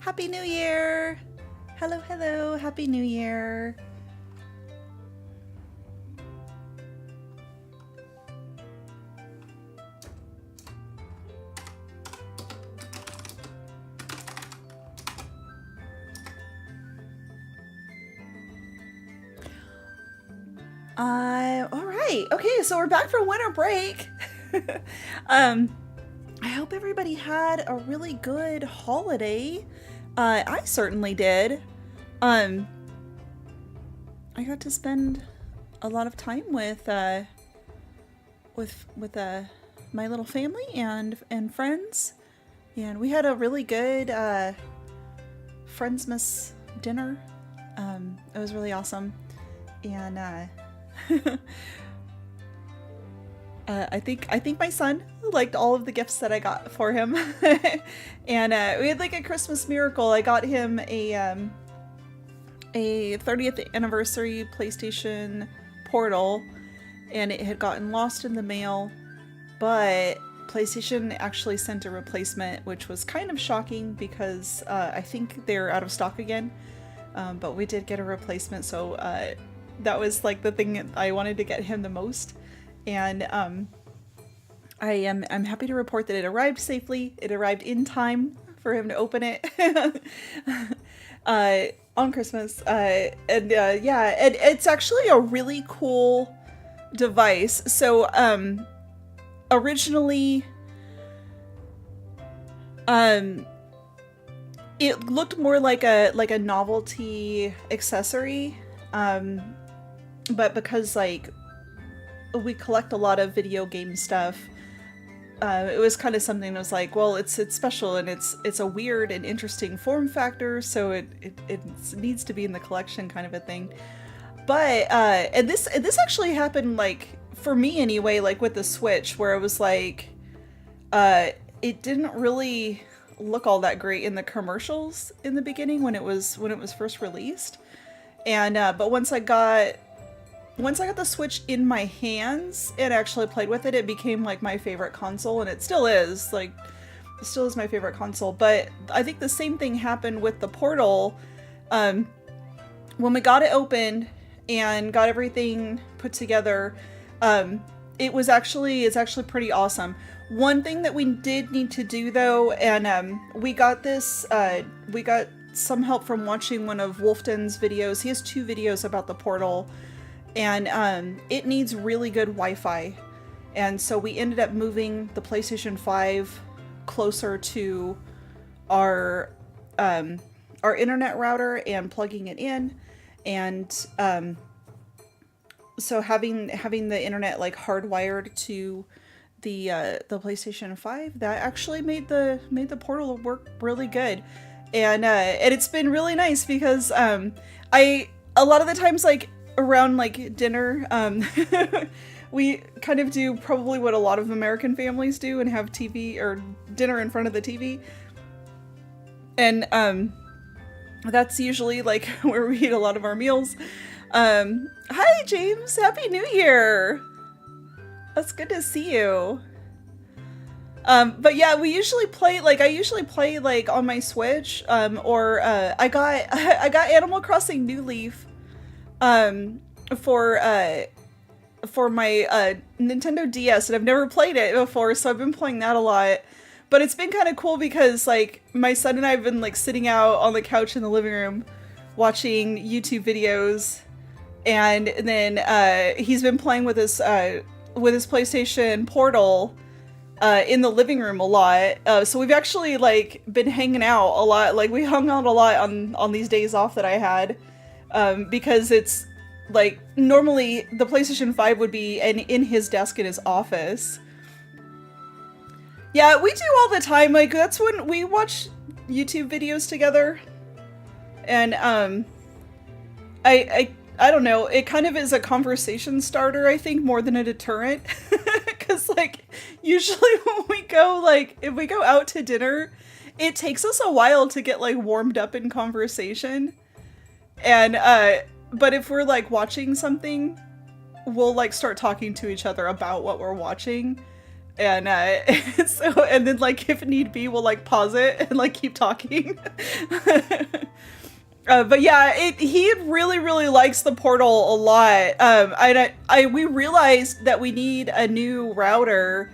Happy New Year! Hello, hello, Happy New Year! Alright, okay, so we're back from winter break. I hope everybody had a really good holiday. I certainly did. I got to spend a lot of time with my little family and friends, and we had a really good Friendsmas dinner. It was really awesome, and I think my son liked all of the gifts that I got for him, and we had like a Christmas miracle. I got him a 30th anniversary PlayStation Portal, and it had gotten lost in the mail, but PlayStation actually sent a replacement, which was kind of shocking because I think they're out of stock again. But we did get a replacement, so that was like the thing that I wanted to get him the most. And I'm happy to report that it arrived safely. It arrived in time for him to open it on Christmas. Yeah, and it's actually a really cool device. So originally it looked more like a novelty accessory, but because like we collect a lot of video game stuff, it was kind of something that was like, well, it's special, and it's a weird and interesting form factor, so it needs to be in the collection, kind of a thing. But and this actually happened, like, for me anyway, like with the Switch, where it was like it didn't really look all that great in the commercials in the beginning when it was first released, and but once I got the Switch in my hands and actually played with it, it became like my favorite console, and it still is my favorite console. But I think the same thing happened with the Portal. When we got it open and got everything put together, it's actually pretty awesome. One thing that we did need to do though, and we got some help from watching one of Wolfden's videos. He has 2 videos about the Portal, and it needs really good Wi-Fi, and so we ended up moving the PlayStation 5 closer to our internet router and plugging it in, and so having the internet like hardwired to the PlayStation 5, that actually made the Portal work really good, and it's been really nice because a lot of the times, like around like dinner, we kind of do probably what a lot of American families do and have TV or dinner in front of the TV, and that's usually like where we eat a lot of our meals. Hi James, Happy New Year! That's good to see you. But yeah, I usually play like on my Switch, or I got Animal Crossing New Leaf for my Nintendo DS, and I've never played it before, so I've been playing that a lot. But it's been kind of cool because like my son and I have been like sitting out on the couch in the living room watching YouTube videos, and then he's been playing with his PlayStation Portal in the living room a lot. So we've actually like been hanging out a lot. Like we hung out a lot on these days off that I had, because it's like normally the PlayStation 5 would be in his desk in his office. Yeah, we do all the time. Like that's when we watch YouTube videos together, and I don't know, it kind of is a conversation starter, I think, more than a deterrent. Because, like, usually when we go, like, if we go out to dinner, it takes us a while to get, like, warmed up in conversation. And, but if we're, like, watching something, we'll, like, start talking to each other about what we're watching. And so, and then like if need be, we'll like pause it and like keep talking. But yeah, he really, really likes the portal a lot. We realized that we need a new router.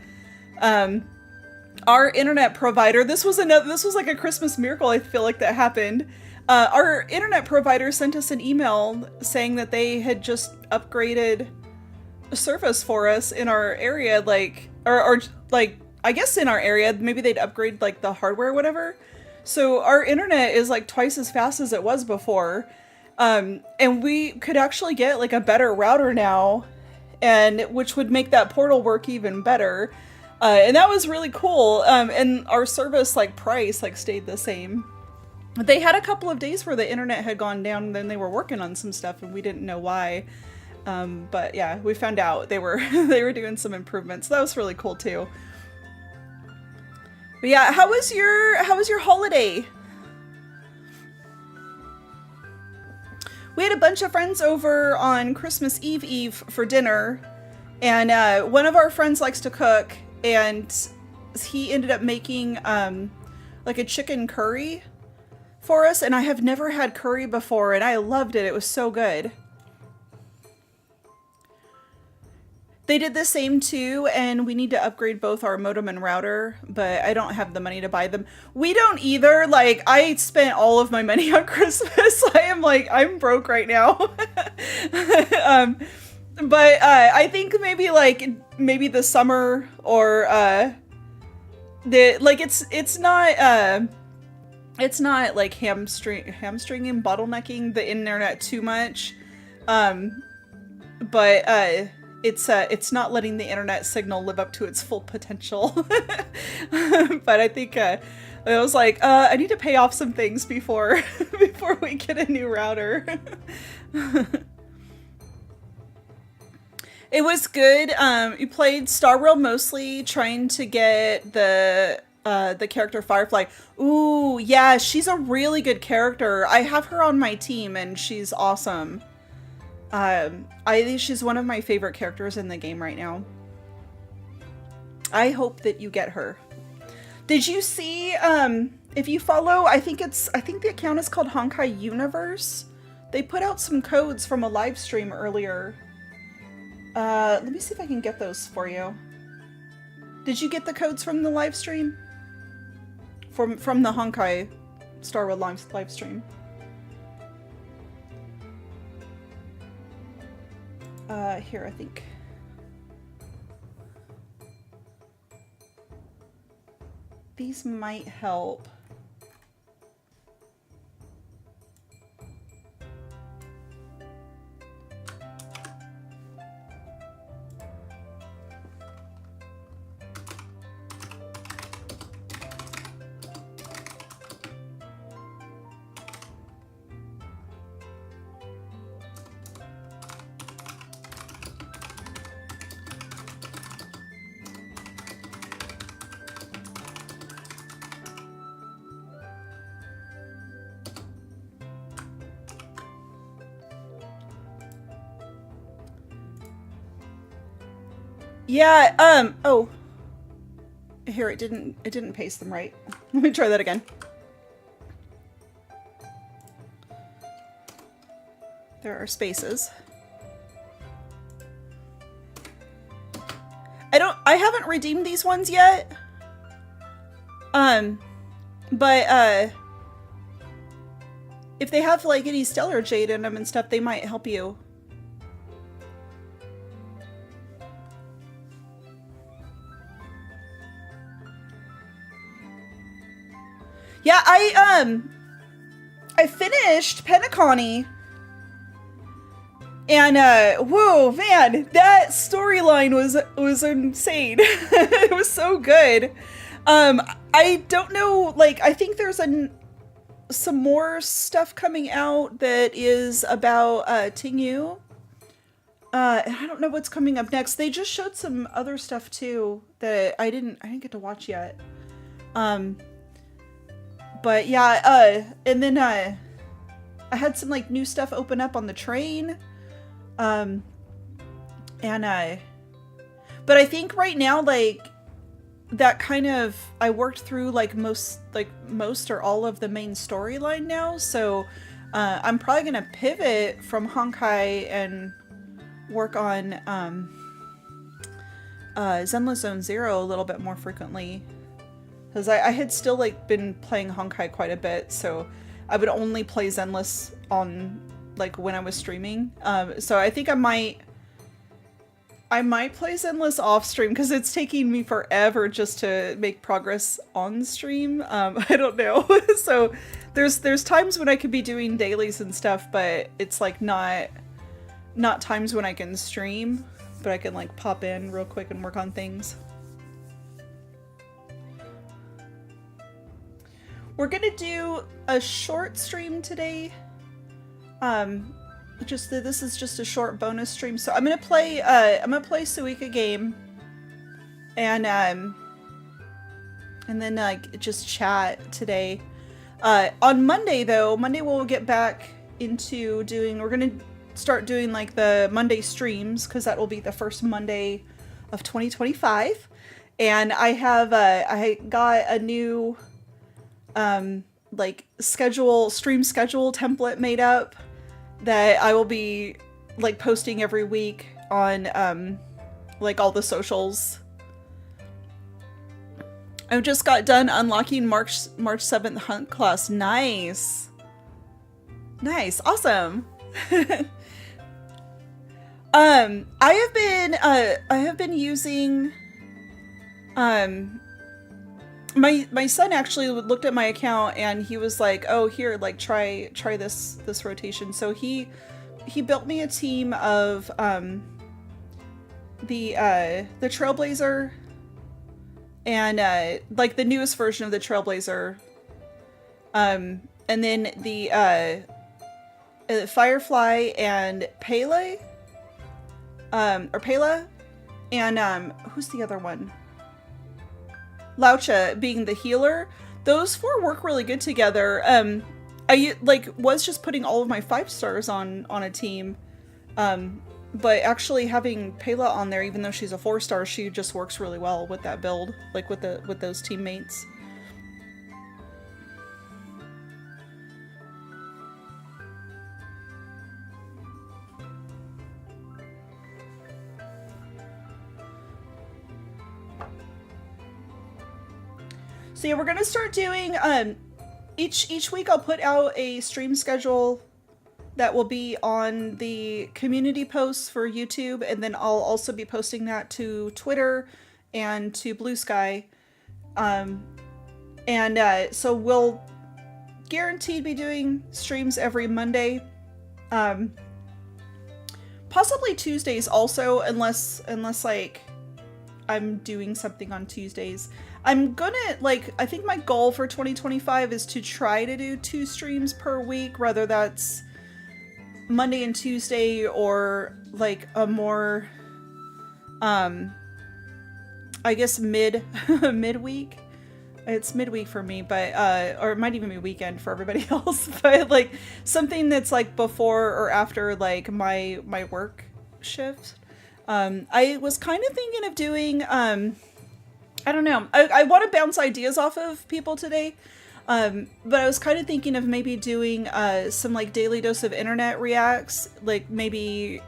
Our internet provider, this was like a Christmas miracle, I feel like, that happened. Our internet provider sent us an email saying that they had just upgraded a service for us in our area, like, or like, I guess in our area, maybe they'd upgrade like the hardware or whatever. So our internet is like twice as fast as it was before. And we could actually get like a better router now, and which would make that portal work even better. And that was really cool. And our service like price like stayed the same. They had a couple of days where the internet had gone down, and then they were working on some stuff and we didn't know why. But yeah, we found out they were they were doing some improvements. That was really cool too. But yeah, how was your holiday? We had a bunch of friends over on Christmas Eve for dinner, and one of our friends likes to cook, and he ended up making like a chicken curry for us, and I have never had curry before, and I loved it. It was so good. They did the same too, and we need to upgrade both our modem and router, but I don't have the money to buy them. We don't either. Like, I spent all of my money on Christmas. I'm broke right now. But I think maybe the summer, or it's not like hamstringing, bottlenecking the internet too much. But it's not letting the internet signal live up to its full potential. But I think I was like, I need to pay off some things before we get a new router. It was good. You played Star World mostly, trying to get the character Firefly. Ooh, yeah, she's a really good character. I have her on my team, and she's awesome. I think she's one of my favorite characters in the game right now. I hope that you get her. Did you see, if you follow, I think the account is called Honkai Universe. They put out some codes from a live stream earlier. Let me see if I can get those for you. Did you get the codes from the live stream? From the Honkai Star Wars live stream? Here, I think. These might help. Yeah, oh. Here, it didn't paste them right. Let me try that again. There are spaces. I haven't redeemed these ones yet. But if they have like any stellar jade in them and stuff, they might help you. Yeah, I finished Penacony, and whoa, man, that storyline was insane. It was so good. I don't know, like, I think there's some more stuff coming out that is about Tingyu. And I don't know what's coming up next. They just showed some other stuff too that I didn't get to watch yet. But yeah, and then I had some like new stuff open up on the train. But I think right now, like, that kind of, I worked through like most or all of the main storyline now, so I'm probably gonna pivot from Honkai and work on Zenless Zone Zero a little bit more frequently, because I had still like been playing Honkai quite a bit, so I would only play Zenless on like when I was streaming. So I think I might play Zenless off stream because it's taking me forever just to make progress on stream. I don't know. So there's times when I could be doing dailies and stuff, but it's like not times when I can stream, but I can like pop in real quick and work on things. We're gonna do a short stream today. This is just a short bonus stream. So I'm gonna play SUIKA game, and then like just chat today. On Monday though, we'll get back into doing. We're gonna start doing like the Monday streams because that will be the first Monday of 2025, and I got a new like stream schedule template made up that I will be like posting every week on like all the socials. I just got done unlocking March 7th hunt class. Nice. Awesome. I have been using my son actually looked at my account and he was like, "Oh, here, like try this rotation." So he built me a team of the Trailblazer and like the newest version of the Trailblazer, and then the Firefly and Pele, or Pela, and who's the other one? Laucha being the healer. Those four work really good together. I like was just putting all of my 5 stars on a team, but actually having Pela on there, even though she's a 4-star, she just works really well with that build, like with those teammates. So yeah, we're gonna start doing each week I'll put out a stream schedule that will be on the community posts for YouTube, and then I'll also be posting that to Twitter and to Blue Sky. So we'll guaranteed be doing streams every Monday. Possibly Tuesdays also, unless like I'm doing something on Tuesdays. I'm gonna, like, I think my goal for 2025 is to try to do 2 streams per week, whether that's Monday and Tuesday or like a more, I guess midweek. It's midweek for me, but, or it might even be weekend for everybody else, but like something that's like before or after like my work shift. I was kind of thinking of doing, I don't know. I want to bounce ideas off of people today. But I was kind of thinking of maybe doing some like daily dose of internet reacts, like maybe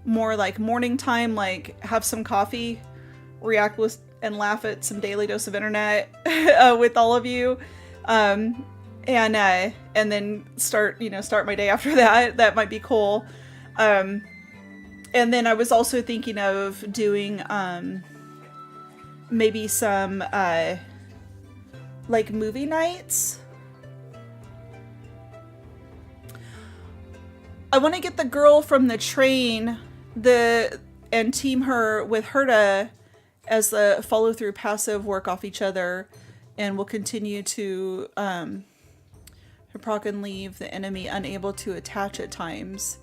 more like morning time, like have some coffee, react with and laugh at some daily dose of internet with all of you, and then start my day after that. That might be cool. And then I was also thinking of doing maybe some like movie nights. I want to get the girl from the train and team her with Herta as the follow through passive work off each other, and we'll continue to proc and leave the enemy unable to attach at times.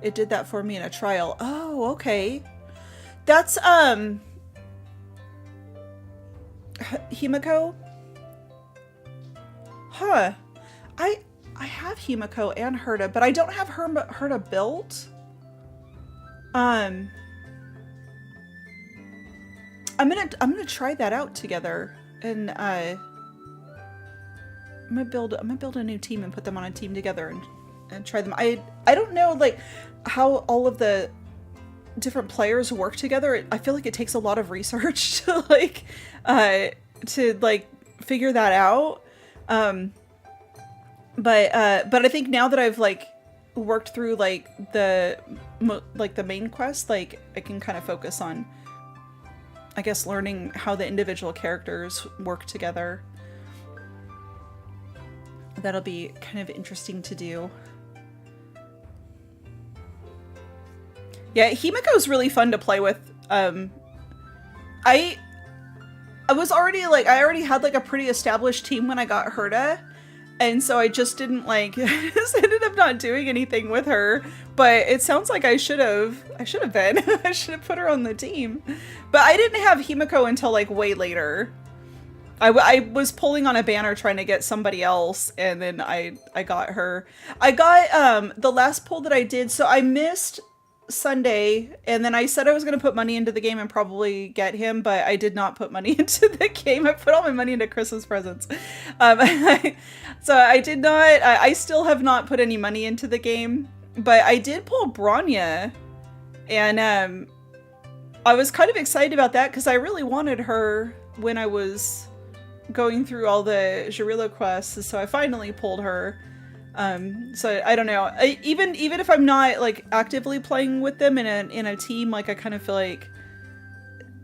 It did that for me in a trial. Oh, okay. That's Himiko? Huh. I have Himiko and Herta, but I don't have Herta built. I'm gonna try that out together, and I'm gonna build a new team and put them on a team together and try them. I don't know like how all of the different players work together. I feel like it takes a lot of research to like figure that out. But I think now that I've like worked through like the main quest, like I can kind of focus on, I guess, learning how the individual characters work together. That'll be kind of interesting to do. Yeah, Himiko's really fun to play with. I was already like, I already had like a pretty established team when I got Herta, and so I just didn't like, just ended up not doing anything with her. But it sounds like I should have been. I should have put her on the team. But I didn't have Himiko until like way later. I was pulling on a banner trying to get somebody else, and then I got her. I got the last pull that I did, so I missed Sunday, and then I said I was going to put money into the game and probably get him, but I did not put money into the game. I put all my money into Christmas presents. So I did not, I still have not put any money into the game, but I did pull Bronya, and I was kind of excited about that because I really wanted her when I was going through all the Jirilo quests, so I finally pulled her. So I don't know. Even if I'm not like actively playing with them in a team, like I kind of feel like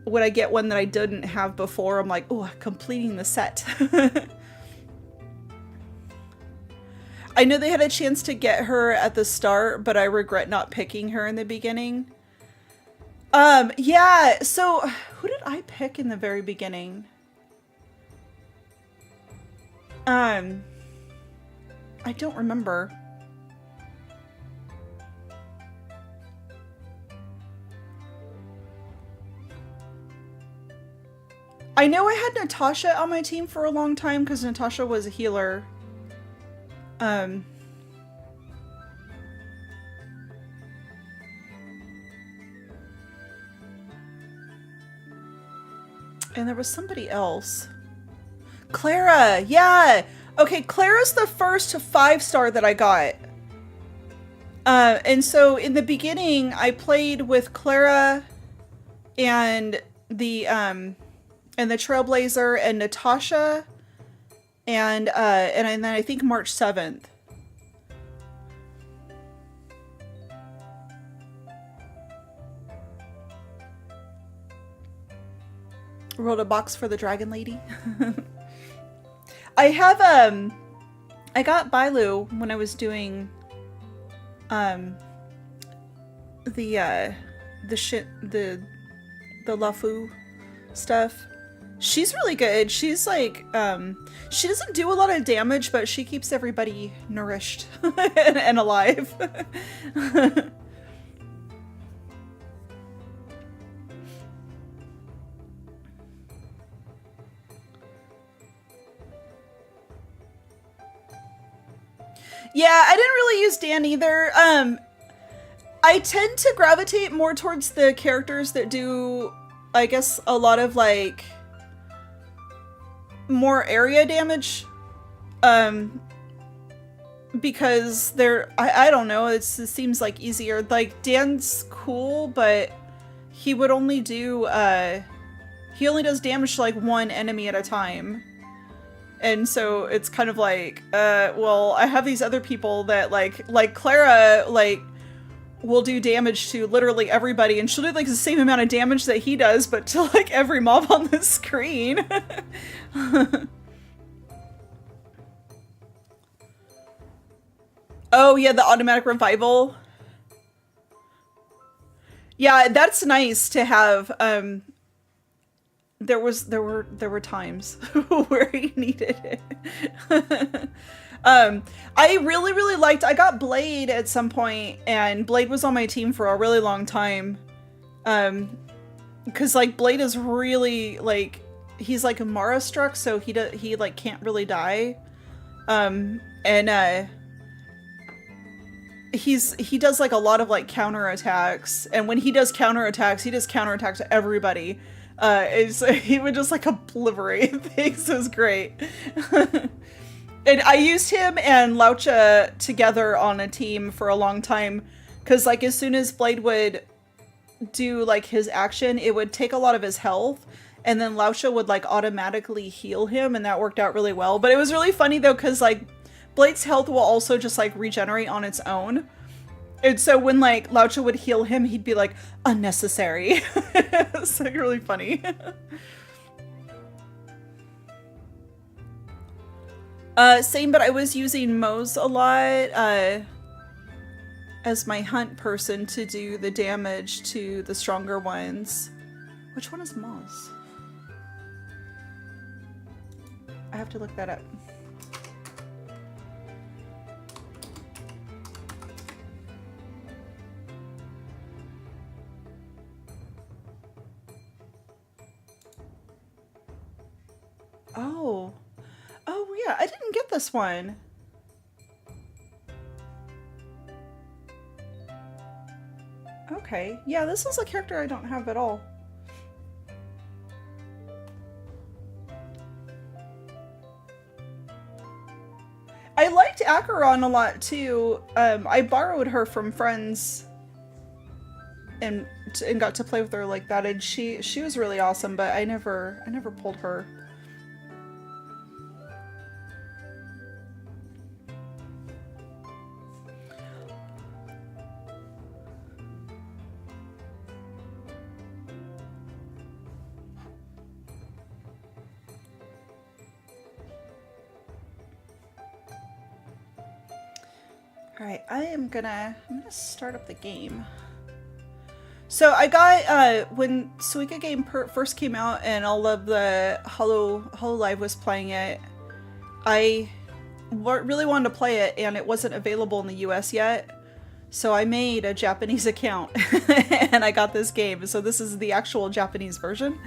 when I get one that I didn't have before, I'm like, oh, completing the set. I know they had a chance to get her at the start, but I regret not picking her in the beginning. Yeah. So who did I pick in the very beginning? I don't remember. I know I had Natasha on my team for a long time because Natasha was a healer. And there was somebody else. Clara, yeah! Okay, Clara's the first 5-star that I got. And so in the beginning, I played with Clara and the Trailblazer and Natasha and then I think March 7th. Rolled a box for the Dragon Lady. I have, I got Bailu when I was doing, the Lafu stuff. She's really good. She's like, she doesn't do a lot of damage, but she keeps everybody nourished and alive. Yeah, I didn't really use Dan either. I tend to gravitate more towards the characters that do, I guess, a lot of, like, more area damage. Because they're, I don't know, it seems like easier. Like, Dan's cool, but he would only do, he only does damage to, like, one enemy at a time. And so it's kind of like, well, I have these other people that like Clara, like, will do damage to literally everybody, and she'll do like the same amount of damage that he does, but to like every mob on the screen. Oh yeah, the automatic revival. Yeah, that's nice to have. There were times where he needed it. I really liked, I got Blade at some point, and Blade was on my team for a really long time. Cause like Blade is really like, he's like a Mara struck, so he like can't really die. He does like a lot of like counter attacks, and when he does counter attacks to everybody. He would just like obliterate things. It was great. And I used him and Laucha together on a team for a long time, because like as soon as Blade would do like his action, it would take a lot of his health, and then Lausha would like automatically heal him, and that worked out really well. But it was really funny though, because like Blade's health will also just like regenerate on its own. And so when like Lausha would heal him, he'd be like, unnecessary. It's like really funny. Same, but I was using Moze a lot as my hunt person to do the damage to the stronger ones. Which one is Moze? I have to look that up. Oh. Oh, yeah, I didn't get this one. Okay. Yeah, this is a character I don't have at all. I liked Acheron a lot too. I borrowed her from friends and got to play with her like that, and she was really awesome, but I never pulled her. Alright, I'm gonna start up the game. So I got, when SUIKA game first came out and all of the Hololive was playing it, I really wanted to play it, and it wasn't available in the US yet. So I made a Japanese account and I got this game. So this is the actual Japanese version.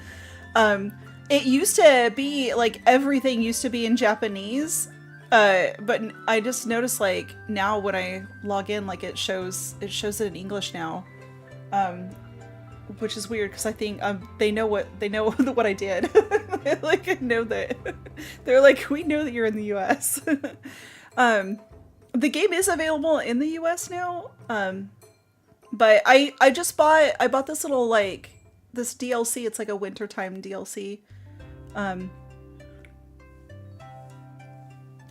It used to be, like, everything used to be in Japanese. But I just noticed, like, now when I log in, like, it shows it in English now, which is weird because I think they know what I did. Like, I know that they're like, we know that you're in the U.S. The game is available in the U.S. now, but I bought this little, like, this DLC. It's like a wintertime DLC.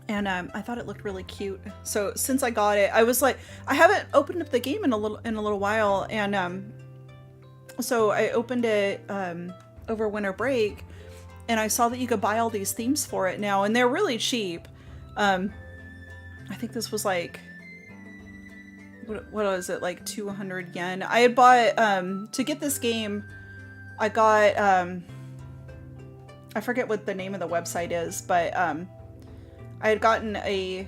And I thought it looked really cute. So since I got it, I was like, I haven't opened up the game in a little while, and so I opened it over winter break, and I saw that you could buy all these themes for it now, and they're really cheap. I think this was like, what was it, like 200 yen? I had bought to get this game. I got I forget what the name of the website is, but I had gotten a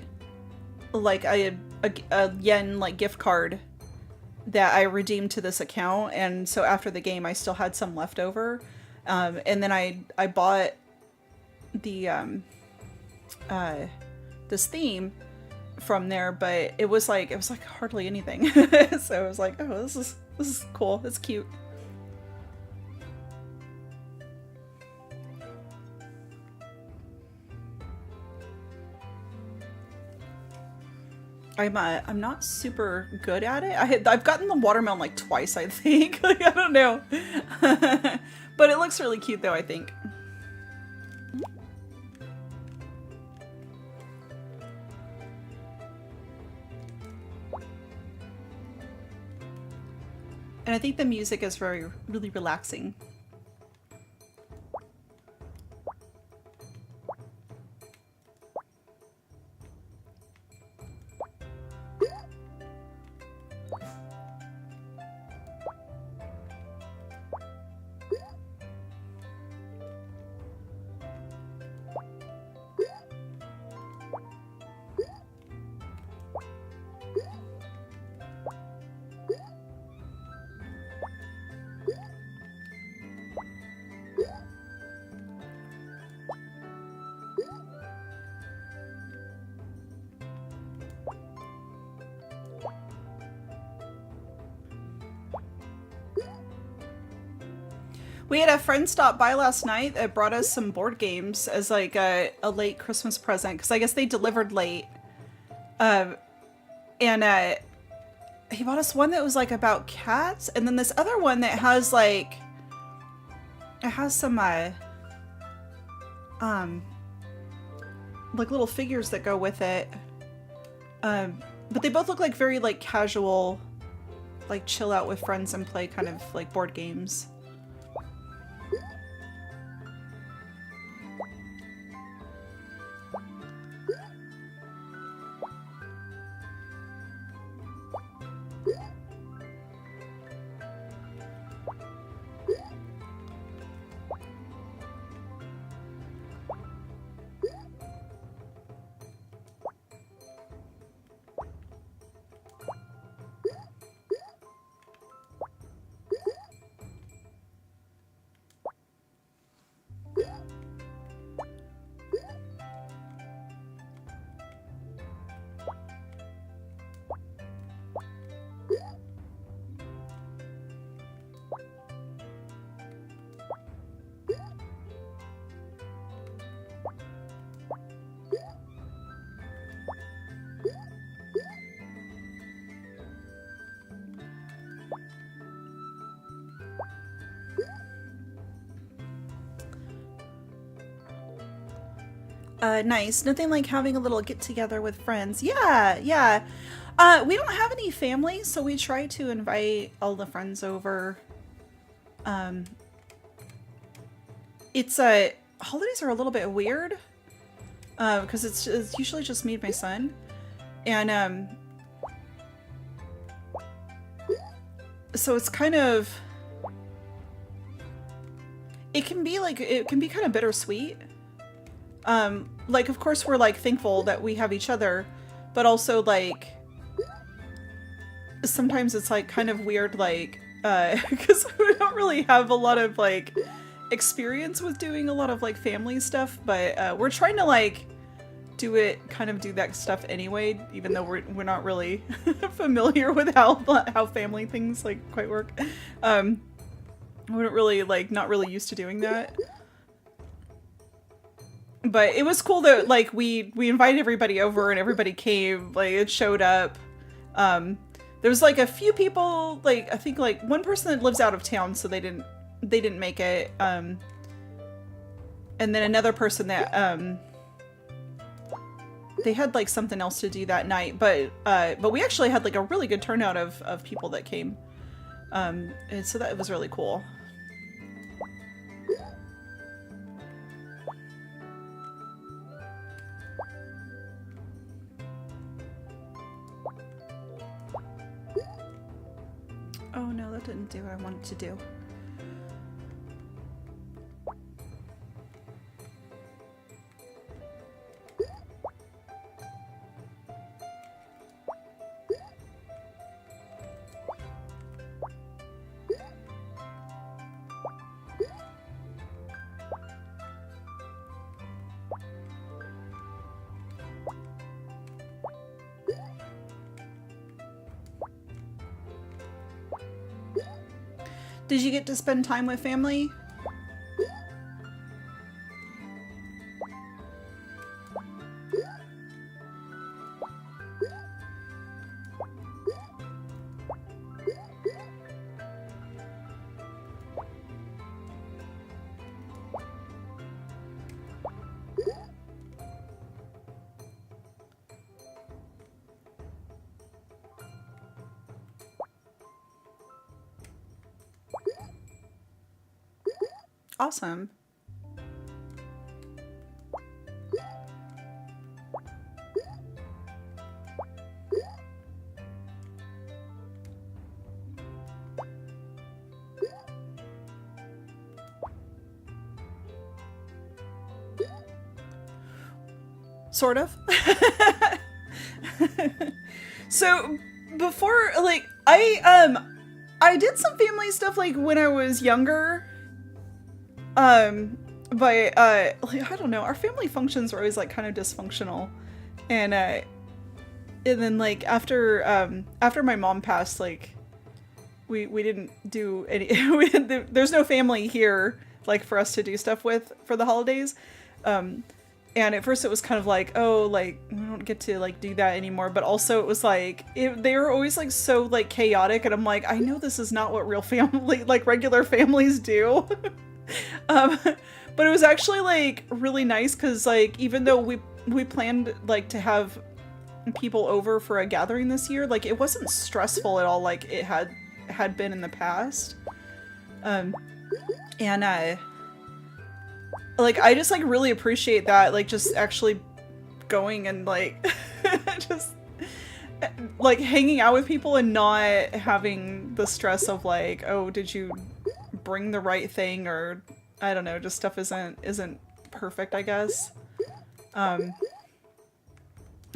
yen like gift card that I redeemed to this account, and so after the game I still had some left over, and then I bought the this theme from there, but it was like hardly anything. So I was like, oh, this is cool, it's cute. I'm not super good at it. I've gotten the watermelon like twice, I think. Like, I don't know. But it looks really cute though, I think. And I think the music is really relaxing. We had a friend stop by last night that brought us some board games as like a late Christmas present, because I guess they delivered late. And he bought us one that was like about cats, and then this other one that has like, it has some like little figures that go with it. But they both look like very like casual, like chill out with friends and play kind of like board games. Nice. Nothing like having a little get together with friends. Yeah, yeah. We don't have any family, so we try to invite all the friends over. It's holidays are a little bit weird, because it's usually just me and my son, and so it's kind of, it can be kind of bittersweet. Like, of course, we're, like, thankful that we have each other, but also, like, sometimes it's, like, kind of weird, like, because we don't really have a lot of, like, experience with doing a lot of, like, family stuff, but, we're trying to, like, do that stuff anyway, even though we're not really familiar with how family things, like, quite work. We're not really, like, not really used to doing that. But it was cool that, like, we invited everybody over and everybody came, like, it showed up. There was, like, a few people, like, I think, like, one person that lives out of town, so they didn't make it. And then another person that, they had, like, something else to do that night, but we actually had, like, a really good turnout of people that came. And so that was really cool. Oh no, that didn't do what I wanted to do. Did you get to spend time with family? Awesome. Sort of. So before, like, I did some family stuff, like, when I was younger. But, like, I don't know, our family functions were always, like, kind of dysfunctional. And then, like, after my mom passed, like, we didn't do any. There's no family here like for us to do stuff with for the holidays. And at first it was kind of like, oh, like we don't get to like do that anymore. But also it was like they were always like so like chaotic, and I'm like, I know this is not what real family like regular families do. But it was actually like really nice because like even though we planned like to have people over for a gathering this year, like it wasn't stressful at all like it had been in the past. And like I just like really appreciate that, like just actually going and like just like hanging out with people and not having the stress of like, oh, did you bring the right thing, or I don't know, just stuff isn't perfect, I guess. And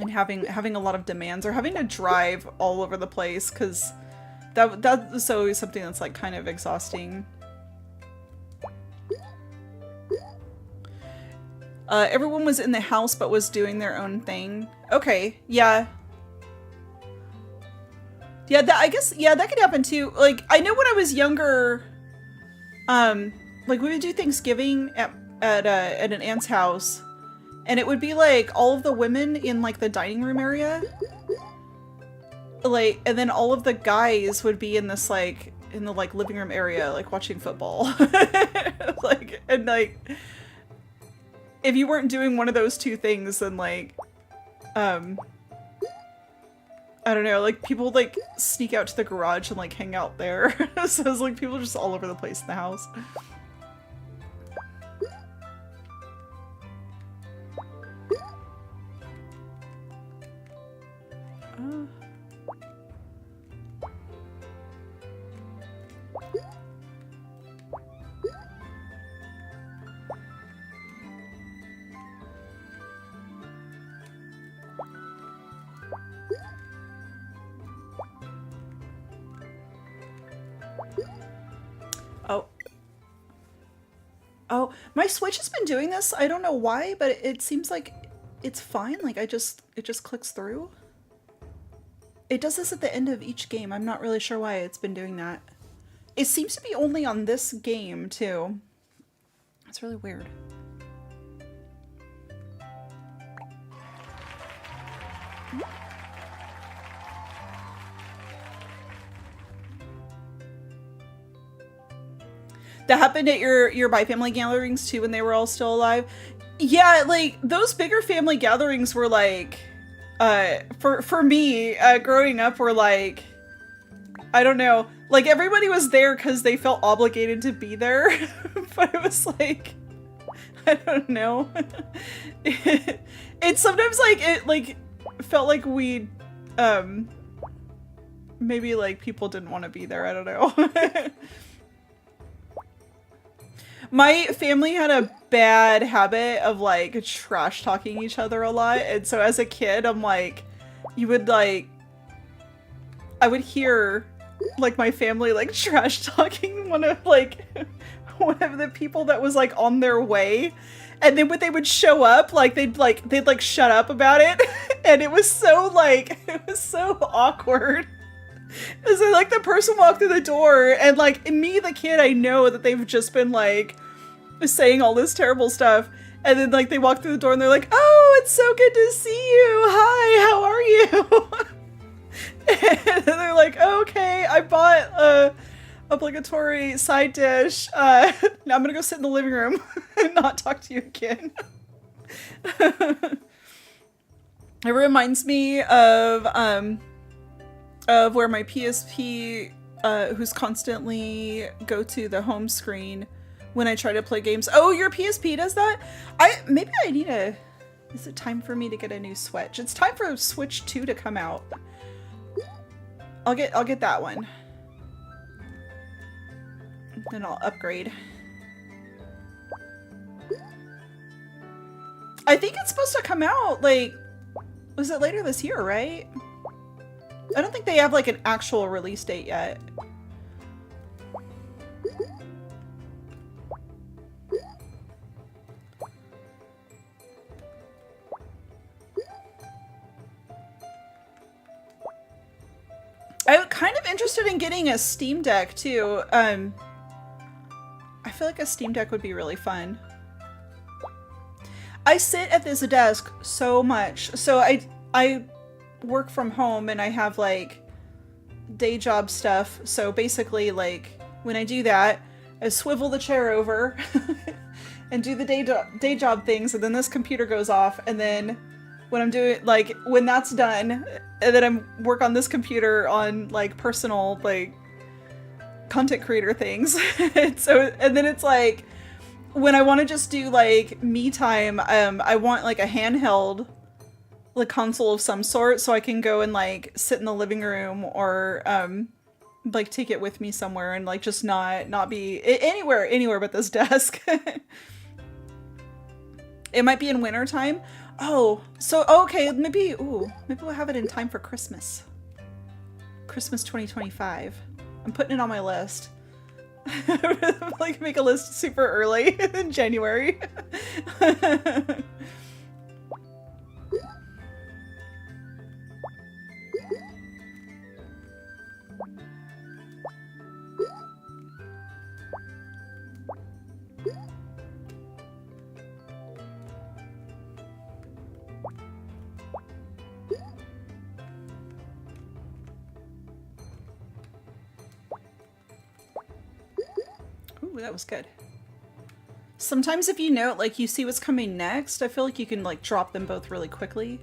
having a lot of demands or having to drive all over the place, because that was always something that's like kind of exhausting. Everyone was in the house but was doing their own thing. Okay, yeah. Yeah, I guess, yeah, that could happen too. Like, I know when I was younger, like we would do Thanksgiving at an aunt's house, and it would be like all of the women in like the dining room area. Like, and then all of the guys would be in this like, in the like living room area, like watching football. Like, and like, if you weren't doing one of those two things, then like, I don't know, like people would like sneak out to the garage and like hang out there. So it's like people just all over the place in the house. Oh, my Switch has been doing this. I don't know why, but it seems like it's fine. Like it just clicks through. It does this at the end of each game. I'm not really sure why it's been doing that. It seems to be only on this game too. That's really weird. That happened at your bi family gatherings too when they were all still alive? Yeah, like those bigger family gatherings were like, for me, growing up were like, I don't know, like everybody was there because they felt obligated to be there, but it was like, I don't know. It sometimes like, it like felt like we, maybe like people didn't want to be there, I don't know. My family had a bad habit of like trash talking each other a lot, and so as a kid I'm like, you would like, I would hear like my family like trash talking one of the people that was like on their way, and then when they would show up, like they'd shut up about it. And it was so awkward. So like the person walked through the door, and like me, the kid, I know that they've just been like saying all this terrible stuff, and then like they walk through the door and they're like, oh, it's so good to see you, hi, how are you? And they're like, okay, I bought a obligatory side dish, now I'm gonna go sit in the living room and not talk to you again. It reminds me of where my PSP, who's constantly go to the home screen when I try to play games. Oh, your PSP does that? Maybe I need a... Is it time for me to get a new Switch? It's time for Switch 2 to come out. I'll get that one. Then I'll upgrade. I think it's supposed to come out, like... Was it later this year, right? I don't think they have like an actual release date yet. kind of interested in getting a Steam Deck too. I feel like a Steam Deck would be really fun. I sit at this desk so much. So I work from home and I have like day job stuff. So basically like when I do that, I swivel the chair over and do the day job things, and then this computer goes off, and then when I'm doing like when that's done, and then I'm work on this computer on like personal like content creator things. So and then it's like when I want to just do like me time, I want like a handheld like console of some sort so I can go and like sit in the living room or like take it with me somewhere and like just not be anywhere but this desk. It might be in winter time. Oh, so okay, maybe we'll have it in time for Christmas. Christmas 2025. I'm putting it on my list. Like make a list super early in January. Ooh, that was good. Sometimes if you know, like you see what's coming next, I feel like you can like drop them both really quickly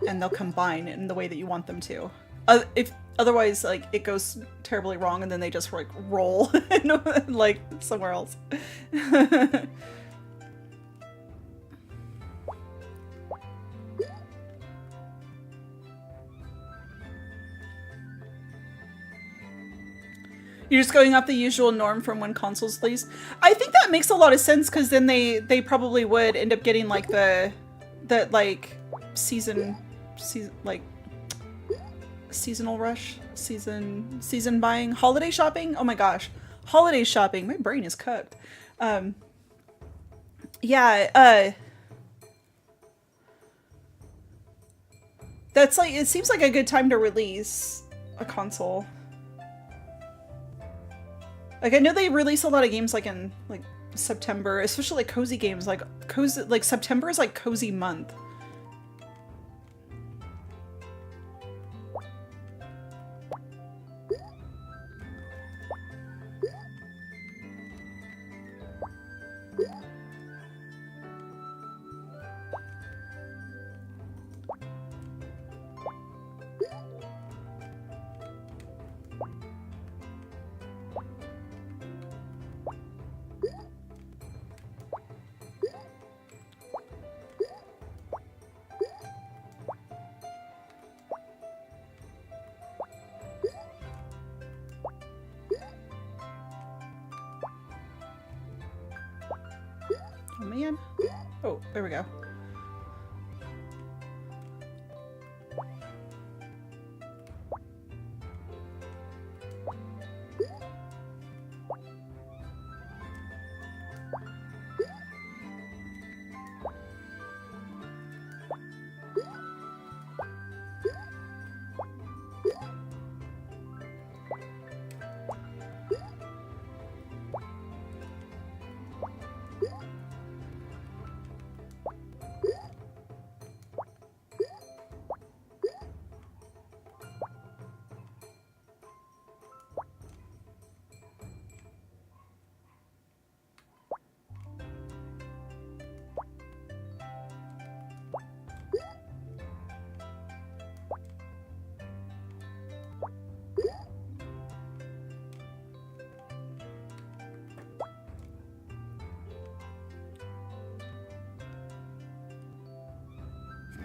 and they'll combine in the way that you want them to. If otherwise like it goes terribly wrong and then they just like roll like somewhere else. You're just going off the usual norm from when consoles released. I think that makes a lot of sense because then they probably would end up getting like the like season like seasonal rush, season buying, holiday shopping. Oh my gosh, holiday shopping. My brain is cooked. Yeah. That's like it seems like a good time to release a console. Like I know they release a lot of games like in like September, especially like cozy games. Like cozy, like September is like cozy month. Oh man. Oh, there we go.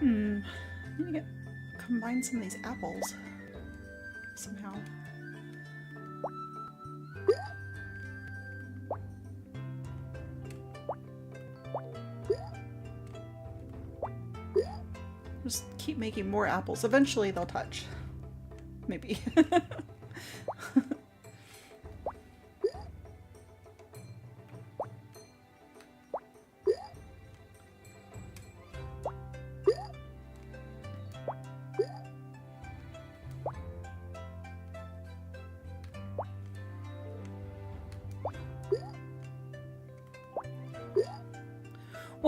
I need to combine some of these apples somehow. Just keep making more apples. Eventually they'll touch. Maybe.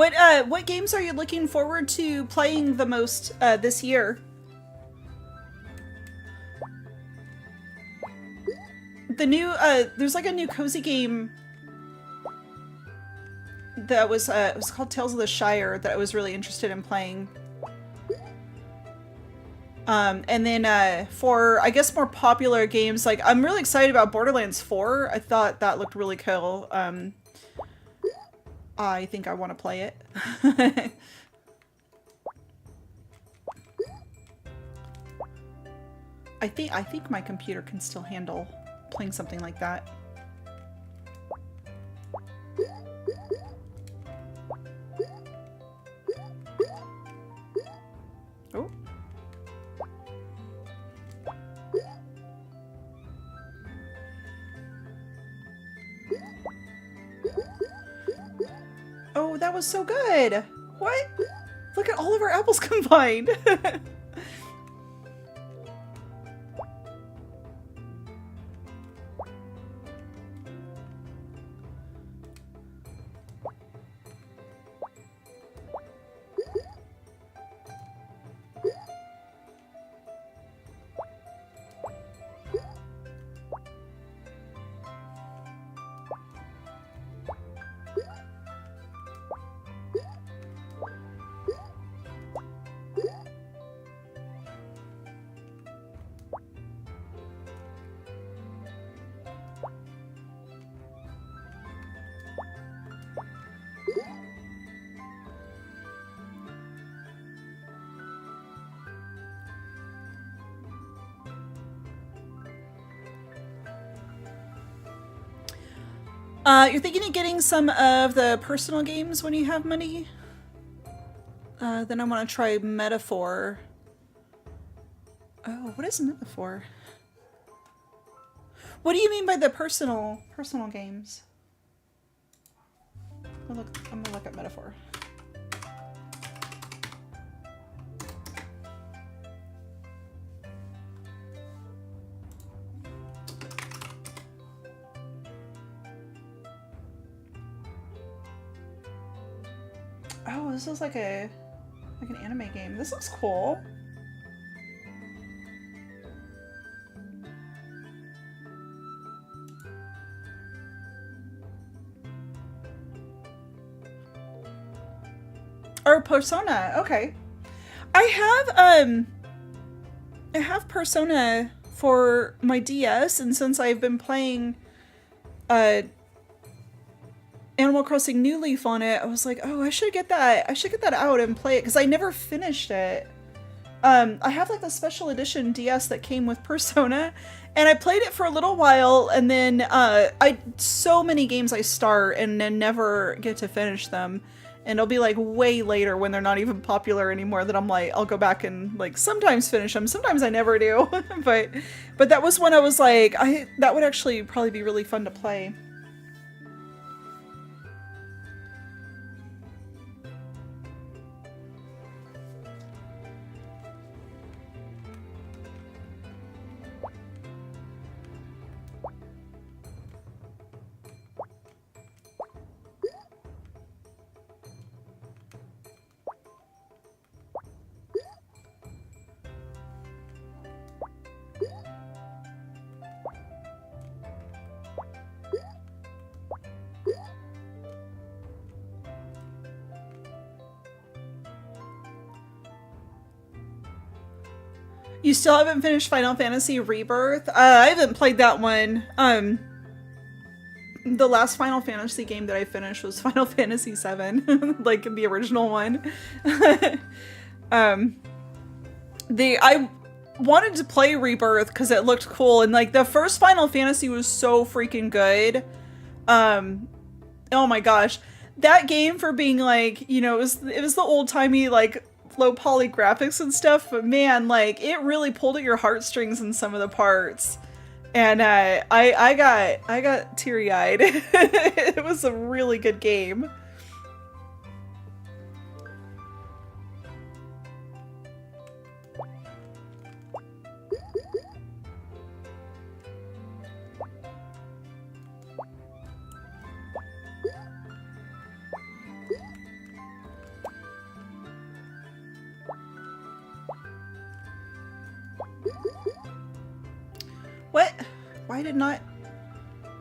What games are you looking forward to playing the most this year? The new there's like a new cozy game that was it was called Tales of the Shire that I was really interested in playing. And then for I guess more popular games, like I'm really excited about Borderlands 4. I thought that looked really cool. I think I want to play it. I think my computer can still handle playing something like that. Oh. Oh, that was so good. What? Look at all of our apples combined. You're thinking of getting some of the personal games when you have money? Then I want to try Metaphor. Oh, what is Metaphor? What do you mean by the personal games? I'm gonna look at Metaphor. Oh, this is like an anime game. This looks cool. Or Persona, okay. I have Persona for my DS, and since I've been playing Animal Crossing New Leaf on it, I was like, oh, I should get that out and play it, because I never finished it. I have like the special edition DS that came with Persona, and I played it for a little while, and then so many games I start and then never get to finish them. And it'll be like way later when they're not even popular anymore that I'm like, I'll go back and like sometimes finish them. Sometimes I never do. but that was when I was like, that would actually probably be really fun to play. You still haven't finished Final Fantasy Rebirth? I haven't played that one. The last Final Fantasy game that I finished was Final Fantasy VII, like the original one. I wanted to play Rebirth because it looked cool, and like the first Final Fantasy was so freaking good. Oh my gosh, that game for being like, you know, it was the old timey like low poly graphics and stuff, but man, like it really pulled at your heartstrings in some of the parts, and I got teary-eyed. It was a really good game.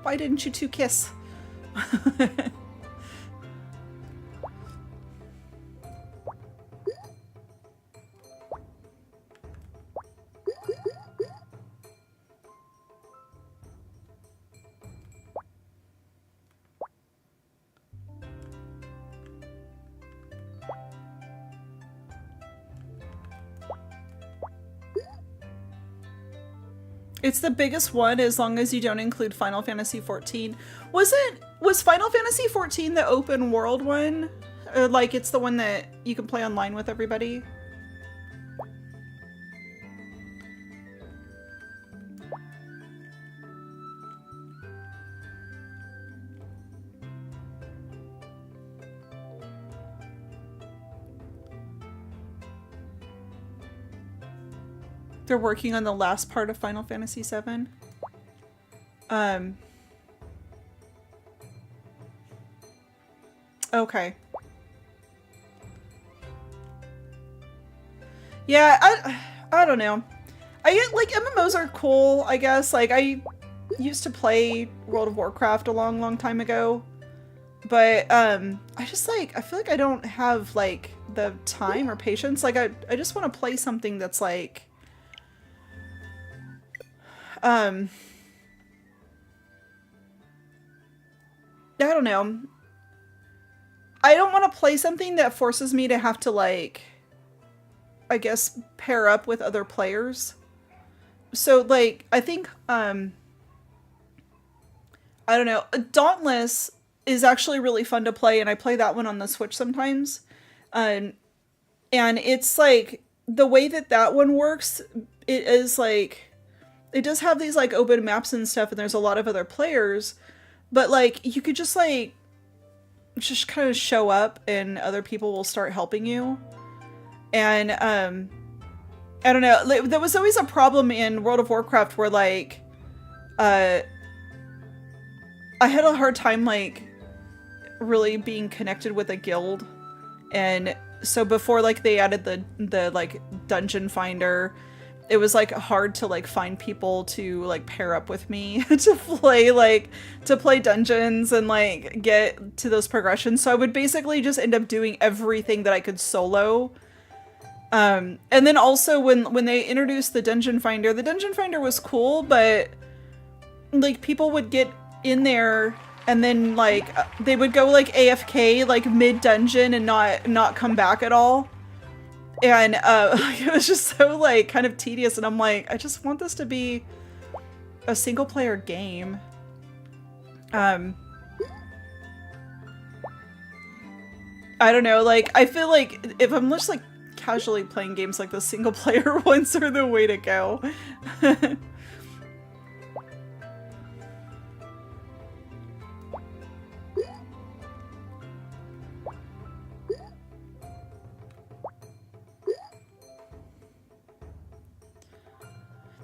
Why didn't you two kiss? It's the biggest one as long as you don't include Final Fantasy XIV. Was Final Fantasy XIV the open world one? Or like it's the one that you can play online with everybody? They're working on the last part of Final Fantasy VII. Okay. Yeah, I don't know. Like MMOs are cool, I guess. Like I used to play World of Warcraft a long time ago. But I just like I feel like I don't have like the time or patience. Like I just want to play something that's like I don't know. I don't want to play something that forces me to have to, like, I guess, pair up with other players. So, like, I think, I don't know. Dauntless is actually really fun to play, and I play that one on the Switch sometimes. And it's, like, the way that one works, it is, like, it does have these, like, open maps and stuff, and there's a lot of other players. But, like, you could just, like, just kind of show up and other people will start helping you. And, I don't know, like, there was always a problem in World of Warcraft where, like, I had a hard time, like, really being connected with a guild. And so before, like, they added the like, dungeon finder, it was like hard to like find people to like pair up with me to play dungeons and like get to those progressions. So I would basically just end up doing everything that I could solo. And then also when they introduced the dungeon finder was cool, but like people would get in there and then like they would go like AFK like mid dungeon and not come back at all. And it was just so like kind of tedious, and I'm like, I just want this to be a single player game. I don't know, like I feel like if I'm just like casually playing games, like the single player ones are the way to go.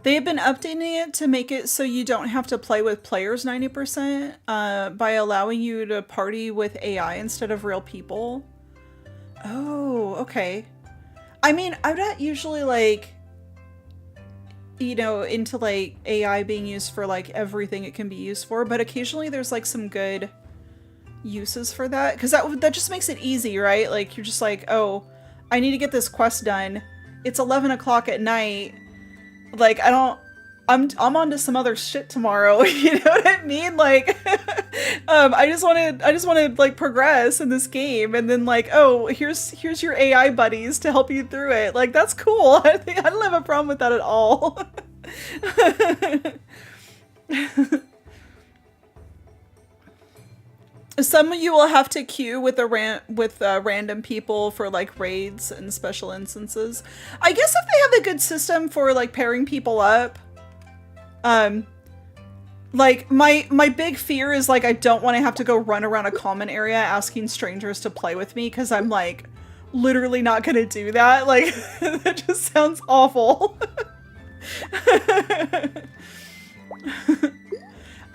They have been updating it to make it so you don't have to play with players 90%, by allowing you to party with AI instead of real people. Oh, okay. I mean, I'm not usually like, you know, into like AI being used for like everything it can be used for, but occasionally there's like some good uses for that, because that just makes it easy, right? Like you're just like, oh, I need to get this quest done. It's 11 o'clock at night. Like, I'm on to some other shit tomorrow, you know what I mean? Like, I just want to like progress in this game, and then like, oh, here's your AI buddies to help you through it. Like, that's cool. I don't have a problem with that at all. Some of you will have to queue with random people for like raids and special instances. I guess if they have a good system for like pairing people up, like my big fear is like I don't want to have to go run around a common area asking strangers to play with me, because I'm like literally not gonna do that. Like that just sounds awful.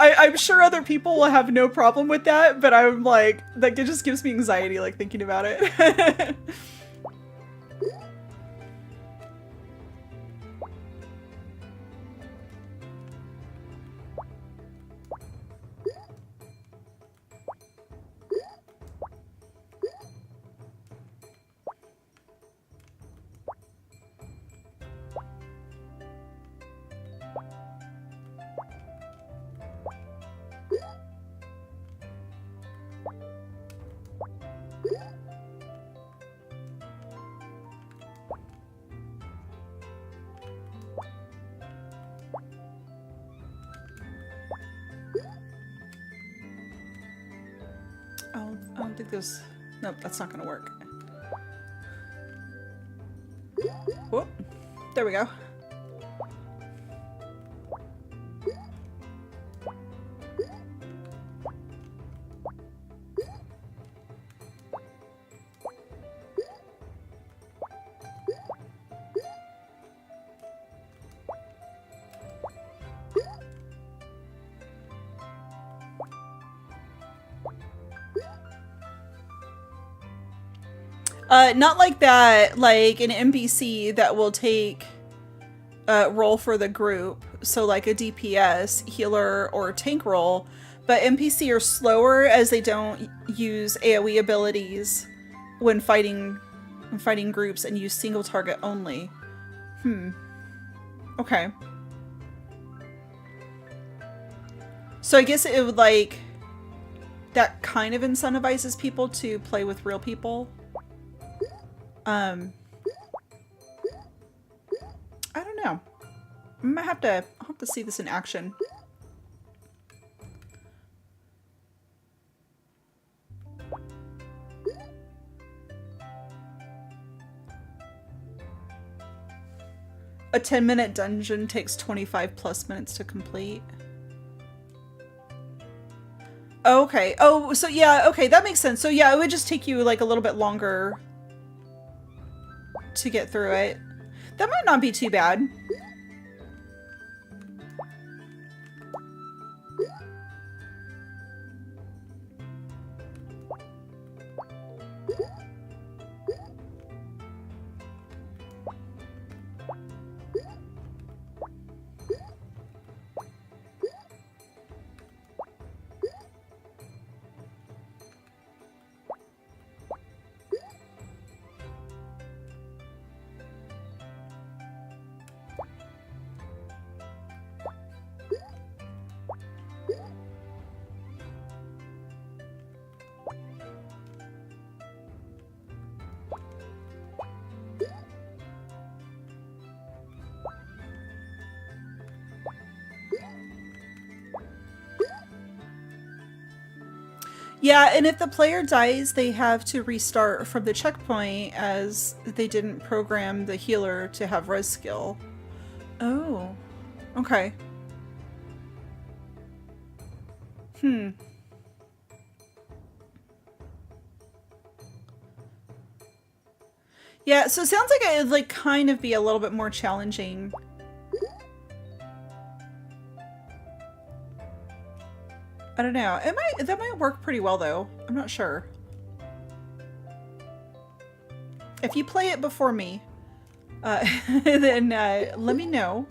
I'm sure other people will have no problem with that, but I'm like, that just gives me anxiety, like, thinking about it. Oh, I don't think there's... Nope, that's not gonna work. Whoop. There we go. Not like that, like an NPC that will take role for the group. So like a DPS, healer, or tank role. But NPC are slower as they don't use AoE abilities when fighting groups and use single target only. Okay. So I guess it would like... That kind of incentivizes people to play with real people. I don't know. I'll have to see this in action. A 10-minute dungeon takes 25 plus minutes to complete. Oh, okay. Oh, so yeah, okay, that makes sense. So yeah, it would just take you like a little bit longer to get through it. That might not be too bad. Yeah, and if the player dies, they have to restart from the checkpoint as they didn't program the healer to have res skill. Oh, okay. Yeah, so it sounds like it would like kind of be a little bit more challenging. I don't know. That might work pretty well though. I'm not sure. If you play it before me, then let me know.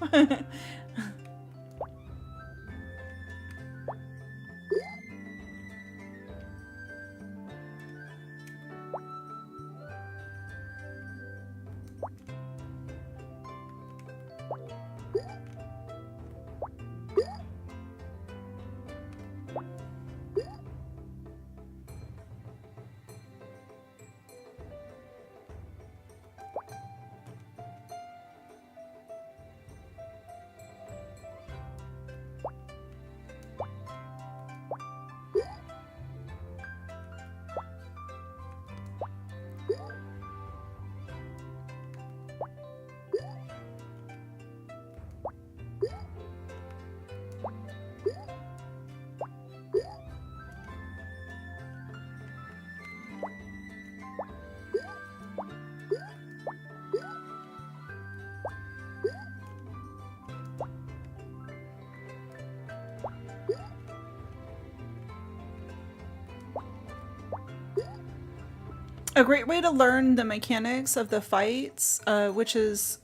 A great way to learn the mechanics of the fights, which is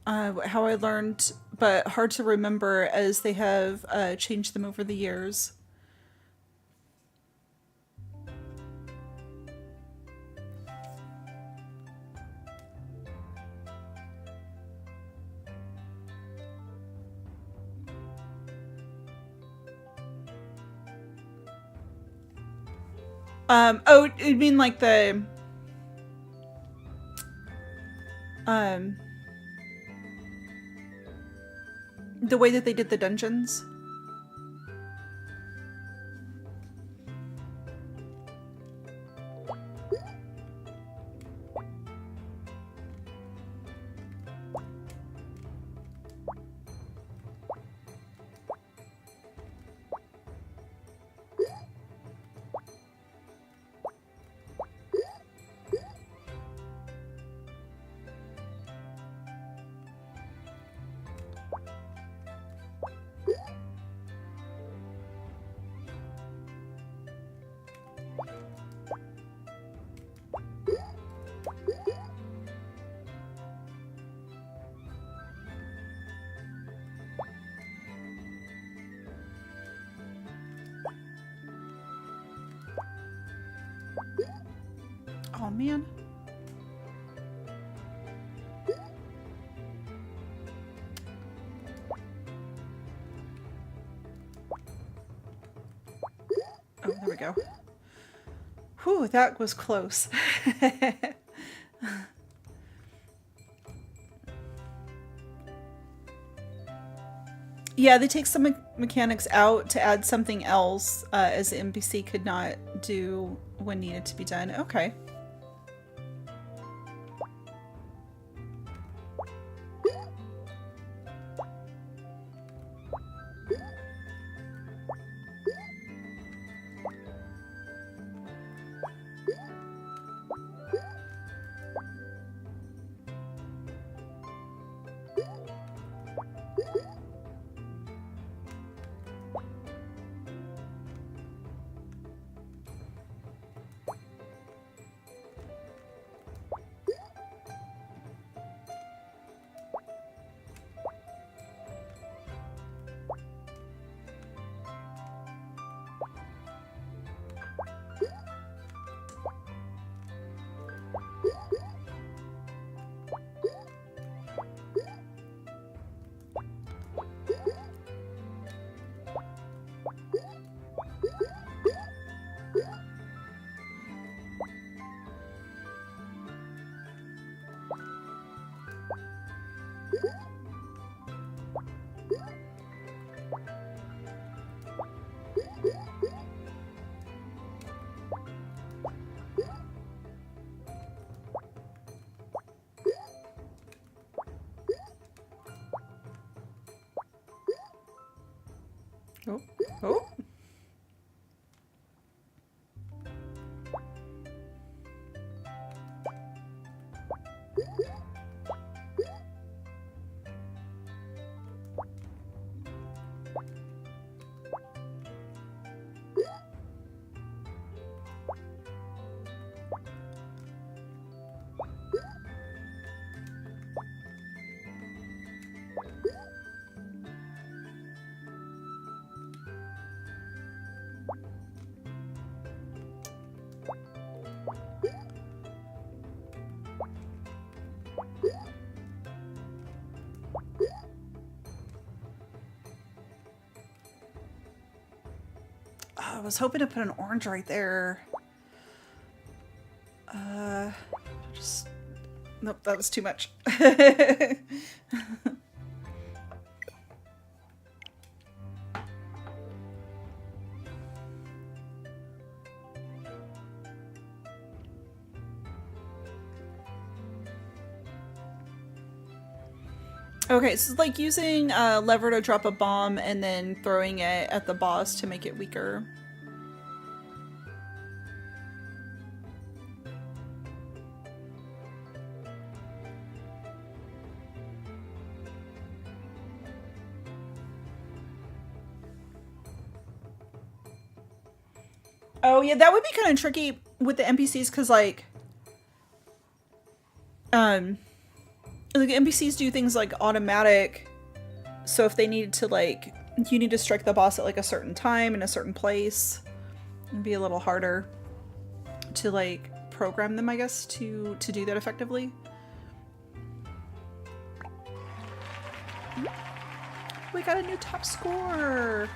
how I learned, but hard to remember as they have changed them over the years. Oh, you mean like the way that they did the dungeons? Oh man. Oh, there we go. Whew, that was close. Yeah, they take some mechanics out to add something else, as the NPC could not do when needed to be done. Okay. Oh, oh. I was hoping to put an orange right there. Just... Nope, that was too much. Okay, so it's like using a lever to drop a bomb and then throwing it at the boss to make it weaker. Oh yeah, that would be kind of tricky with the NPCs because like NPCs do things like automatic, so if they need to like, you need to strike the boss at like a certain time in a certain place, it'd be a little harder to like program them, I guess, to do that effectively. We got a new top score.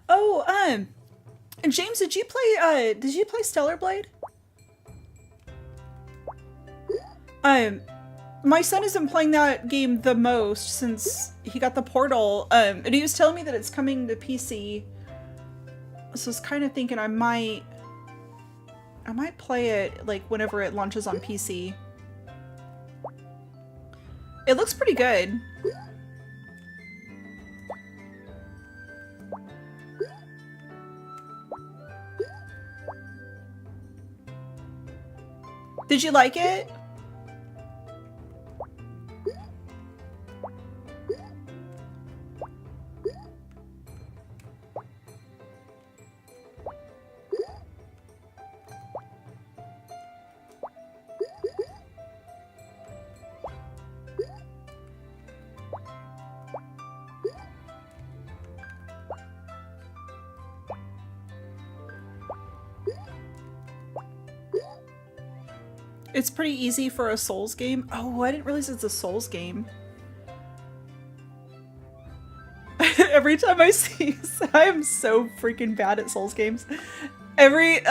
Oh, James, did you play Stellar Blade? My son has been playing that game the most since he got the Portal, and he was telling me that it's coming to PC. So I was kind of thinking I might play it like whenever it launches on PC. It looks pretty good. Did you like it? It's pretty easy for a Souls game. Oh, I didn't realize it's a Souls game. Every time I see, I am so freaking bad at Souls games. Every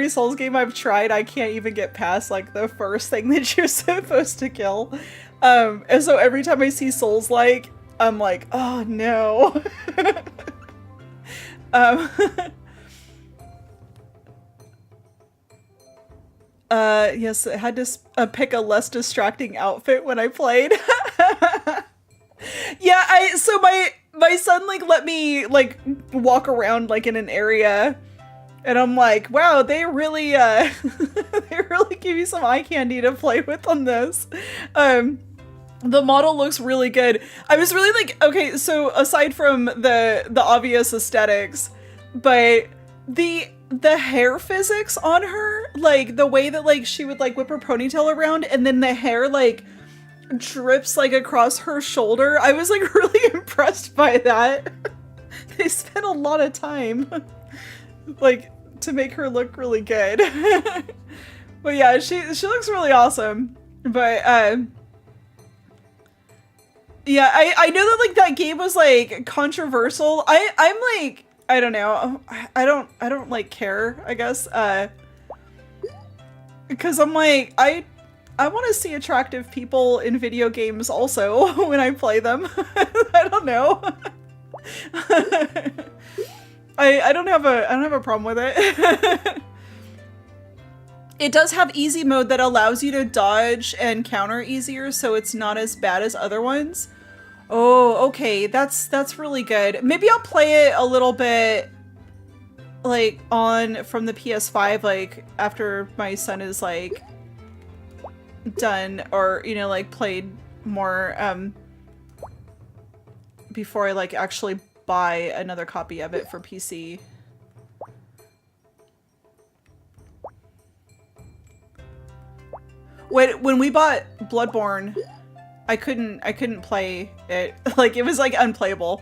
Souls game I've tried, I can't even get past like the first thing that you're supposed to kill. And so every time I see Souls-like, I'm like, oh no. Yes, I had to pick a less distracting outfit when I played. Yeah, so my son like let me like walk around like in an area, and I'm like, wow, they really they really give you some eye candy to play with on this. The model looks really good. I was really like, okay, so aside from the obvious aesthetics, but the hair physics on her, like the way that like she would like whip her ponytail around and then the hair like drips like across her shoulder. I was like really impressed by that. They spent a lot of time like to make her look really good. But yeah, she looks really awesome. But yeah, I know that like that game was like controversial. I'm like, I don't know. I don't like care, I guess. Because I'm like, I want to see attractive people in video games also when I play them. I don't know. I don't have a problem with it. It does have easy mode that allows you to dodge and counter easier, so it's not as bad as other ones. Oh, okay, that's really good. Maybe I'll play it a little bit like from the PS5, like after my son is like done, or you know, like played more before I like actually buy another copy of it for PC. When we bought Bloodborne, I couldn't play it. Like, it was like unplayable.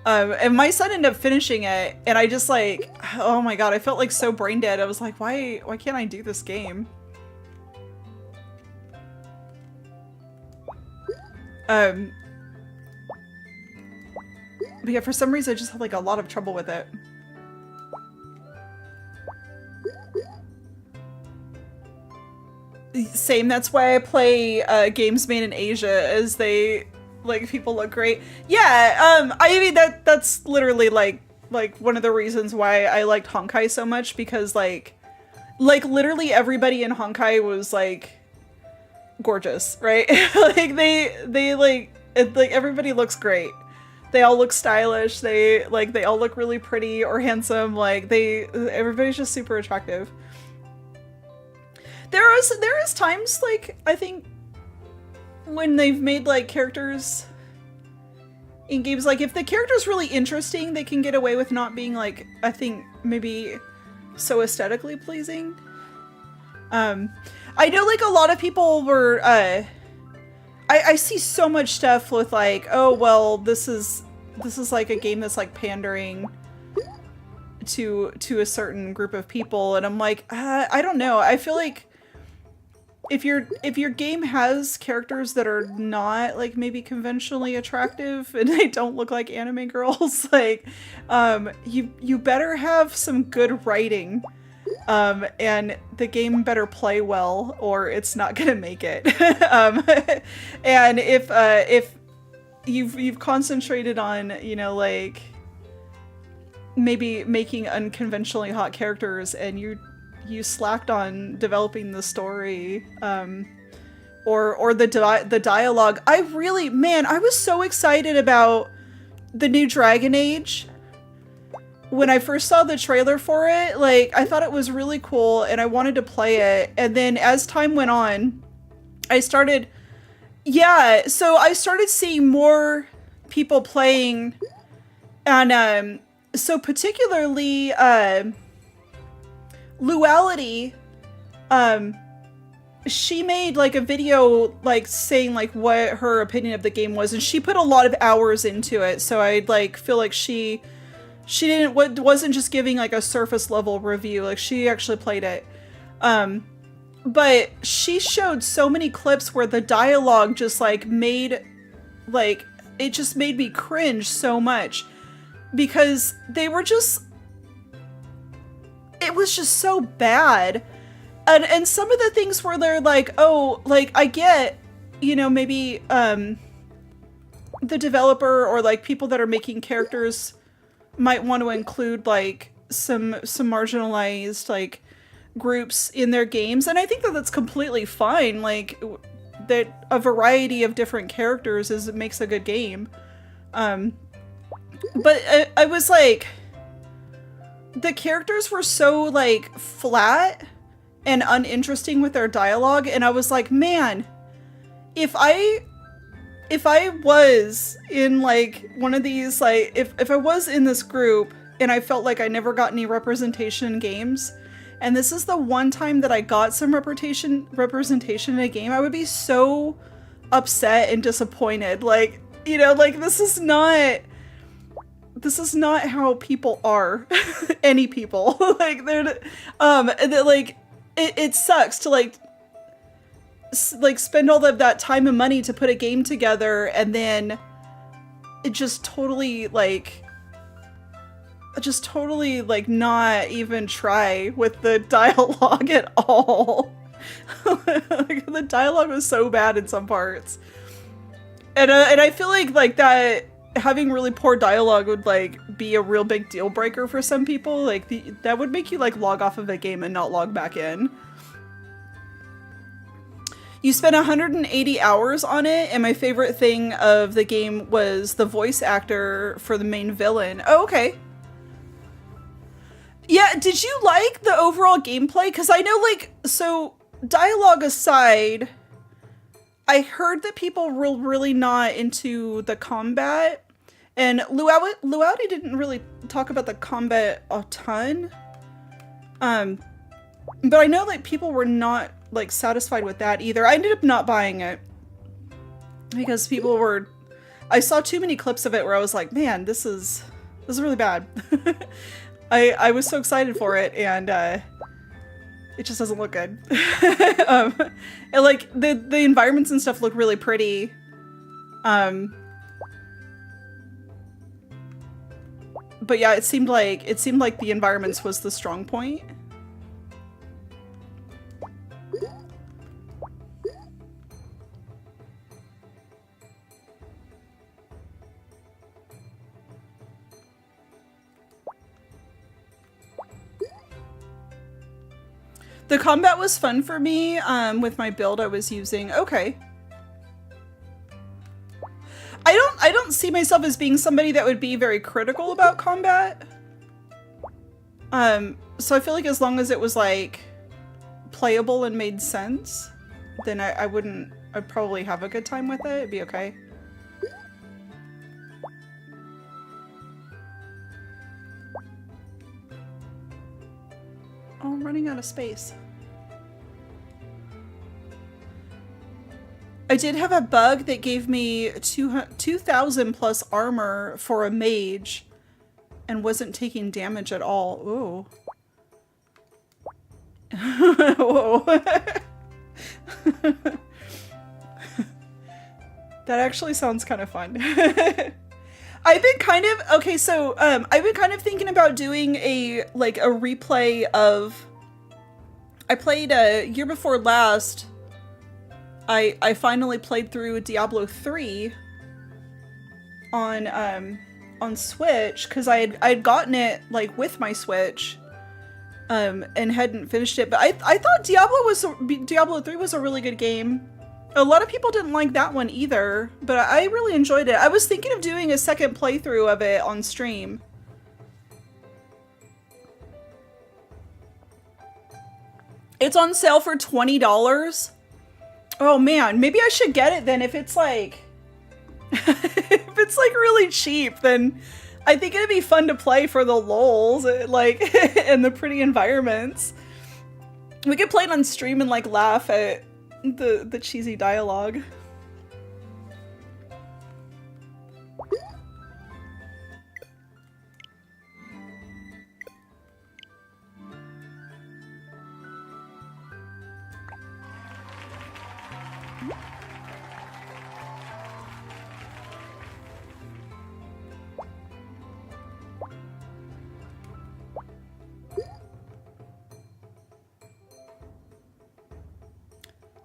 And my son ended up finishing it, and I just like, oh my god, I felt like so brain dead. I was like, why can't I do this game? But yeah, for some reason I just had like a lot of trouble with it. Same, that's why I play games made in Asia, as they like people look great. Yeah, I mean that's literally like one of the reasons why I liked Honkai so much, because like literally everybody in Honkai was like gorgeous, right? Like they like everybody looks great. They all look stylish. They all look really pretty or handsome. Like everybody's just super attractive. There is times, like, I think, when they've made, like, characters in games, like, if the character's really interesting, they can get away with not being, like, I think, maybe so aesthetically pleasing. I know, like, a lot of people were, I see so much stuff with, like, oh, well, this is, like, a game that's, like, pandering to a certain group of people, and I'm like, I don't know, I feel like if your game has characters that are not like maybe conventionally attractive and they don't look like anime girls, like you better have some good writing. And the game better play well or it's not gonna make it. And if you've concentrated on, you know, like maybe making unconventionally hot characters and you slacked on developing the story, or the dialogue. I really, man, I was so excited about the new Dragon Age. When I first saw the trailer for it, like, I thought it was really cool and I wanted to play it. And then as time went on, I started seeing more people playing, and so particularly Luality, she made like a video like saying like what her opinion of the game was, and she put a lot of hours into it, so I like feel like she wasn't just giving like a surface level review, like she actually played it. But she showed so many clips where the dialogue just like made me cringe so much, because it was just so bad. And some of the things where they're like, oh, like I get, you know, maybe the developer or like people that are making characters might want to include like some marginalized like groups in their games, and I think that that's completely fine. Like that a variety of different characters makes a good game. But I was like, the characters were so like flat and uninteresting with their dialogue, and I was like, man, if I was in like one of these, like if I was in this group and I felt like I never got any representation in games, and this is the one time that I got some representation in a game, I would be so upset and disappointed. Like, you know, like this is not how people are. Any people. Like they're like it sucks to like spend all of that time and money to put a game together, and then it just totally like not even try with the dialogue at all. Like, the dialogue was so bad in some parts, and I feel like that having really poor dialogue would like be a real big deal breaker for some people. Like that would make you like log off of a game and not log back in. You spent 180 hours on it, and my favorite thing of the game was the voice actor for the main villain. Oh, okay. Yeah, did you like the overall gameplay? Because I know, like, so dialogue aside, I heard that people were really not into the combat, and Luauti didn't really talk about the combat a ton. But I know like people were not like satisfied with that either. I ended up not buying it because I saw too many clips of it where I was like, man, this is really bad. I was so excited for it, and it just doesn't look good. And like the environments and stuff look really pretty. But yeah, it seemed like the environments was the strong point. The combat was fun for me, with my build I was using. Okay. I don't see myself as being somebody that would be very critical about combat. So I feel like as long as it was like playable and made sense, then I'd probably have a good time with it. It'd be okay. Oh, I'm running out of space. I did have a bug that gave me 2,000 plus armor for a mage and wasn't taking damage at all. Ooh. Whoa. That actually sounds kind of fun. I've been kind of okay. So I've been kind of thinking about doing a replay of. I played year before last. I finally played through Diablo 3 on Switch because I'd gotten it like with my Switch, and hadn't finished it. But I thought Diablo 3 was a really good game. A lot of people didn't like that one either, but I really enjoyed it. I was thinking of doing a second playthrough of it on stream. It's on sale for $20. Oh man, maybe I should get it then if it's like if it's like really cheap, then I think it'd be fun to play for the lols, like and the pretty environments. We could play it on stream and like laugh at the cheesy dialogue.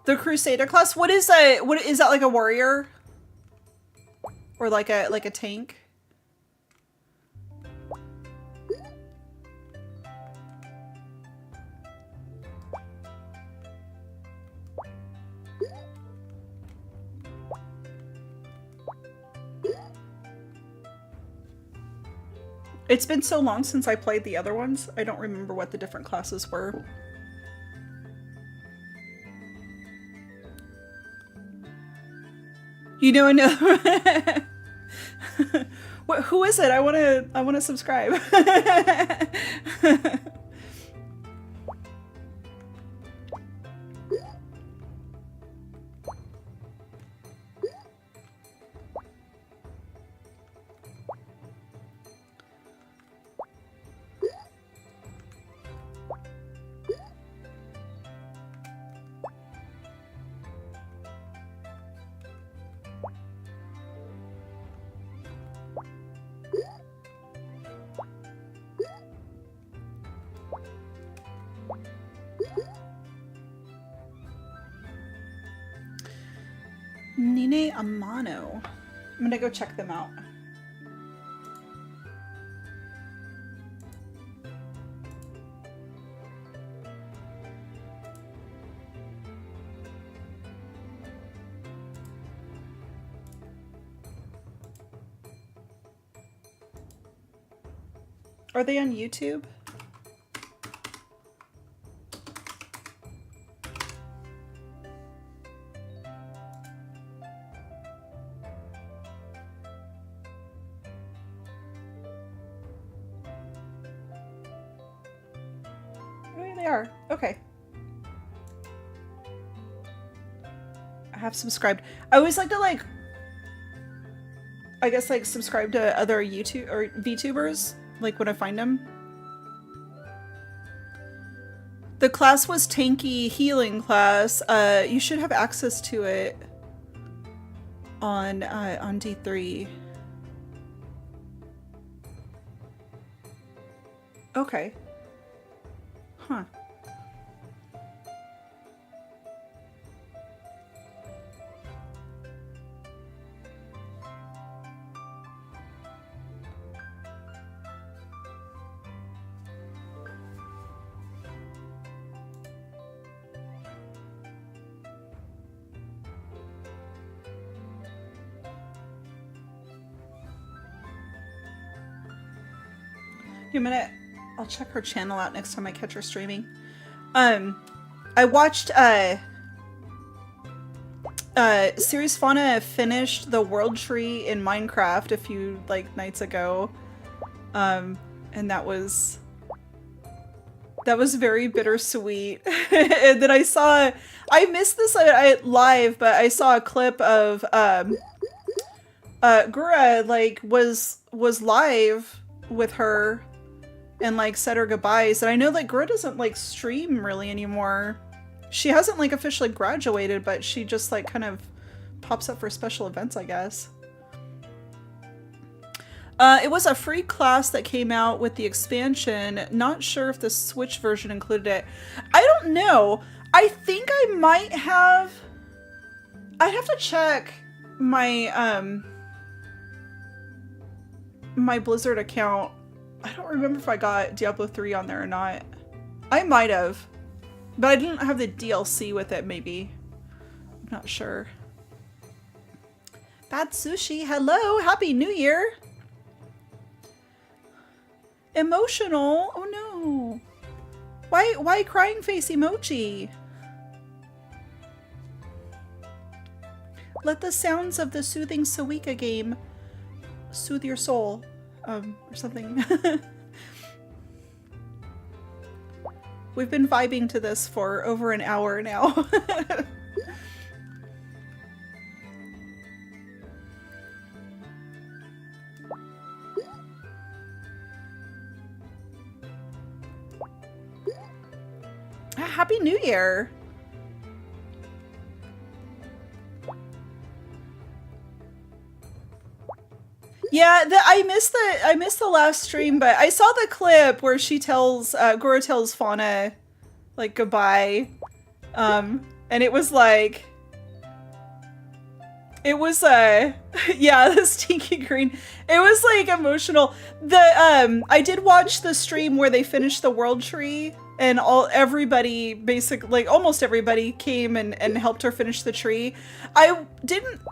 The Crusader class? What is that like a warrior? Or like a tank? It's been so long since I played the other ones. I don't remember what the different classes were. You know another. What? Who is it? I wanna subscribe. Nine Amano. I'm gonna go check them out. Are they on YouTube? Okay. I have subscribed. I always like to I guess subscribe to other YouTube or VTubers, like when I find them. The class was tanky healing class. You should have access to it on D3. Okay. Huh. A minute. I'll check her channel out next time I catch her streaming. I watched Series Fauna finished the world tree in Minecraft a few nights ago. And that was very bittersweet. And then I missed this live, but I saw a clip of Gura was live with her and said her goodbyes. And I know Gura doesn't stream really anymore. She hasn't like officially graduated, but she just like kind of pops up for special events, I guess. It was a free class that came out with the expansion. Not sure if the Switch version included it. I don't know. I think I might have... I'd have to check my, my Blizzard account. I don't remember if I got Diablo 3 on there or not. I might have. But I didn't have the DLC with it, maybe. I'm not sure. Bad Sushi, hello! Happy New Year! Emotional? Oh no! Why crying face emoji? Let the sounds of the soothing SUIKA game soothe your soul. Or something. We've been vibing to this for over an hour now. Happy New Year! Yeah, I missed the last stream, but I saw the clip where she tells Goro tells Fauna like goodbye. And it was like it was yeah, the stinky green. It was like emotional. The I did watch the stream where they finished the world tree and everybody basically like almost everybody came and helped her finish the tree. I didn't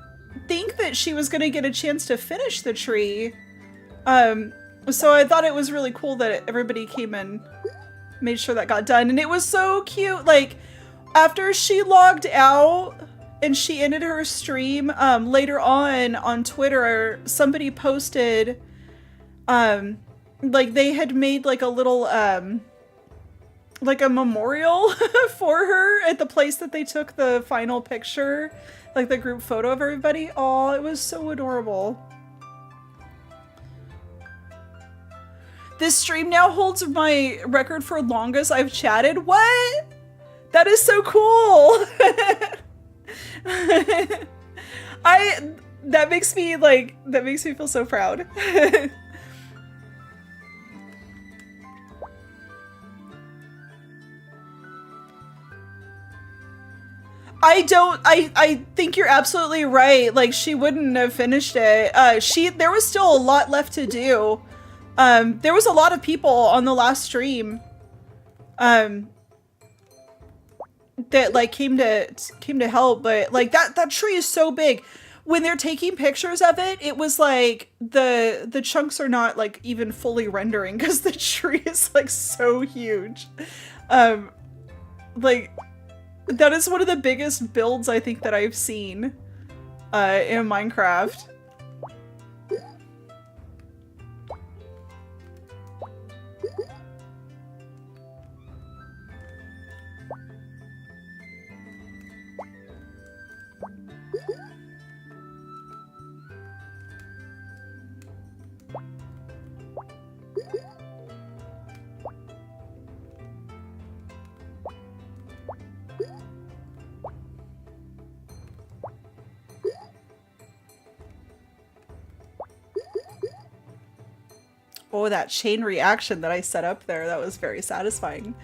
think that she was gonna get a chance to finish the tree. So I thought it was really cool that everybody came and made sure that got done. And it was so cute. Like after she logged out and she ended her stream, later on Twitter, somebody posted, like they had made like a little, like a memorial for her at the place that they took the final picture, like the group photo of everybody. Oh, it was so adorable. This stream now holds my record for longest I've chatted. What? That is so cool. That makes me feel so proud. I think you're absolutely right. Like she wouldn't have finished it. There was still a lot left to do. There was a lot of people on the last stream, that like came to help, but like that tree is so big. When they're taking pictures of it, it was like the chunks are not like even fully rendering because the tree is like so huge. Like that is one of the biggest builds I think that I've seen in Minecraft. Oh, that chain reaction that I set up there, that was very satisfying.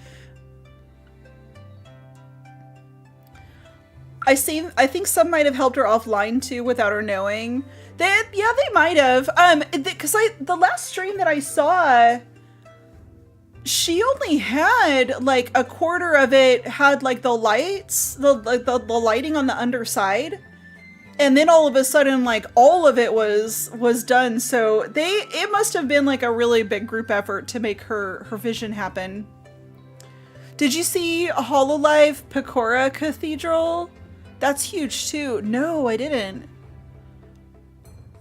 I think some might have helped her offline too without her knowing. Yeah, they might have. Because the last stream that I saw, she only had like a quarter of it had like the lights, the lighting on the underside. And then all of a sudden, like all of it was done. So it must have been like a really big group effort to make her vision happen. Did you see Hololive Pecora Cathedral? That's huge too. No, I didn't.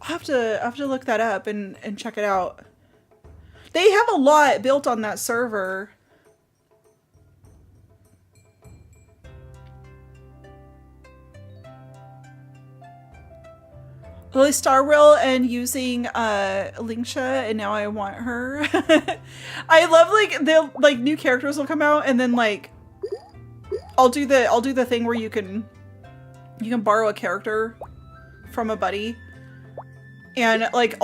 I'll have to look that up and check it out. They have a lot built on that server. Lily Starwell and using Lingsha, and now I want her. I love like new characters will come out and then like I'll do the thing where you can borrow a character from a buddy, and like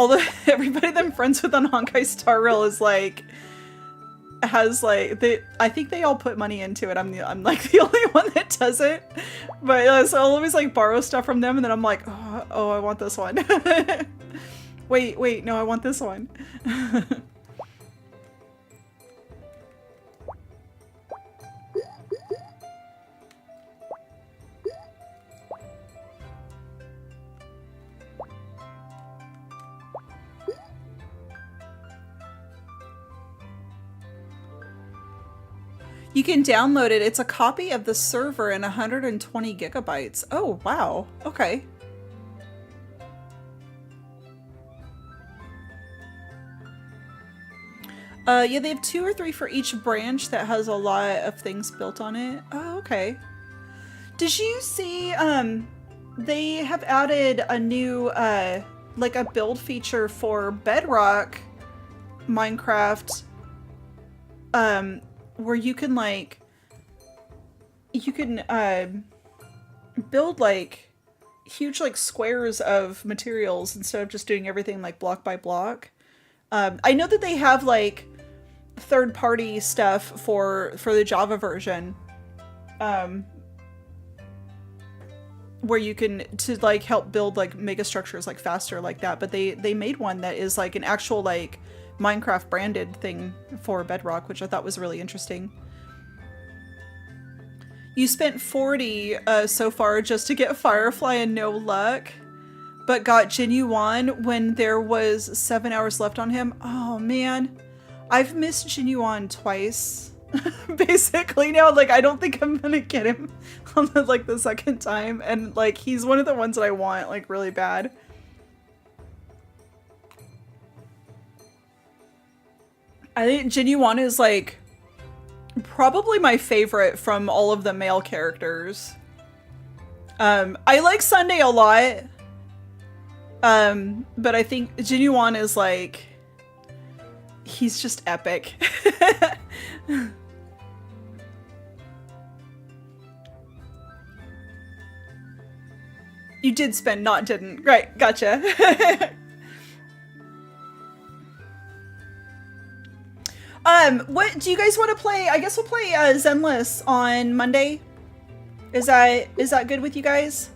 everybody that I'm friends with on Honkai Star Rail is like has like I think they all put money into it. I'm like the only one that doesn't, but so I'll always like borrow stuff from them, and then I'm like, oh I want this one. wait, no, I want this one. You can download it. It's a copy of the server and 120 gigabytes. Oh, wow. Okay. Yeah, they have 2 or 3 for each branch that has a lot of things built on it. Oh, okay. Did you see, they have added a new, like a build feature for Bedrock Minecraft, where you can like, build like huge like squares of materials instead of just doing everything like block by block. I know that they have like third-party stuff for the Java version, where you can to like help build like mega structures like faster like that. But they made one that is like an actual like Minecraft branded thing for Bedrock, which I thought was really interesting. You spent 40 so far just to get Firefly and no luck, but got Jinyuan when there was 7 hours left on him. Oh man, I've missed Jinyuan twice. Basically now, like I don't think I'm gonna get him on the second time, and like he's one of the ones that I want like really bad. I think Jinyuan is like probably my favorite from all of the male characters. I like Sunday a lot, but I think Jinyuan is like, he's just epic. You did spend, not didn't. Right, gotcha. What do you guys want to play? I guess we'll play Zenless on Monday. Is that good with you guys?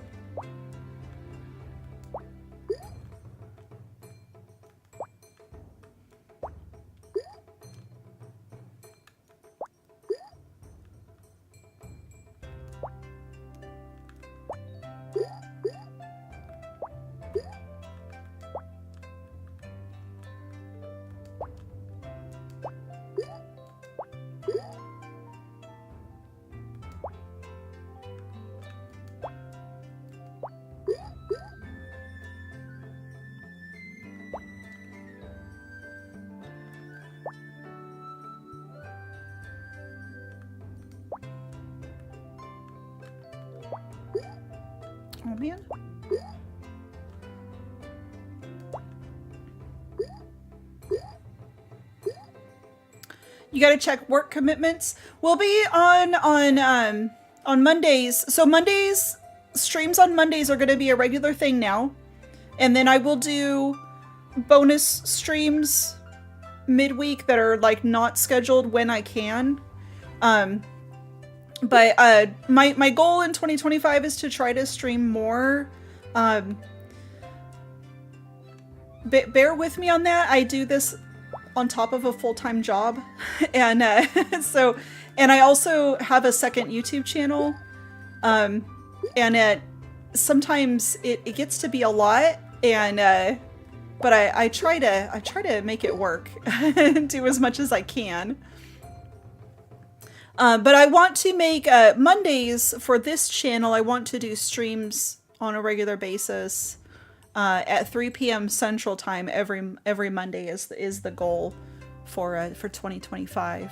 Oh man. You gotta check work commitments. We'll be on Mondays. So Mondays, streams on Mondays are gonna be a regular thing now. And then I will do bonus streams midweek that are like not scheduled when I can. But my goal in 2025 is to try to stream more. Bear with me on that. I do this on top of a full-time job, and and I also have a second YouTube channel, and sometimes it gets to be a lot, and but I try to make it work and do as much as I can. But I want to make Mondays for this channel. I want to do streams on a regular basis at 3 p.m. Central Time every Monday is the goal for 2025.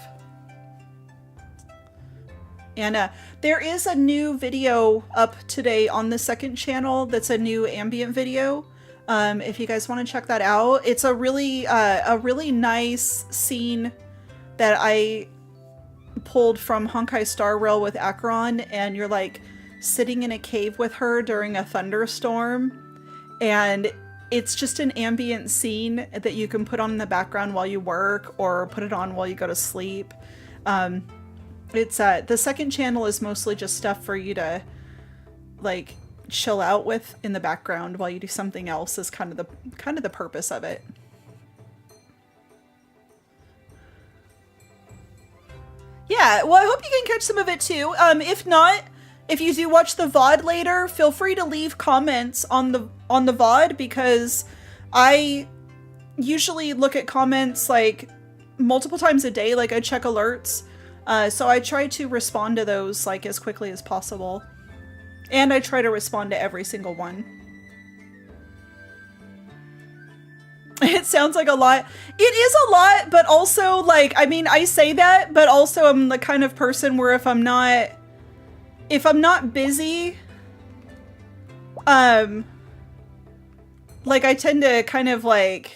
And there is a new video up today on the second channel that's a new ambient video. If you guys want to check that out, it's a really nice scene that pulled from Honkai Star Rail with Acheron, and you're like sitting in a cave with her during a thunderstorm, and it's just an ambient scene that you can put on in the background while you work or put it on while you go to sleep. It's the second channel is mostly just stuff for you to like chill out with in the background while you do something else, is kind of the purpose of it. Yeah, well, I hope you can catch some of it too. If not, if you do watch the VOD later, feel free to leave comments on the VOD, because I usually look at comments like multiple times a day. Like I check alerts, so I try to respond to those like as quickly as possible, and I try to respond to every single one. It sounds like a lot. It is a lot, but also, like, I mean, I say that, but also I'm the kind of person where if I'm not busy, like, I tend to kind of, like,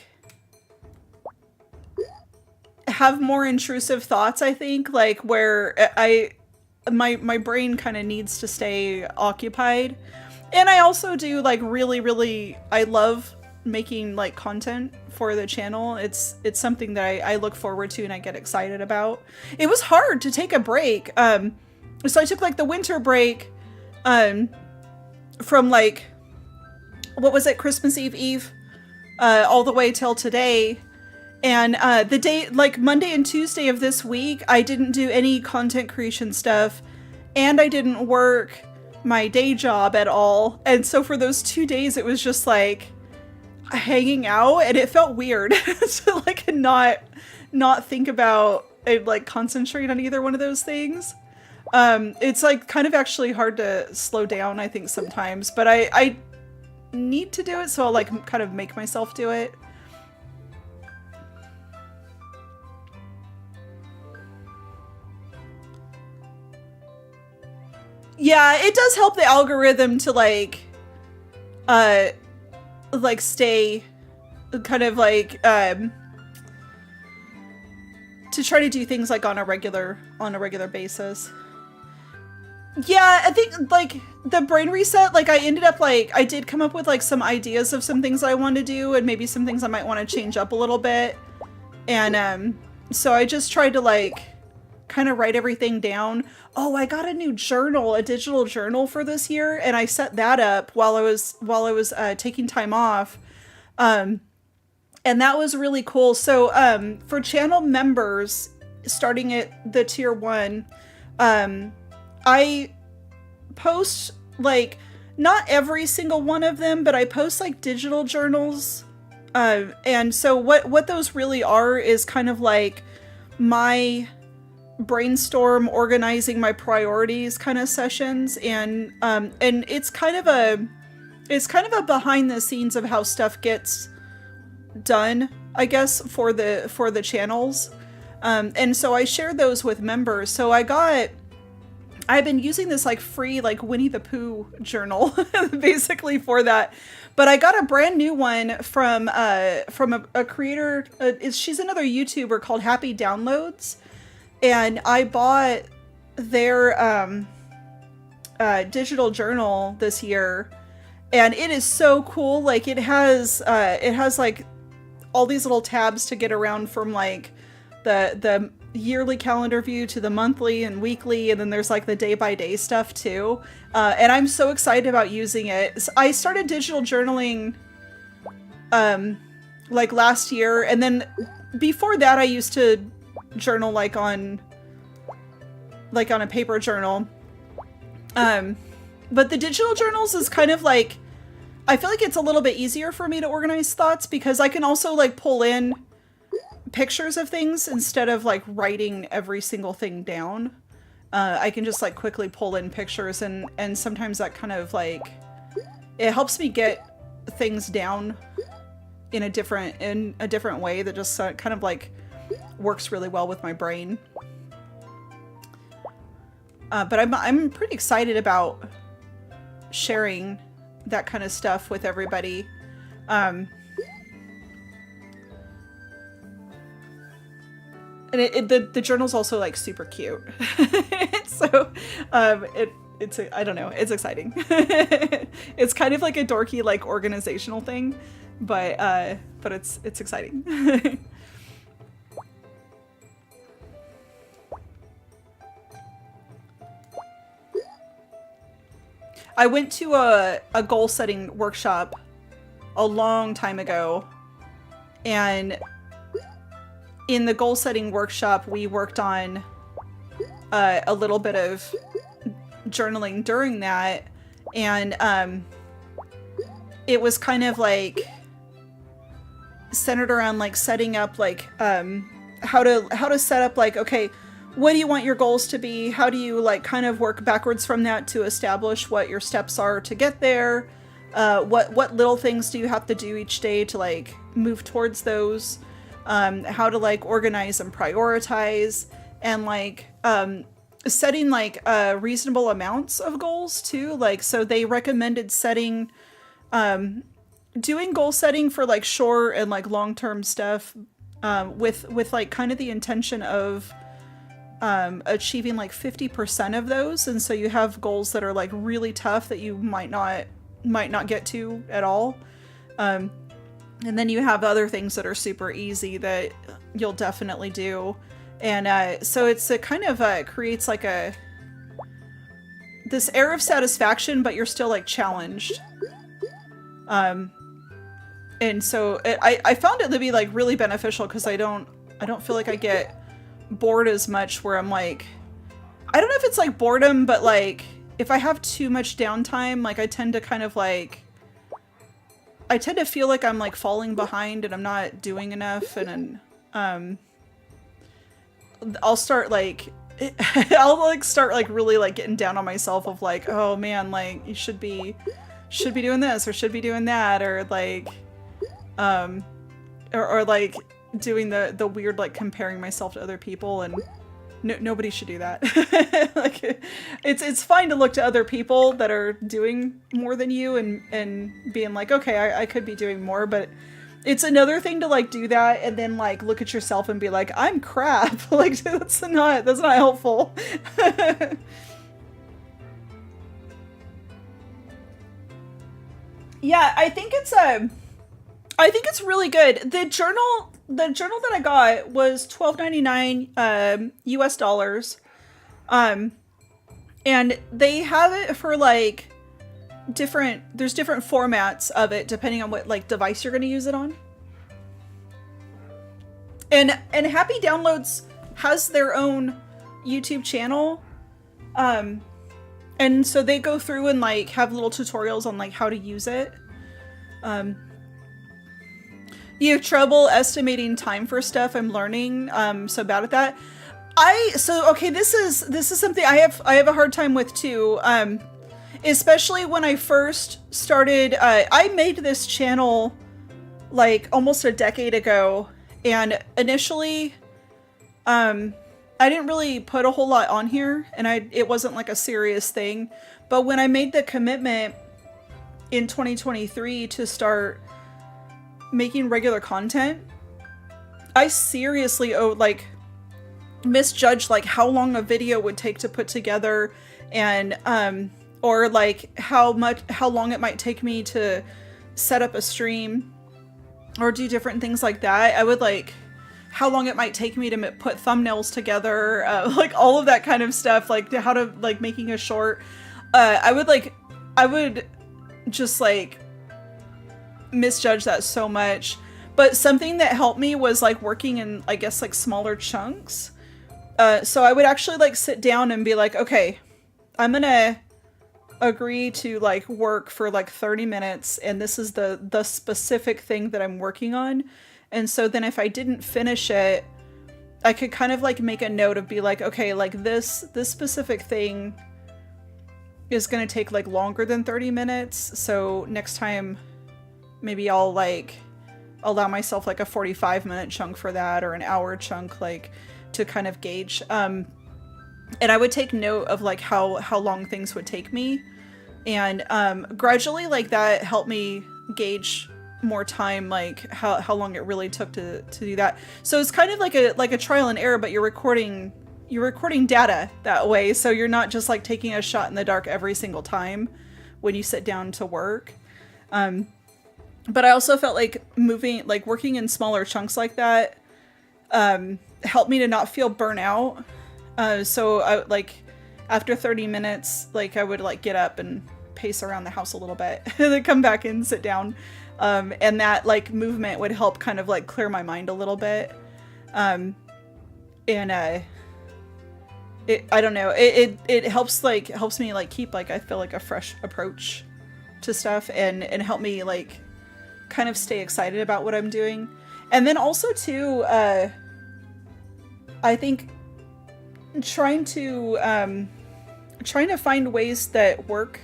have more intrusive thoughts, I think, like, where my brain kind of needs to stay occupied. And I also do, like, really, I love making like content for the channel. It's something that I look forward to and I get excited about. It was hard to take a break. So I took like the winter break from like, what was it, Christmas Eve, all the way till today. And the day, like Monday and Tuesday of this week, I didn't do any content creation stuff, and I didn't work my day job at all. And so for those 2 days, it was just like hanging out, and it felt weird to like not think about and like concentrate on either one of those things. It's like kind of actually hard to slow down, I think, sometimes, but I need to do it, so I'll like kind of make myself do it. Yeah, it does help the algorithm to like stay kind of like to try to do things like on a regular basis. Yeah, I think like the brain reset, like I ended up like I did come up with like some ideas of some things I want to do, and maybe some things I might want to change up a little bit. And so I just tried to like kind of write everything down. Oh, I got a new journal, a digital journal for this year, and I set that up while I was taking time off. And that was really cool. So for channel members starting at the tier 1, I post like not every single one of them, but I post like digital journals. And so what those really are is kind of like my brainstorm, organizing my priorities kind of sessions, and it's kind of a behind the scenes of how stuff gets done, I guess, for the channels. And so I shared those with members. So I've been using this like free like Winnie the Pooh journal basically for that. But I got a brand new one from a creator. She's another YouTuber called Happy Downloads. And I bought their digital journal this year, and it is so cool. Like it has like all these little tabs to get around from like the yearly calendar view to the monthly and weekly, and then there's like the day by day stuff too. And I'm so excited about using it. I started digital journaling like last year, and then before that I used to journal like on a paper journal. But the digital journals is kind of like, I feel like it's a little bit easier for me to organize thoughts, because I can also like pull in pictures of things instead of like writing every single thing down. I can just like quickly pull in pictures, and sometimes that kind of like, it helps me get things down in a different way that just kind of like works really well with my brain. But I'm pretty excited about sharing that kind of stuff with everybody. And the journal's also like super cute. So I don't know, it's exciting. It's kind of like a dorky like organizational thing, but it's exciting. I went to a goal setting workshop a long time ago, and in the goal setting workshop we worked on a little bit of journaling during that, and it was kind of like centered around like setting up like how to set up like, okay, what do you want your goals to be? How do you like kind of work backwards from that to establish what your steps are to get there? What little things do you have to do each day to like move towards those? How to like organize and prioritize, and like setting like reasonable amounts of goals too. Like, so they recommended setting doing goal setting for like short and like long-term stuff with like kind of the intention of achieving like 50% of those. And so you have goals that are like really tough that you might not get to at all. And then you have other things that are super easy that you'll definitely do. And so it's a kind of creates like this air of satisfaction, but you're still like challenged. And so I found it to be like really beneficial, because I don't feel like I get bored as much, where I'm like, I don't know if it's like boredom, but like if I have too much downtime, like I tend to kind of like, I tend to feel like I'm like falling behind and I'm not doing enough. And I'll start like, I'll like start like really like getting down on myself of like, oh man, like you should be doing this or should be doing that, or like, or like doing the weird like comparing myself to other people, and nobody should do that. Like it's fine to look to other people that are doing more than you and being like, okay, I could be doing more, but it's another thing to like do that and then like look at yourself and be like, I'm crap. Like that's not helpful. Yeah, I think it's really good. The journal that I got was $12.99 US dollars. And they have it for like there's different formats of it depending on what like device you're going to use it on. And Happy Downloads has their own YouTube channel. And so they go through and like have little tutorials on like how to use it. You have trouble estimating time for stuff. I'm learning so bad at that. Okay, this is something I have a hard time with too. Especially when I first started, I made this channel like almost a decade ago, and initially I didn't really put a whole lot on here, and it wasn't like a serious thing. But when I made the commitment in 2023 to start making regular content, I seriously misjudged like how long a video would take to put together, and or like how long it might take me to set up a stream or do different things like that. I would like how long it might take me to put thumbnails together, like all of that kind of stuff, like how to like making a short. I would just like misjudge that so much. But something that helped me was like working in, I guess, like smaller chunks. So I would actually like sit down and be like, okay, I'm gonna agree to like work for like 30 minutes, and this is the specific thing that I'm working on. And so then if I didn't finish it, I could kind of like make a note of be like, okay, like this specific thing is going to take like longer than 30 minutes. So next time maybe I'll like allow myself like a 45-minute chunk for that, or an hour chunk, like to kind of gauge. And I would take note of like how long things would take me. And gradually like that helped me gauge more time, like how long it really took to do that. So it's kind of like a trial and error, but you're recording data that way, so you're not just like taking a shot in the dark every single time when you sit down to work. But I also felt like working in smaller chunks like that helped me to not feel burnout. So I, like after 30 minutes, like I would like get up and pace around the house a little bit and then come back and sit down. And that like movement would help kind of like clear my mind a little bit. I don't know, it helps me like keep like, I feel like a fresh approach to stuff and help me like kind of stay excited about what I'm doing. And then also too, I think trying to find ways that work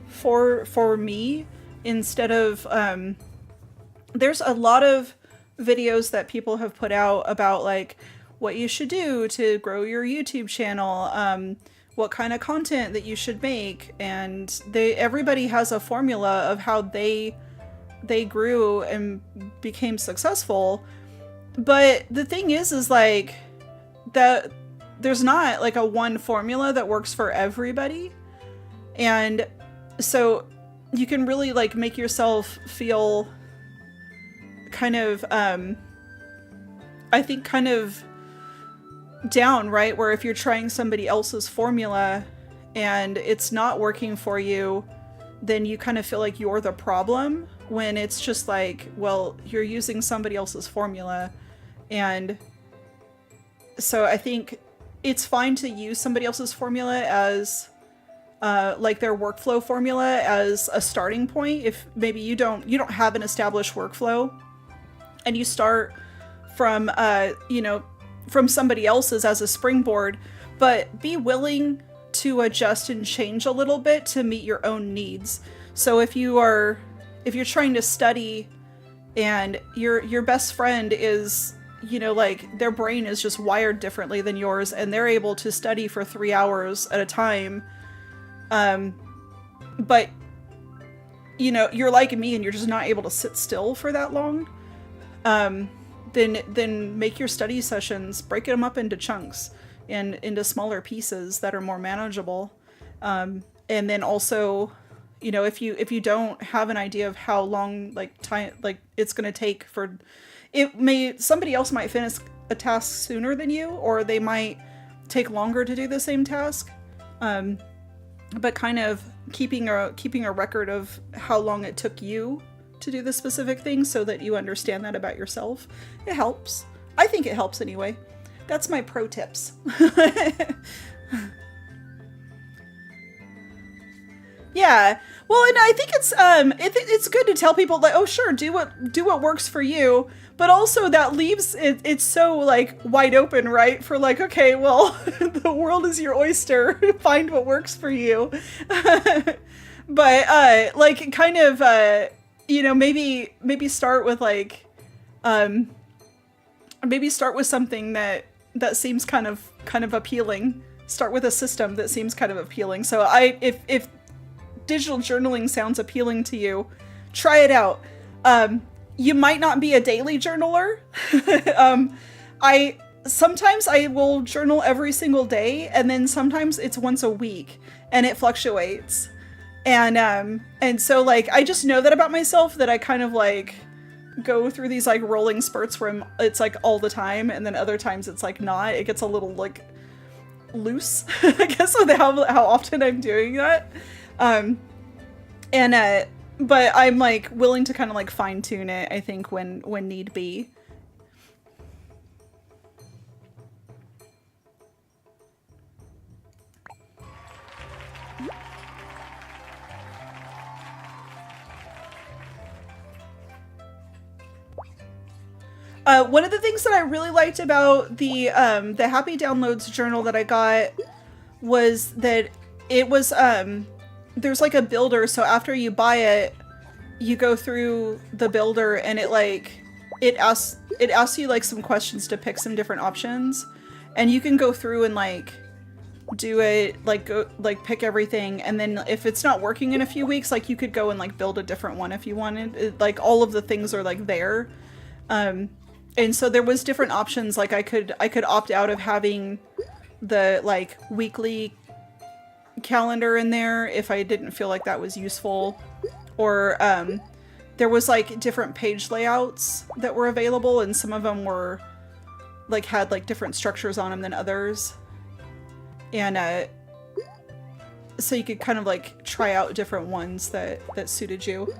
for me instead of, there's a lot of videos that people have put out about like what you should do to grow your YouTube channel, what kind of content that you should make, and everybody has a formula of how they grew and became successful. But the thing is like that there's not like a one formula that works for everybody, and so you can really like make yourself feel kind of I think kind of down, right? Where if you're trying somebody else's formula and it's not working for you, then you kind of feel like you're the problem, when it's just like, well, you're using somebody else's formula. And so I think it's fine to use somebody else's formula as like their workflow formula as a starting point. If maybe you don't have an established workflow and you start from from somebody else's as a springboard, but be willing to adjust and change a little bit to meet your own needs. So if you're trying to study and your best friend is, like their brain is just wired differently than yours and they're able to study for 3 hours at a time, but you're like me and you're just not able to sit still for that long, then make your study sessions, break them up into chunks and into smaller pieces that are more manageable. And then also, if you don't have an idea of how long time it's going to take for somebody else might finish a task sooner than you, or they might take longer to do the same task. But kind of keeping a record of how long it took you to do the specific thing so that you understand that about yourself. It helps. I think it helps anyway. That's my pro tips. Yeah. Well, and I think it's good to tell people like, oh sure, do what works for you, but also that leaves it's so like wide open, right? For like, okay, well, the world is your oyster. Find what works for you. But like kind of maybe start with like maybe start with something that seems kind of appealing. Start with a system that seems kind of appealing. So if digital journaling sounds appealing to you, try it out. You might not be a daily journaler. Sometimes I will journal every single day, and then sometimes it's once a week, and it fluctuates. And so like I just know that about myself, that I kind of like go through these like rolling spurts where it's like all the time, and then other times it's like not. It gets a little like loose, I guess, with how often I'm doing that. But I'm like willing to kind of like fine tune it, I think, when need be. One of the things that I really liked about the Happy Downloads journal that I got was that it was, there's like a builder, so after you buy it, you go through the builder and it asks you like some questions to pick some different options, and you can go through and like do it, like go, like pick everything, and then if it's not working in a few weeks, like you could go and like build a different one if you wanted. Like all of the things are like there. And so there was different options. Like I could opt out of having the like weekly calendar in there if I didn't feel like that was useful, or there was like different page layouts that were available, and some of them were like had like different structures on them than others, and so you could kind of like try out different ones that suited you.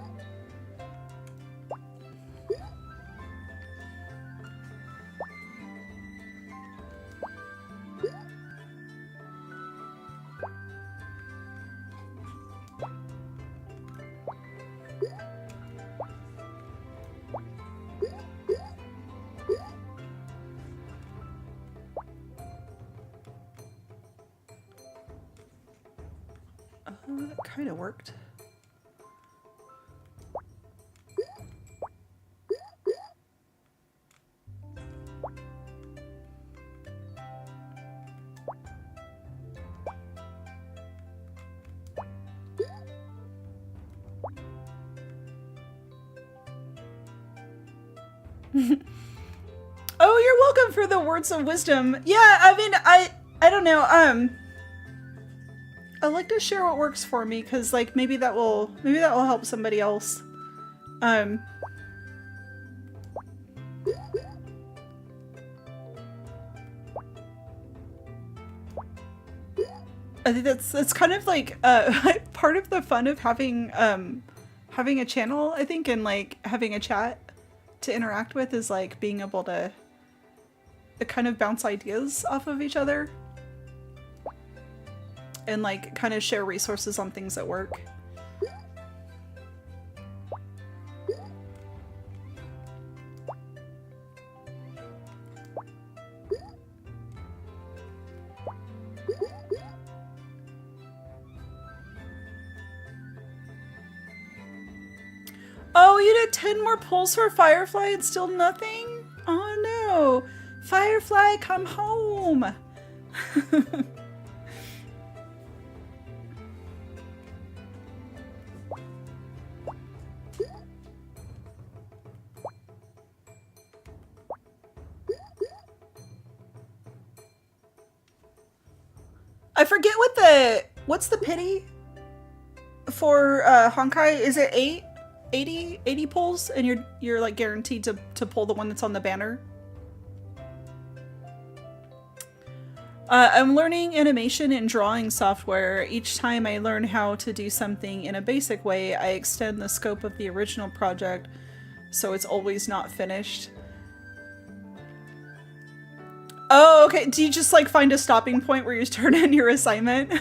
That kind of worked. Oh, you're welcome for the words of wisdom. Yeah, I mean, I don't know. I like to share what works for me, because like maybe that will help somebody else. I think that's kind of like part of the fun of having a channel, I think, and like having a chat to interact with, is like being able to kind of bounce ideas off of each other and like kind of share resources on things at work. Oh, you did 10 more pulls for Firefly and still nothing? Oh no! Firefly, come home! I forget what's the pity for Honkai? Is it 80 pulls, and you're like guaranteed to pull the one that's on the banner? I'm learning animation and drawing software. Each time I learn how to do something in a basic way, I extend the scope of the original project, so it's always not finished. Oh, okay. Do you just like find a stopping point where you turn in your assignment?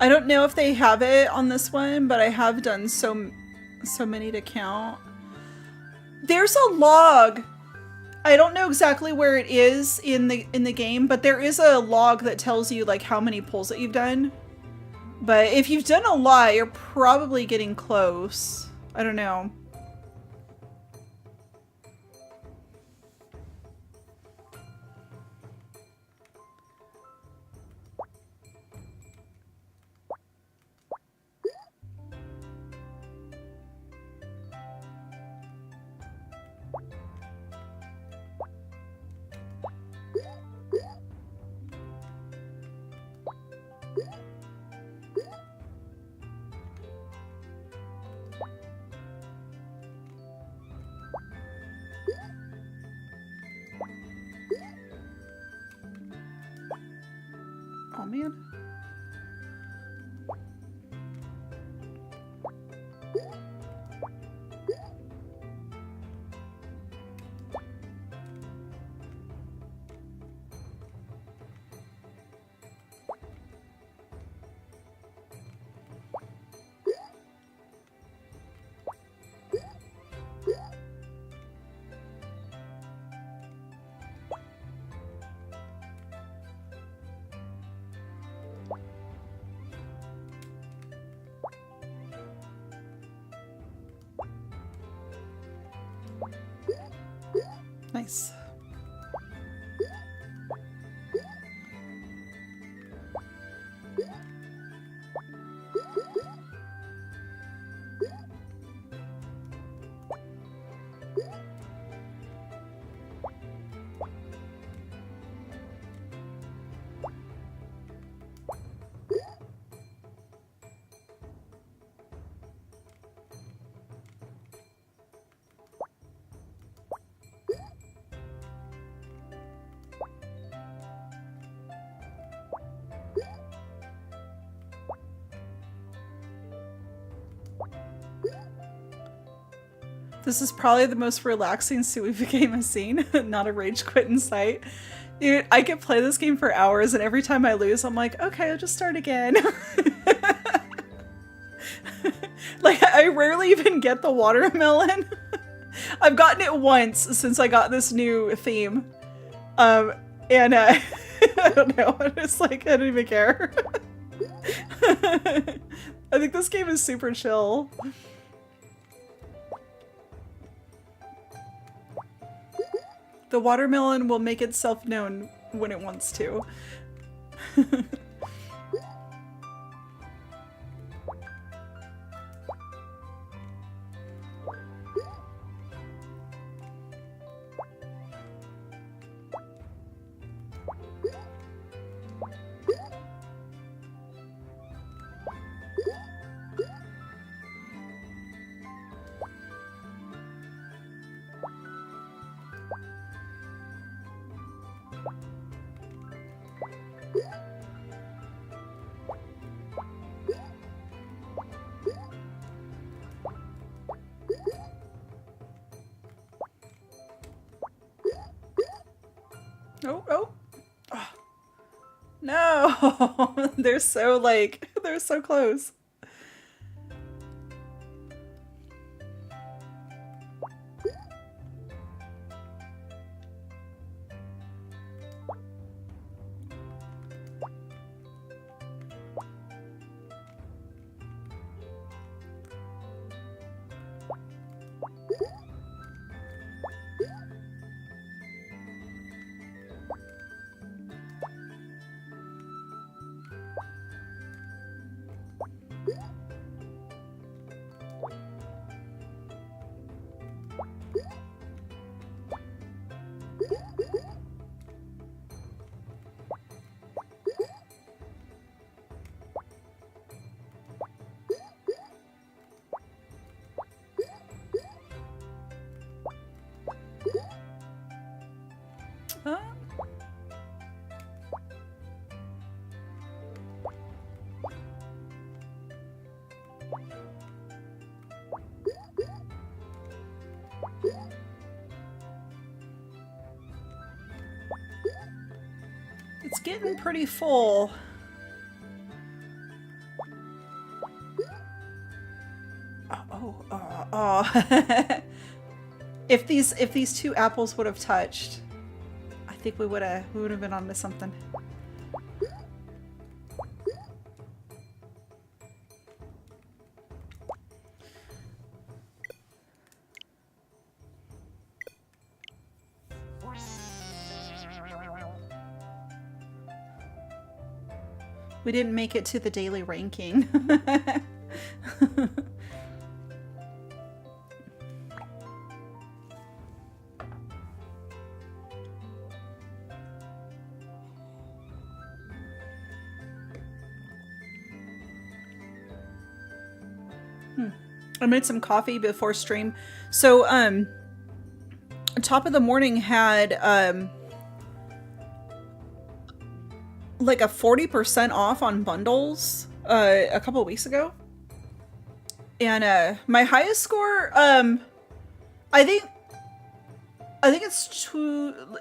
I don't know if they have it on this one, but I have done so many to count. There's a log. I don't know exactly where it is in the game, but there is a log that tells you like how many pulls that you've done. But if you've done a lot, you're probably getting close. I don't know. Oh man. Nice. This is probably the most relaxing SUIKA game I've seen. Not a rage quit in sight. Dude, I could play this game for hours, and every time I lose, I'm like, okay, I'll just start again. Like, I rarely even get the watermelon. I've gotten it once since I got this new theme. And I don't know, I'm just like, I don't even care. I think this game is super chill. The watermelon will make itself known when it wants to. Oh. No! They're so, like, they're so close. Huh? It's getting pretty full. Oh. If these two apples would have touched, I think we would have been onto something. We didn't make it to the daily ranking. I made some coffee before stream. So, Top of the Morning had, like a 40% off on bundles, a couple of weeks ago. And, my highest score, I think it's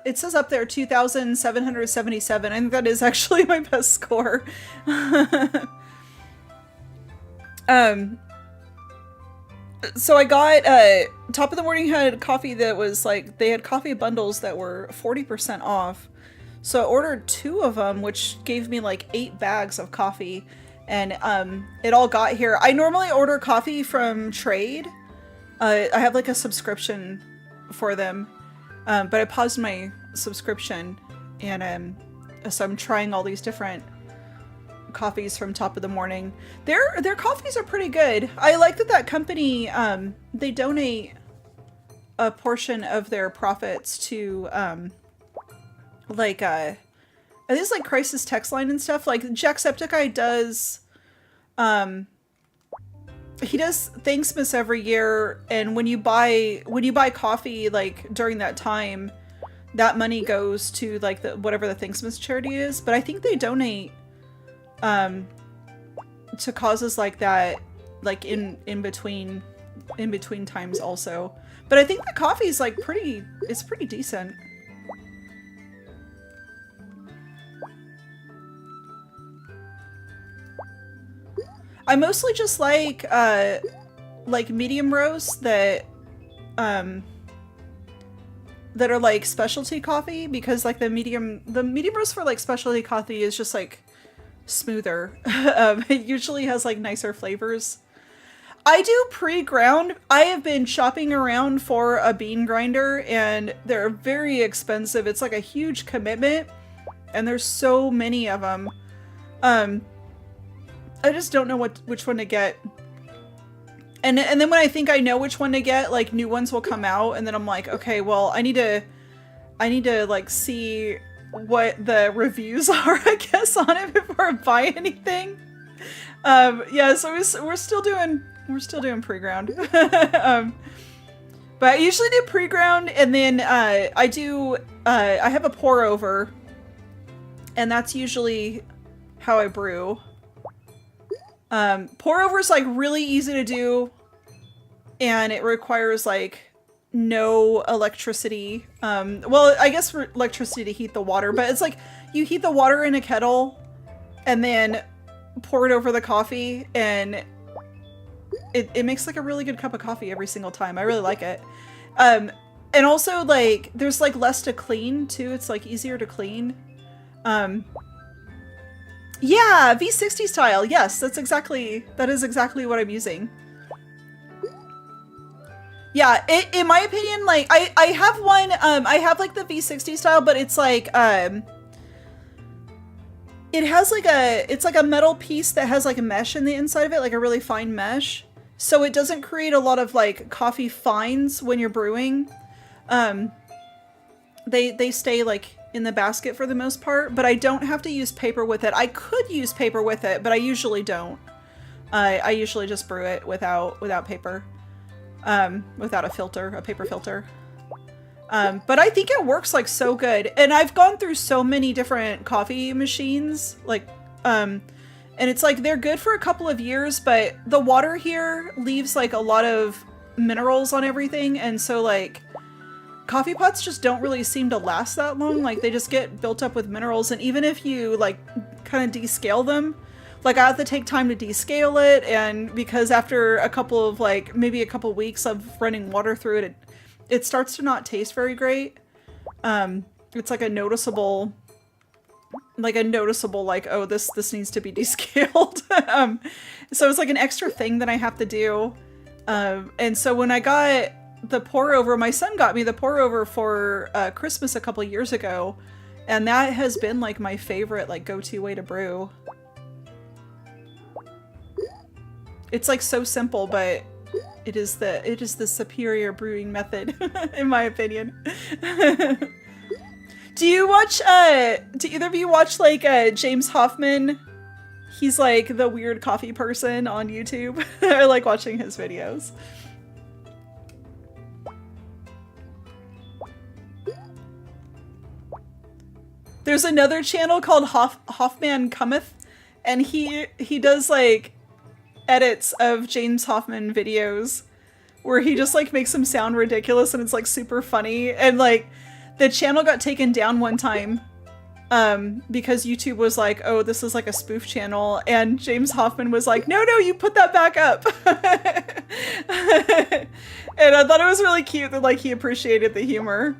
it says up there 2,777. I think that is actually my best score. So I got, Top of the Morning had coffee that was like, they had coffee bundles that were 40% off. So I ordered 2 of them, which gave me like 8 bags of coffee. And, it all got here. I normally order coffee from Trade. I have like a subscription for them. But I paused my subscription, and so I'm trying all these different coffees from Top of the Morning. Their coffees are pretty good. I like that company, they donate a portion of their profits to like I think it's like Crisis Text Line and stuff. Like Jacksepticeye does he does Thanksmas every year, and when you buy coffee like during that time, that money goes to like the whatever the Thanksmas charity is. But I think they donate to causes like that, like in between times also. But I think the coffee is like pretty decent. I mostly just like medium roast that are like specialty coffee, because like the medium roast for like specialty coffee is just like smoother. It usually has like nicer flavors. I do pre-ground. I have been shopping around for a bean grinder, and they're very expensive. It's like a huge commitment, and there's so many of them. I just don't know which one to get. And then when I think I know which one to get, like new ones will come out, and then I'm like, okay, well, I need to like see what the reviews are, I guess, on it before I buy anything. Yeah, so we're still doing pre-ground. But I usually do pre-ground, and then I have a pour over, and that's usually how I brew. Pour over is like really easy to do, and it requires like no electricity. Well, I guess for electricity to heat the water, but it's like you heat the water in a kettle and then pour it over the coffee, and it makes like a really good cup of coffee every single time. I really like it. And also like there's like less to clean too. It's like easier to clean. Yeah, V60 style. Yes, that is exactly what I'm using. Yeah, in my opinion, like I have one, I have like the V60 style, but it's like it has like it's like a metal piece that has like a mesh in the inside of it, like a really fine mesh. So it doesn't create a lot of like coffee fines when you're brewing. They stay like in the basket for the most part, but I don't have to use paper with it. I could use paper with it, but I usually don't. I usually just brew it without paper, without a paper filter. But I think it works like so good. And I've gone through so many different coffee machines, like, and it's like they're good for a couple of years, but the water here leaves like a lot of minerals on everything, and so like coffee pots just don't really seem to last that long. Like they just get built up with minerals, and even if you like kind of descale them, like I have to take time to descale it, and because after a couple of like maybe a couple weeks of running water through it, it starts to not taste very great. It's like a noticeable like, oh, this needs to be descaled. So it's like an extra thing that I have to do. And so when I got the pour over, my son got me the pour over for Christmas a couple years ago, and that has been like my favorite like go-to way to brew. It's like so simple, but it is the superior brewing method in my opinion. Do either of you watch like James Hoffman? He's like the weird coffee person on YouTube. I like watching his videos. There's another channel called Hoffman Cometh, and he does like edits of James Hoffman videos where he just like makes them sound ridiculous, and it's like super funny. And like the channel got taken down one time because YouTube was like, oh, this is like a spoof channel, and James Hoffman was like, no, you put that back up. And I thought it was really cute that like he appreciated the humor.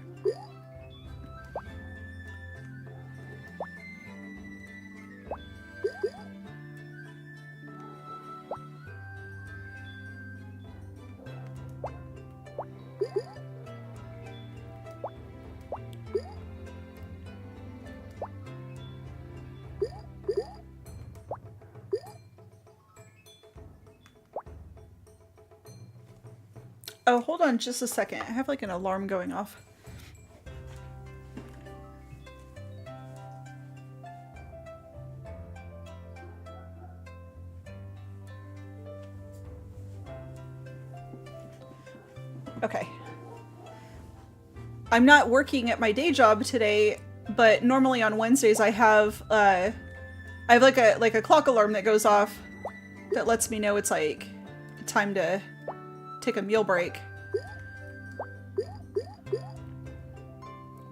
Oh, hold on just a second. I have like an alarm going off. Okay. I'm not working at my day job today, but normally on Wednesdays I have like a clock alarm that goes off that lets me know it's like time to take a meal break.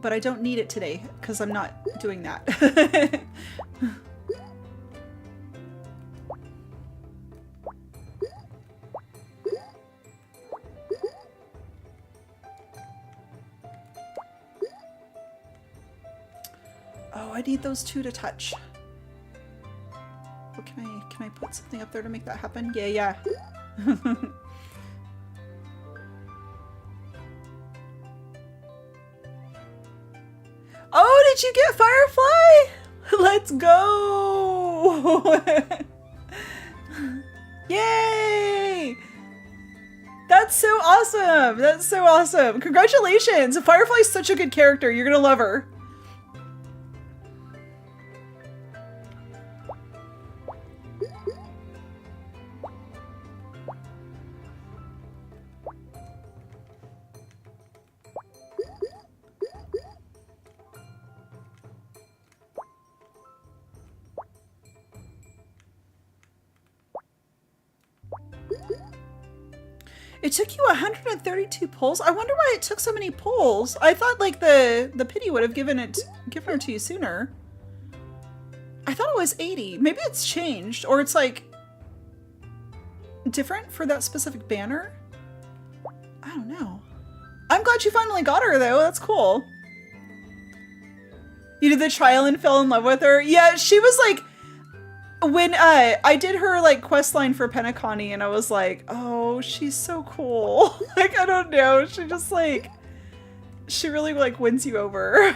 But I don't need it today because I'm not doing that. Oh, I need those two to touch. What can I put something up there to make that happen? Yeah. Oh, did you get Firefly? Let's go! Yay! That's so awesome! That's so awesome! Congratulations! Firefly's such a good character. You're gonna love her. It took you 132 pulls? I wonder why it took so many pulls. I thought like the pity would have given her to you sooner. I thought it was 80. Maybe it's changed, or it's like different for that specific banner. I don't know. I'm glad you finally got her though. That's cool. You did the trial and fell in love with her? Yeah, she was like, when I did her like quest line for Penacony, and I was like, oh, she's so cool. Like, I don't know, she just like, she really like wins you over.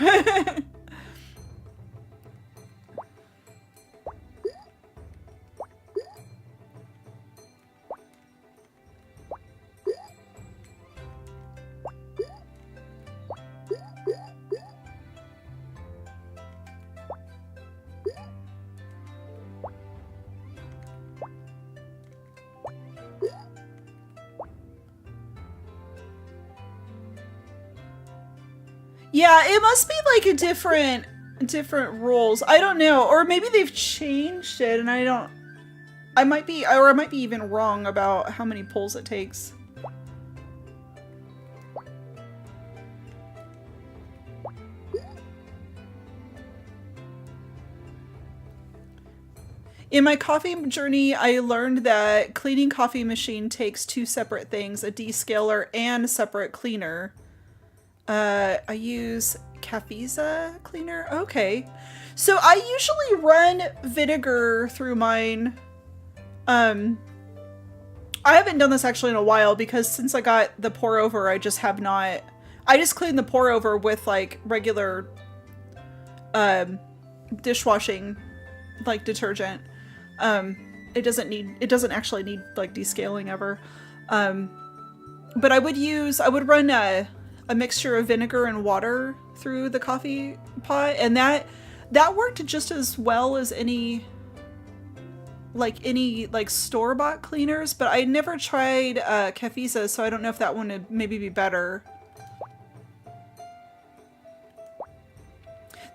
Yeah, it must be like a different rules. I don't know, or maybe they've changed it, and I might be even wrong about how many pulls it takes. In my coffee journey, I learned that cleaning coffee machine takes two separate things, a descaler and a separate cleaner. I use Cafeza cleaner. Okay. So I usually run vinegar through mine. I haven't done this actually in a while because since I got the pour over, I just clean the pour over with like regular, dishwashing, like detergent. It doesn't actually need like descaling ever. But I would run a mixture of vinegar and water through the coffee pot, and that worked just as well as any store-bought cleaners, but I never tried Cafeza, so I don't know if that one would maybe be better.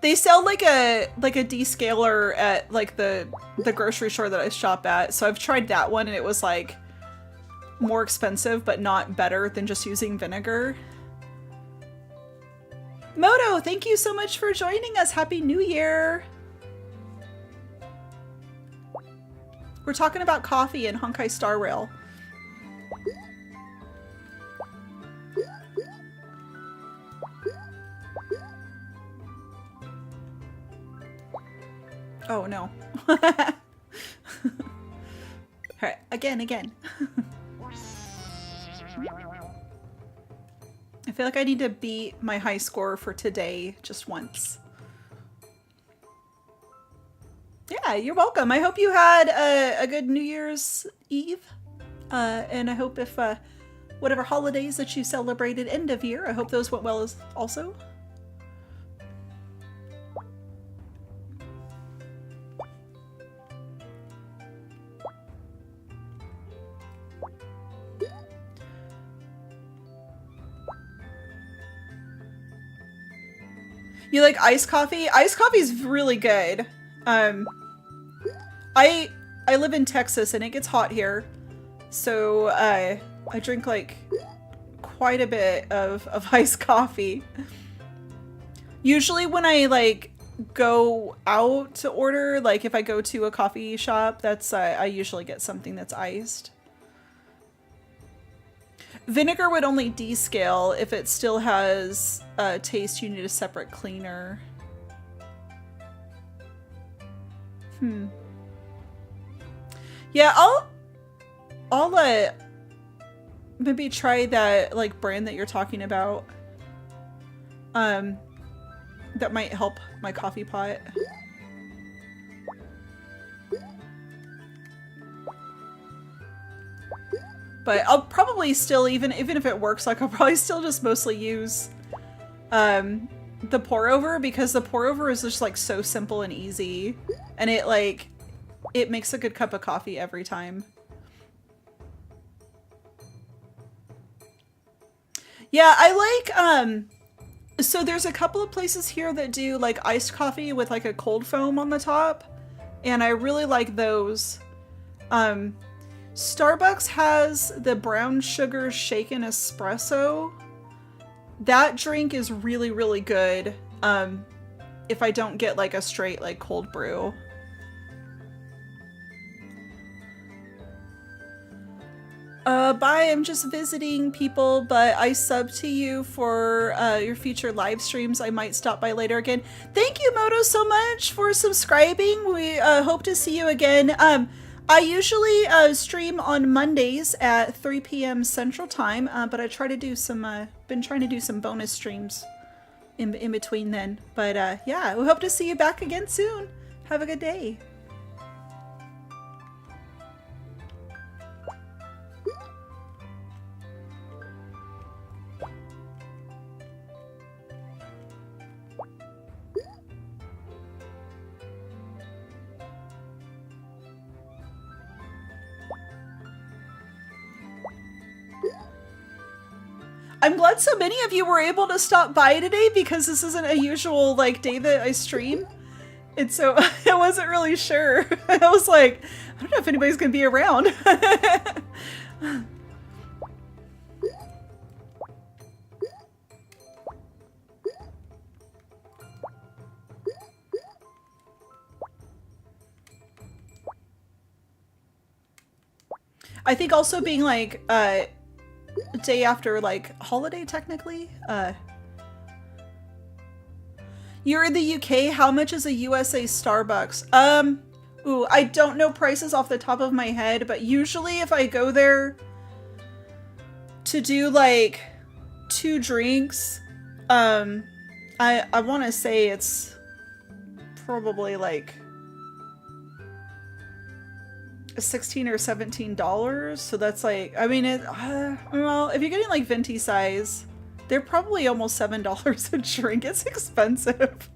They sell like a descaler at like the grocery store that I shop at, so I've tried that one and it was like more expensive but not better than just using vinegar. Moto, thank you so much for joining us. Happy New Year! We're talking about coffee and Honkai Star Rail. Oh no. Alright, again. I feel like I need to beat my high score for today just once. Yeah, you're welcome. I hope you had a good New Year's Eve. And I hope if whatever holidays that you celebrated end of year. I hope those went well as also. You like iced coffee? Iced coffee is really good. I live in Texas and it gets hot here, so I drink like quite a bit of iced coffee. Usually when I like go out to order, like if I go to a coffee shop, that's I usually get something that's iced. Vinegar would only descale if it still has taste. You need a separate cleaner. Yeah, I'll maybe try that like brand that you're talking about. That might help my coffee pot. But I'll probably still, even if it works, like I'll probably still just mostly use the pour over, because the pour over is just like so simple and easy, and it makes a good cup of coffee every time. Yeah, I like so there's a couple of places here that do like iced coffee with like a cold foam on the top, and I really like those. Starbucks has the brown sugar shaken espresso. That drink is really, really good. If I don't get like a straight like cold brew. Bye, I'm just visiting people, but I sub to you for your future live streams. I might stop by later again. Thank you, Moto, so much for subscribing. We hope to see you again. I usually stream on Mondays at 3 p.m. Central Time, but I try to do some, been trying to do some bonus streams in between then. But yeah, we hope to see you back again soon. Have a good day. I'm glad so many of you were able to stop by today, because this isn't a usual like day that I stream. And so I wasn't really sure. I was like, I don't know if anybody's gonna be around. I think also being like day after like holiday technically. You're in the UK. How much is a USA Starbucks? Ooh, I don't know prices off the top of my head, but usually if I go there to do like 2 drinks, I want to say it's probably like $16 or $17. So that's like, I mean, well, if you're getting like venti size, they're probably almost $7 a drink. It's expensive.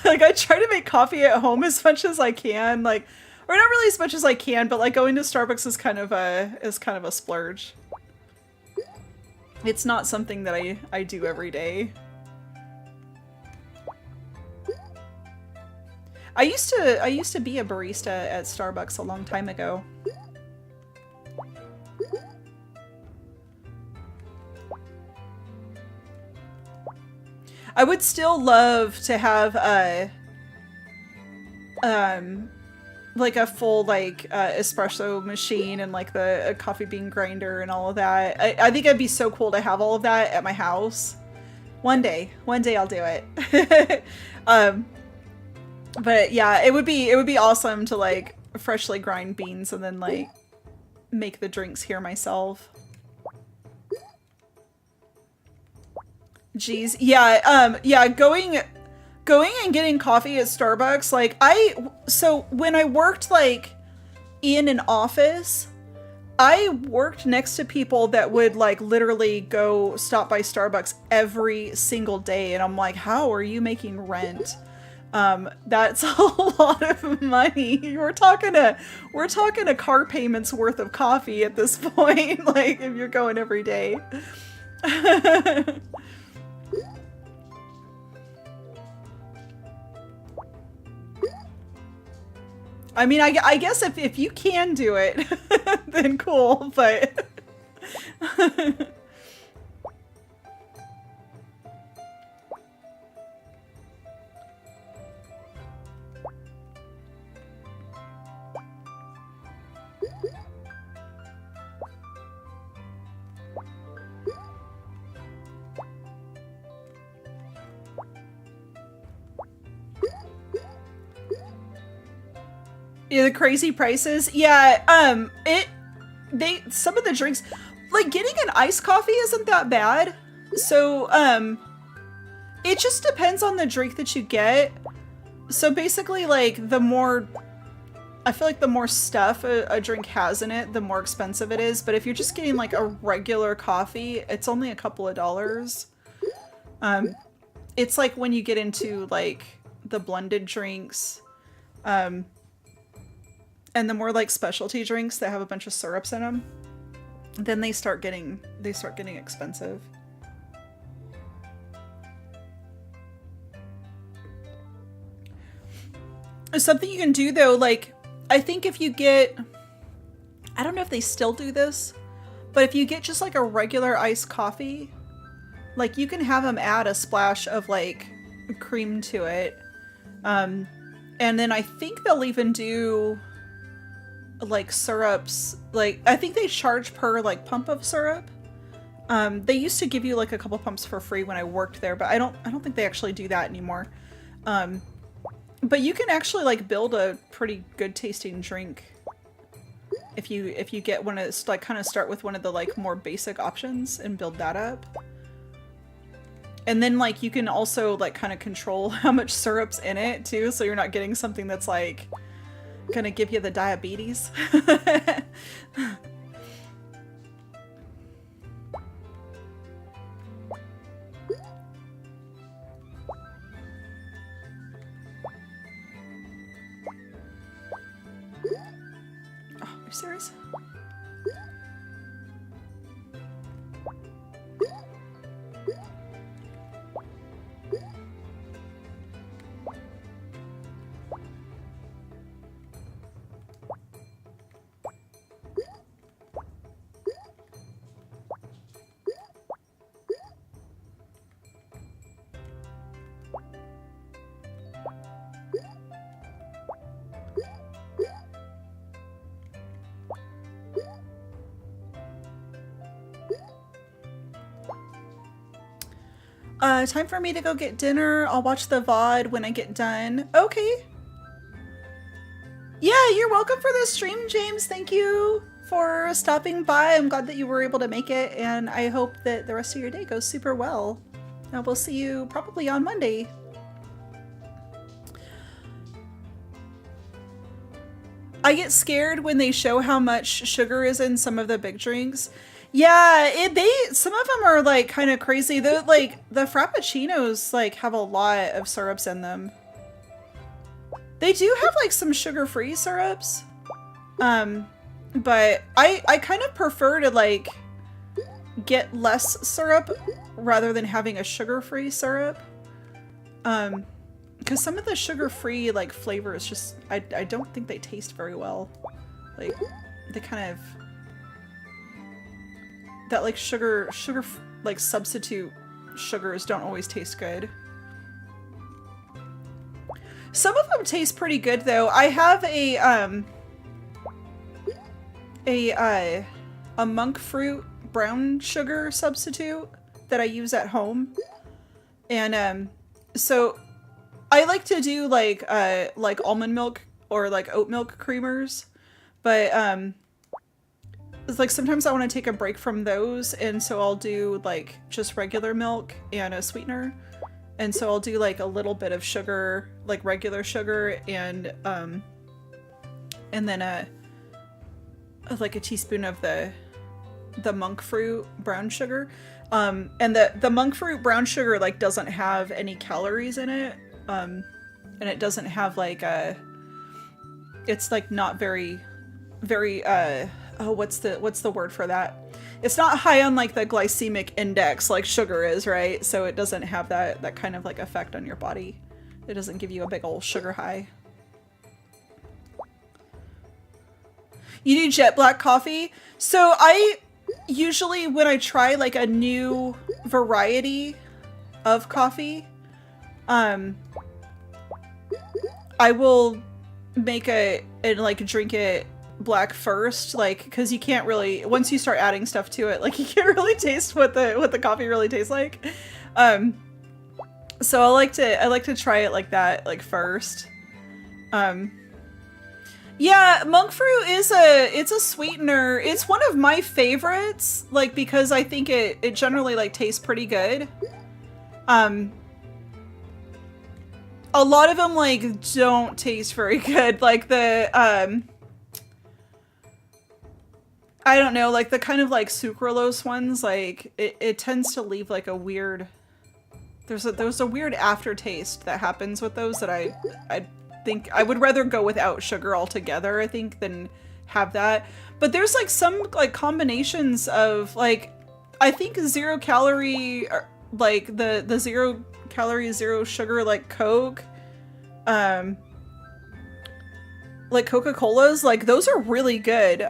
Like I try to make coffee at home as much as I can, like, or not really as much as I can, but like going to Starbucks is kind of a splurge. It's not something that I do every day. I used to be a barista at Starbucks a long time ago. I would still love to have like a full like espresso machine and like a coffee bean grinder and all of that. I think it'd be so cool to have all of that at my house. One day I'll do it. But yeah, it would be awesome to like freshly grind beans and then like make the drinks here myself. Jeez, yeah, yeah, going and getting coffee at Starbucks, like so when I worked like in an office, I worked next to people that would like literally go stop by Starbucks every single day, and I'm like, how are you making rent? That's a lot of money. We're talking a car payments worth of coffee at this point, like if you're going every day. I mean, I guess if you can do it, then cool, but... Yeah, the crazy prices. Yeah, some of the drinks, like getting an iced coffee isn't that bad. So, it just depends on the drink that you get. So basically, like, I feel like the more stuff a drink has in it, the more expensive it is. But if you're just getting like a regular coffee, it's only a couple of dollars. It's like when you get into like the blended drinks, and the more like specialty drinks that have a bunch of syrups in them, then they start getting expensive. Something you can do though, like I think if you get, I don't know if they still do this, but if you get just like a regular iced coffee, like you can have them add a splash of like cream to it. And then I think they'll even do like syrups, like I think they charge per like pump of syrup. They used to give you like a couple pumps for free when I worked there, but I don't think they actually do that anymore. But you can actually like build a pretty good tasting drink if you get one of, like kind of start with one of the like more basic options and build that up. And then like you can also like kind of control how much syrup's in it too, so you're not getting something that's like gonna give you the diabetes. Oh, are you serious? Time for me to go get dinner. I'll watch the VOD when I get done. Okay. Yeah, you're welcome for the stream, James. Thank you for stopping by. I'm glad that you were able to make it, and I hope that the rest of your day goes super well. And we'll see you probably on Monday. I get scared when they show how much sugar is in some of the big drinks. Yeah, some of them are like kind of crazy. Though, like the Frappuccinos like have a lot of syrups in them. They do have like some sugar-free syrups. But I kind of prefer to like get less syrup rather than having a sugar-free syrup. Because some of the sugar-free like flavors just I don't think they taste very well. Like they kind of that like sugar like substitute sugars don't always taste good. Some of them taste pretty good though. I have a monk fruit brown sugar substitute that I use at home. And so I like to do like almond milk or like oat milk creamers, but it's like sometimes I want to take a break from those, and so I'll do like just regular milk and a sweetener. And so I'll do like a little bit of sugar, like regular sugar, and then like a teaspoon of the monk fruit brown sugar. And the monk fruit brown sugar like doesn't have any calories in it. And it doesn't have like it's like not very what's the word for that? It's not high on like the glycemic index like sugar is, right? So it doesn't have that kind of like effect on your body. It doesn't give you a big old sugar high. You do jet black coffee? So I usually, when I try like a new variety of coffee, I will make it and like drink it black first, like, because you can't really, once you start adding stuff to it, like you can't really taste what the coffee really tastes like. So I like to try it like that, like first. Yeah, monk fruit it's a sweetener. It's one of my favorites, like, because I think it generally like tastes pretty good. A lot of them like don't taste very good. Like the I don't know, like the kind of like sucralose ones, like it tends to leave like a weird, there's a weird aftertaste that happens with those that I think I would rather go without sugar altogether, I think, than have that. But there's like some like combinations of like, I think 0 calorie, like the 0 calorie, 0 sugar, like Coke, like Coca-Colas, like those are really good.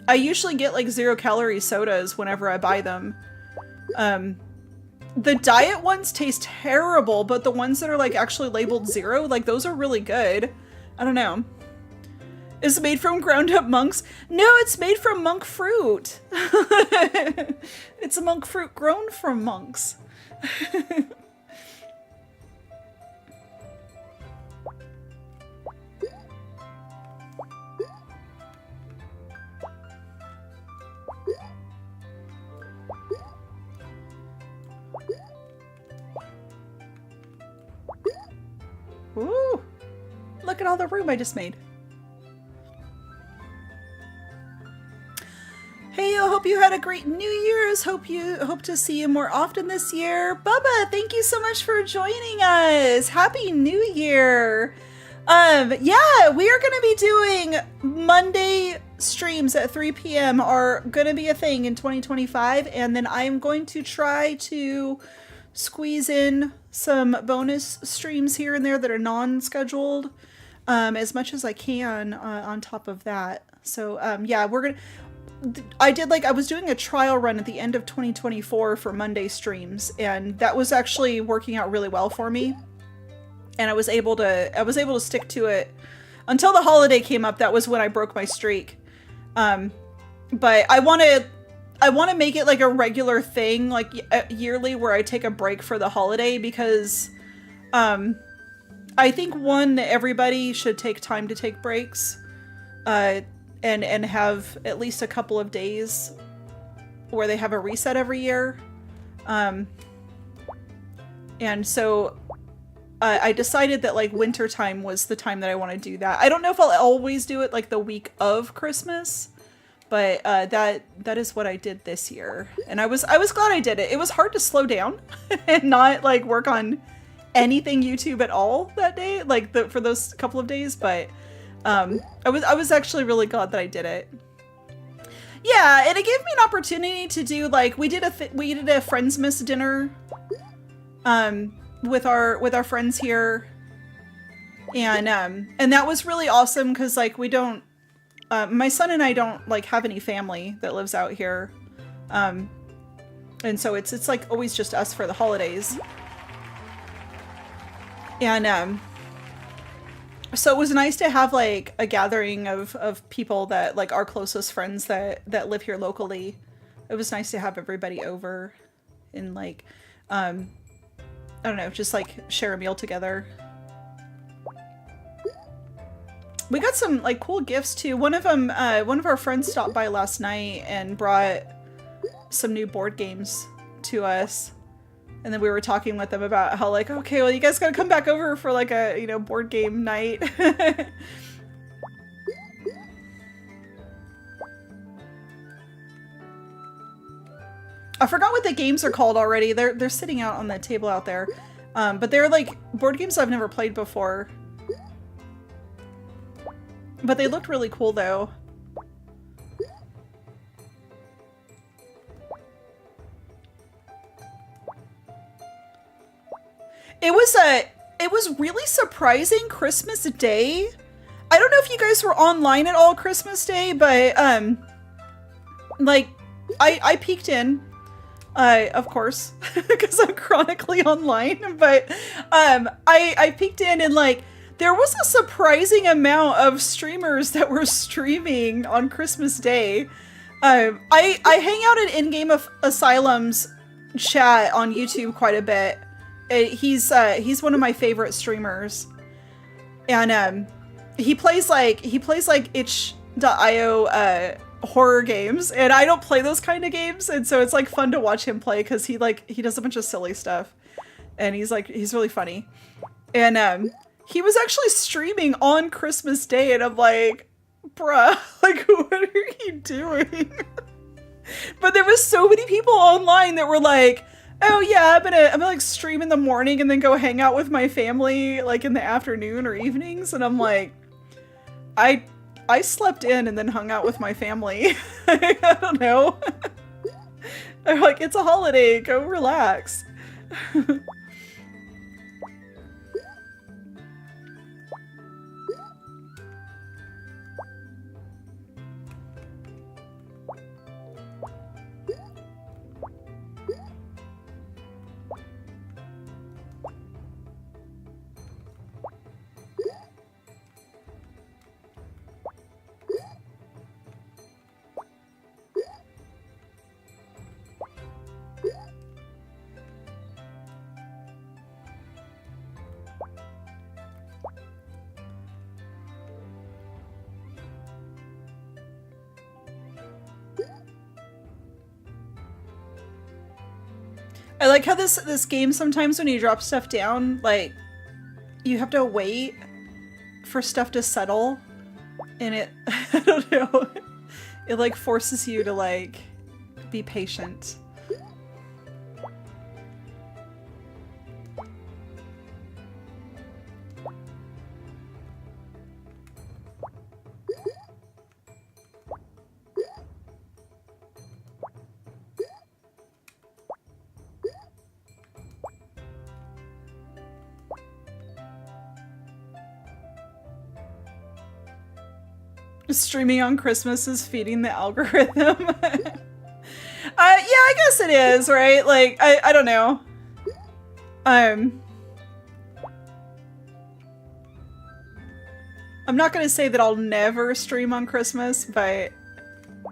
I usually get like 0 calorie sodas whenever I buy them. The diet ones taste terrible, but the ones that are like actually labeled 0, like those are really good. I don't know. Is it made from ground up monks? No, it's made from monk fruit. It's a monk fruit grown from monks. Ooh, look at all the room I just made. Hey, I hope you had a great New Year's. Hope to see you more often this year. Bubba, thank you so much for joining us. Happy New Year. Yeah, we are going to be doing Monday streams at 3 p.m. are going to be a thing in 2025, and then I am going to try to squeeze in some bonus streams here and there that are non-scheduled, as much as I can, on top of that. So, yeah, I was doing a trial run at the end of 2024 for Monday streams, and that was actually working out really well for me. And I was able to stick to it until the holiday came up. That was when I broke my streak. But I want to make it like a regular thing, like yearly, where I take a break for the holiday, because I think that everybody should take time to take breaks, and have at least a couple of days where they have a reset every year. And so I decided that like winter time was the time that I want to do that. I don't know if I'll always do it like the week of Christmas, but that is what I did this year, and I was glad I did it. It was hard to slow down and not like work on anything YouTube at all that day, like for those couple of days. But I was actually really glad that I did it. Yeah, and it gave me an opportunity to do like we did a Friendsmas dinner, with our friends here, and that was really awesome because like we don't. My son and I don't like have any family that lives out here, and so it's like always just us for the holidays, and so it was nice to have like a gathering of people that like our closest friends that live here locally. It was nice to have everybody over and like I don't know, just like share a meal together. We got some like cool gifts too. One of our friends stopped by last night and brought some new board games to us. And then we were talking with them about how like, okay, well you guys gotta come back over for like a, board game night. I forgot what the games are called already. They're sitting out on the table out there. But they're like board games I've never played before. But they looked really cool though. It was really surprising Christmas Day. I don't know if you guys were online at all Christmas Day, but like I peeked in, of course, because I'm chronically online. But I peeked in and like there was a surprising amount of streamers that were streaming on Christmas Day. I hang out in In-Game Asylum's chat on YouTube quite a bit. He's one of my favorite streamers, and he plays like itch.io horror games, and I don't play those kind of games, and so it's like fun to watch him play because he does a bunch of silly stuff, and he's really funny, and he was actually streaming on Christmas Day, and I'm like, bruh, like what are you doing? But there was so many people online that were like, oh yeah, I'm gonna like stream in the morning and then go hang out with my family like in the afternoon or evenings, and I'm like, I slept in and then hung out with my family. I don't know. They're like, it's a holiday, go relax. I like how this game sometimes when you drop stuff down, like, you have to wait for stuff to settle, and it, I don't know, it like forces you to like be patient. Streaming on Christmas is feeding the algorithm. Yeah, I guess it is, right? Like, I don't know. I'm not gonna say that I'll never stream on Christmas, but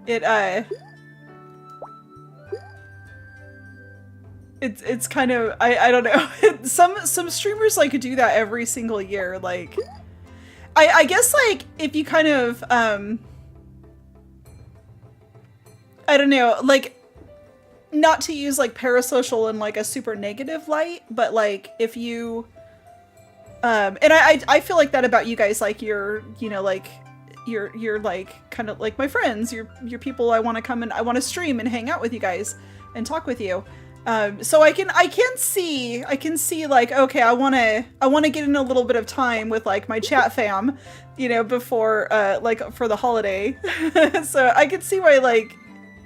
it's kind of, I don't know. Some streamers like do that every single year, like, I guess, like, if you kind of, I don't know, like, not to use, like, parasocial in, like, a super negative light, but, like, if you, and I feel like that about you guys, like, you're, you know, like, you're, like, kind of, like, my friends, you're people I want to come and I want to stream and hang out with you guys and talk with you. So I can see like, okay, I want to get in a little bit of time with like my chat fam, you know, before, like for the holiday. So I can see why like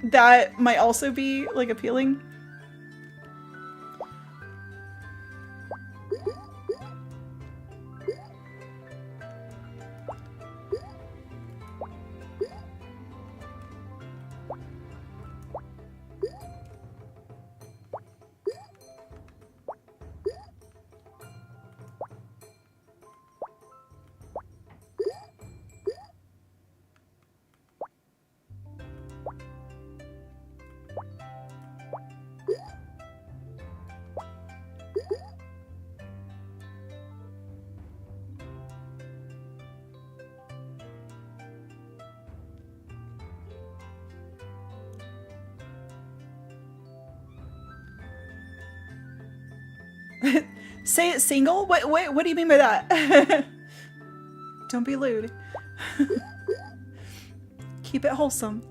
that might also be like appealing. Say it single? What do you mean by that? Don't be lewd. Keep it wholesome.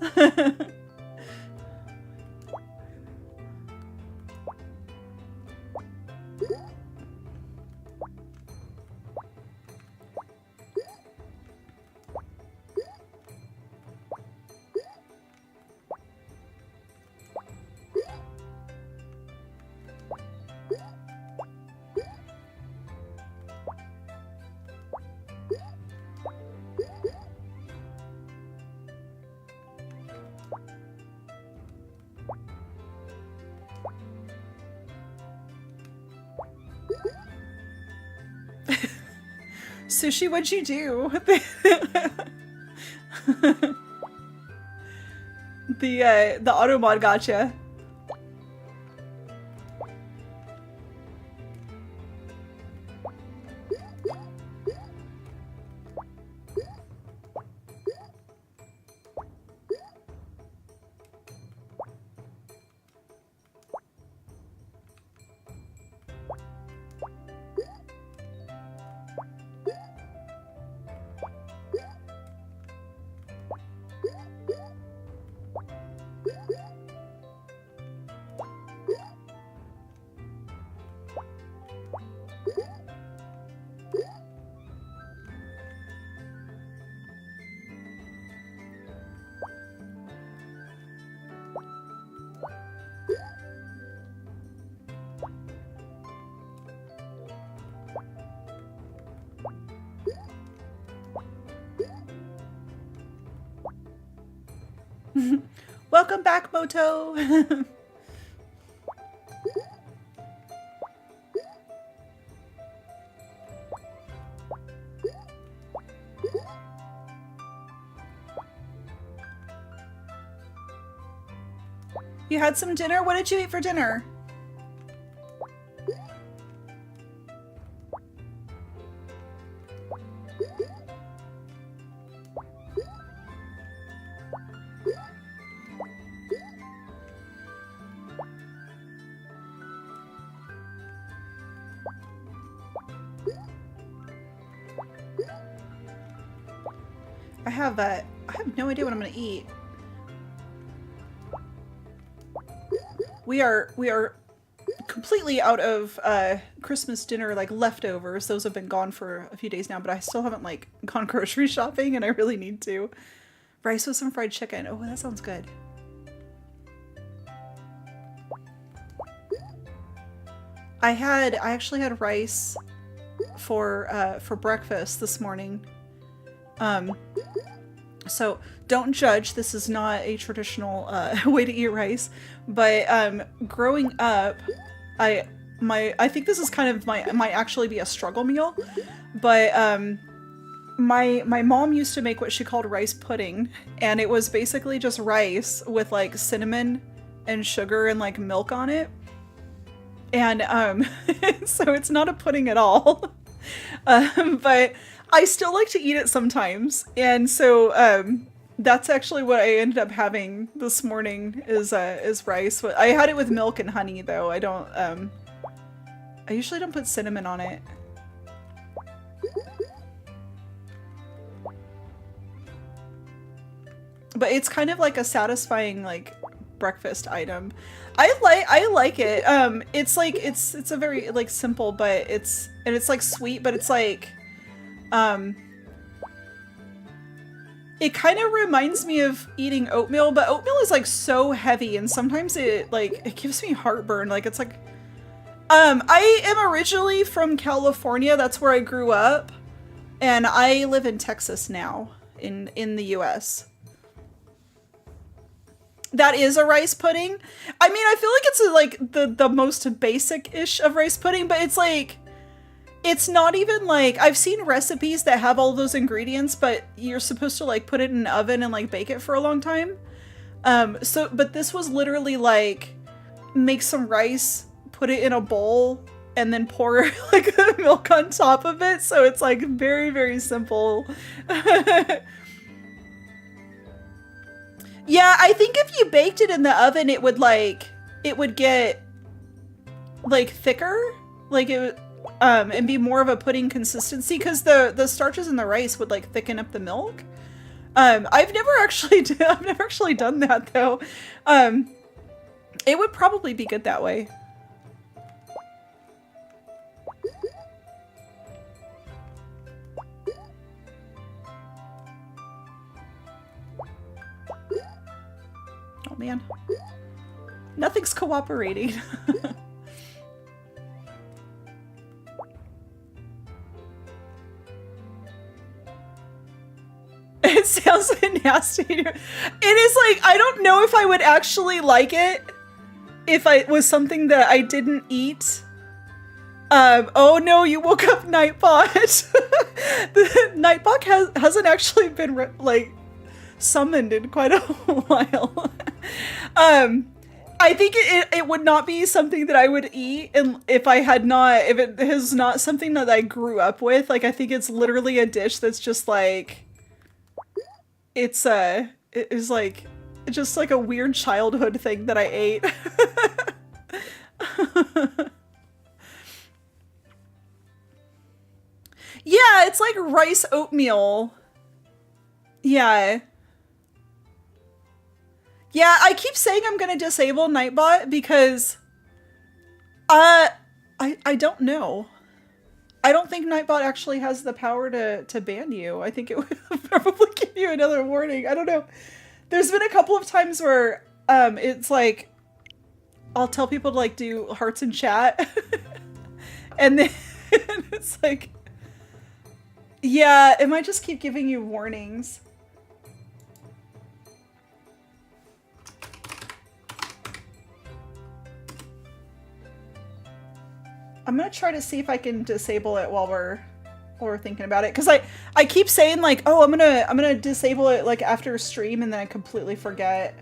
Sushi, what'd you do? The automod gotcha. Welcome back, Moto! You had some dinner? What did you eat for dinner? I have no idea what I'm gonna eat. We are completely out of Christmas dinner, like, leftovers. Those have been gone for a few days now, but I still haven't, like, gone grocery shopping, and I really need to. Rice with some fried chicken. Oh, that sounds good. I actually had rice for breakfast this morning. So don't judge, this is not a traditional way to eat rice, but growing up, I think this is kind of might actually be a struggle meal, but my mom used to make what she called rice pudding, and it was basically just rice with like cinnamon and sugar and like milk on it. And so it's not a pudding at all. But I still like to eat it sometimes, and so that's actually what I ended up having this morning is rice. I had it with milk and honey though. I don't I usually don't put cinnamon on it. But it's kind of like a satisfying like breakfast item. I like it. It's like it's a very like simple, but it's like sweet, but it's like it kind of reminds me of eating oatmeal, but oatmeal is like so heavy, and sometimes it gives me heartburn. Like it's like I am originally from California. That's where I grew up, and I live in Texas now in the US. That is a rice pudding. I mean, I feel like it's like the most basic-ish of rice pudding, but it's like, it's not even like, I've seen recipes that have all those ingredients, but you're supposed to like put it in an oven and like bake it for a long time. But this was literally like, make some rice, put it in a bowl, and then pour like milk on top of it. So it's like very, very simple. Yeah, I think if you baked it in the oven, it would get like thicker, like it would, and be more of a pudding consistency, because the starches in the rice would like thicken up the milk. I've never actually done that though. It would probably be good that way. nothing's cooperating. It sounds nasty. It is like, I don't know if I would actually like it if it was something that I didn't eat. Oh no, you woke up Nightbot. The Nightbot hasn't actually been like summoned in quite a while. I think it would not be something that I would eat, and if it is not something that I grew up with. Like, I think it's literally a dish that's just like, it is like just like a weird childhood thing that I ate. Yeah, it's like rice oatmeal. Yeah. Yeah, I keep saying I'm gonna disable Nightbot because I don't know. I don't think Nightbot actually has the power to ban you. I think it would probably give you another warning. I don't know. There's been a couple of times where it's like I'll tell people to like do hearts in chat and then it's like, yeah, it might just keep giving you warnings. I'm gonna try to see if I can disable it while we're thinking about it, because I keep saying like, oh, I'm gonna disable it like after stream, and then I completely forget.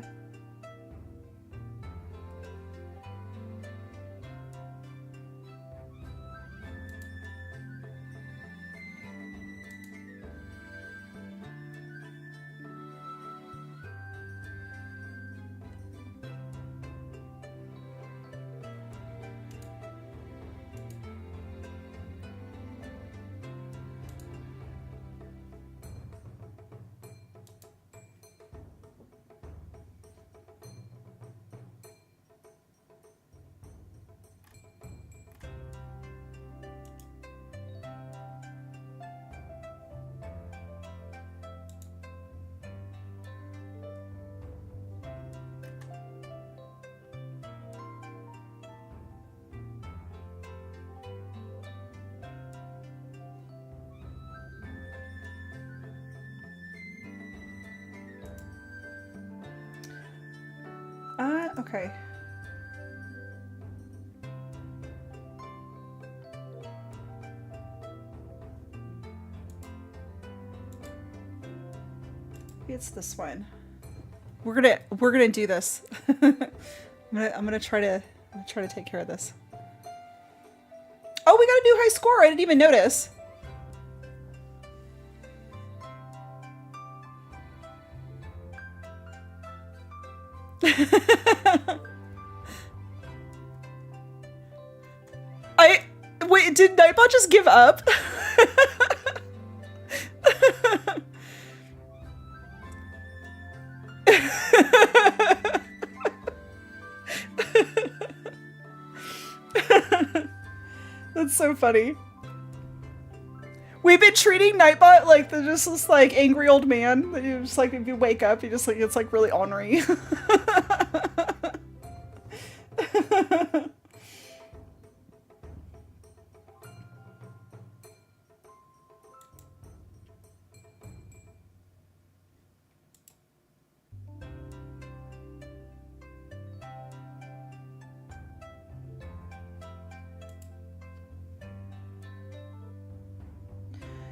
Okay. It's this one. We're gonna do this. I'm gonna try to take care of this. Oh, we got a new high score. I didn't even notice. Wait, did Nightbot just give up? That's so funny. We've been treating Nightbot like they're just this like angry old man. You just like, if you wake up, you just like, it's like really ornery.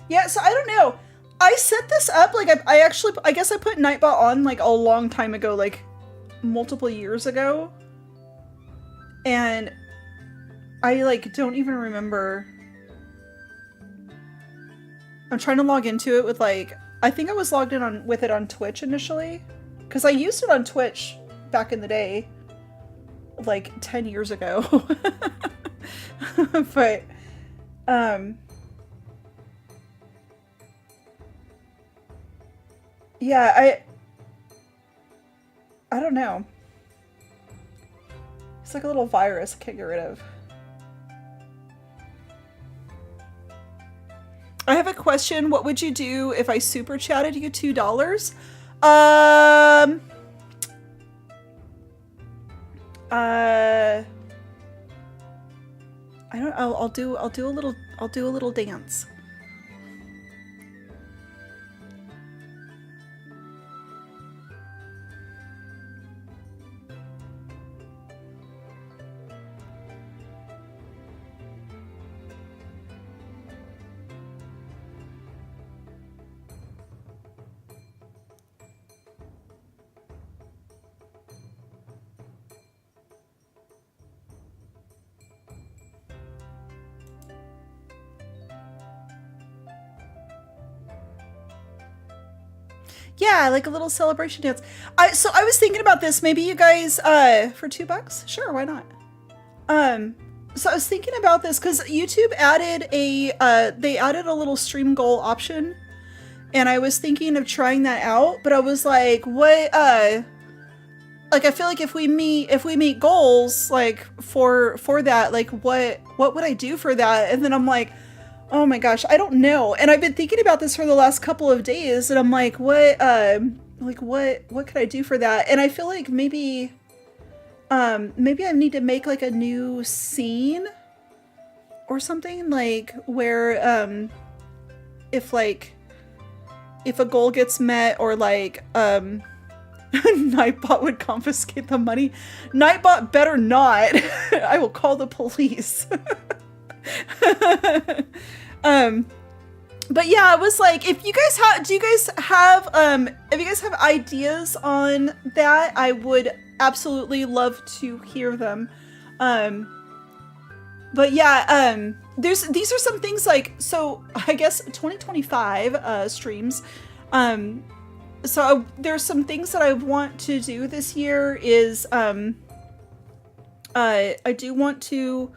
Yeah, so I don't know. I set this up, like, I guess I put Nightbot on, like, a long time ago, like, multiple years ago. And I, like, don't even remember. I'm trying to log into it with, like, I think I was logged in with it on Twitch initially. Because I used it on Twitch back in the day. Like, 10 years ago. But, yeah, I don't know. It's like a little virus I can't get rid of. I have a question. What would you do if I super chatted you $2? I don't. I'll do a little dance. Yeah, like a little celebration dance. So I was thinking about this. Maybe you guys, for $2, sure, why not? Um, so I was thinking about this because YouTube added they added a little stream goal option, and I was thinking of trying that out. But I was like, what? Like I feel like if we meet goals like for that, like what would I do for that? And then I'm like, oh my gosh, I don't know. And I've been thinking about this for the last couple of days, and I'm like, what could I do for that? And I feel like maybe maybe I need to make like a new scene or something, like where if a goal gets met, or like Nightbot would confiscate the money. Nightbot better not. I will call the police. But yeah, it was like, if you guys have, if you guys have ideas on that, I would absolutely love to hear them. But yeah, these are some things like, so I guess 2025 streams. So there's some things that I want to do this year is, I do want to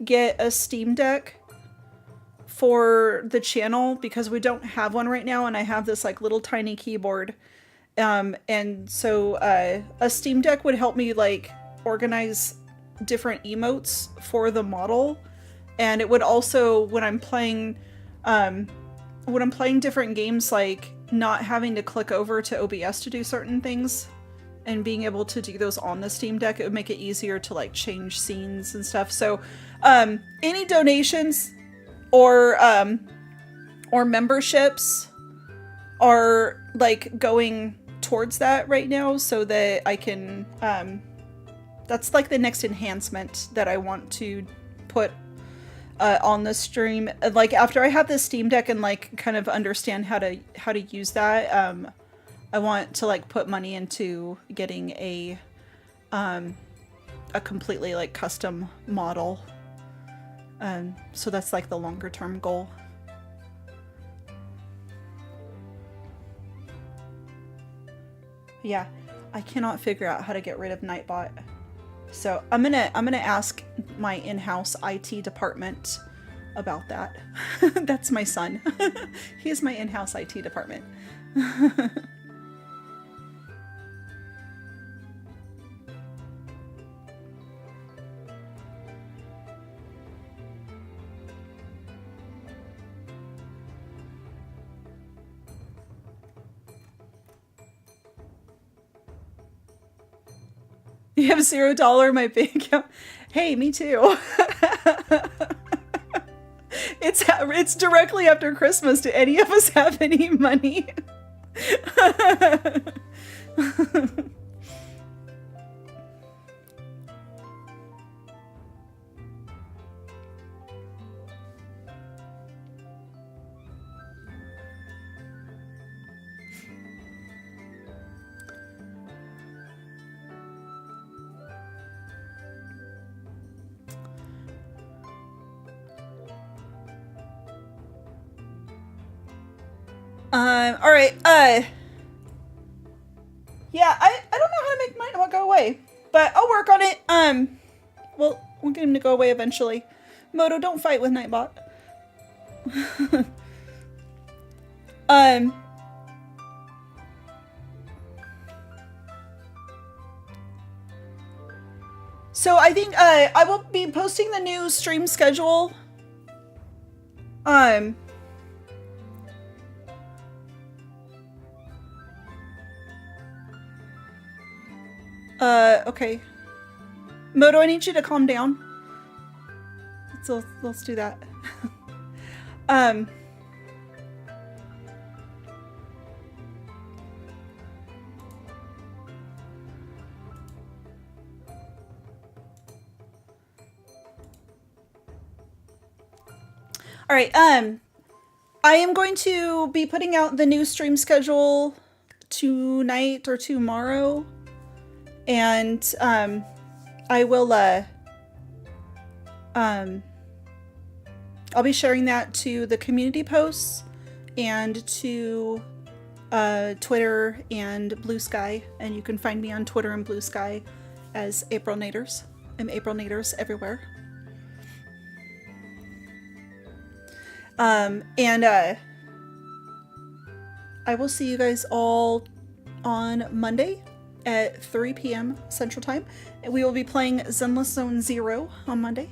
get a Steam Deck for the channel because we don't have one right now, and I have this like little tiny keyboard. And so a Steam Deck would help me like organize different emotes for the model, and it would also, when I'm playing different games, like not having to click over to OBS to do certain things and being able to do those on the Steam Deck, it would make it easier to like change scenes and stuff. So any donations or memberships are like going towards that right now, so that I can that's like the next enhancement that I want to put on the stream. Like after I have this Steam Deck and like kind of understand how to use that, I want to like put money into getting a completely like custom model. So that's like the longer term goal. Yeah, I cannot figure out how to get rid of Nightbot. So I'm gonna ask my in-house IT department about that. That's my son. He is my in-house IT department. You have $0 in my bank account. Hey, me too. It's directly after Christmas. Do any of us have any money? All right. Yeah, I don't know how to make mine go away, but I'll work on it. Well, we'll get him to go away eventually. Moto, don't fight with Nightbot. So I think I will be posting the new stream schedule. Okay. Moto, I need you to calm down. Let's do that. All right. I am going to be putting out the new stream schedule tonight or tomorrow, and I will I'll be sharing that to the community posts and to Twitter and Blue Sky, and you can find me on Twitter and Blue Sky as April Naders. I'm April Naders everywhere. And I will see you guys all on Monday at 3 p.m. Central Time. We will be playing Zenless Zone Zero on Monday.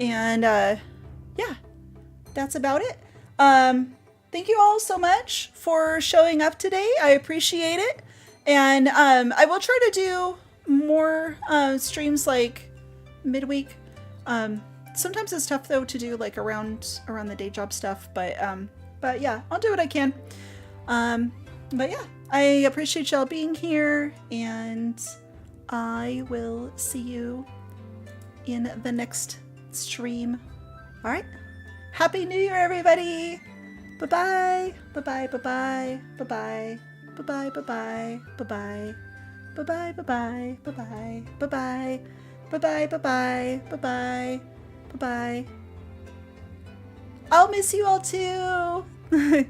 And yeah, that's about it. Thank you all so much for showing up today. I appreciate it. And I will try to do more streams like midweek. Sometimes it's tough though to do like around the day job stuff, but yeah, I'll do what I can. But yeah, I appreciate y'all being here, and I will see you in the next stream. All right, Happy New Year, everybody! Bye bye, bye bye, bye bye, bye bye, bye bye, bye bye, bye bye, bye bye, bye bye, bye bye, bye bye, bye bye, bye bye, bye bye. Bye-bye. I'll miss you all too.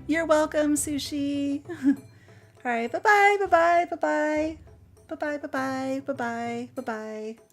You're welcome, Sushi. All right, bye-bye, bye-bye, bye-bye. Bye-bye, bye-bye, bye-bye, bye-bye.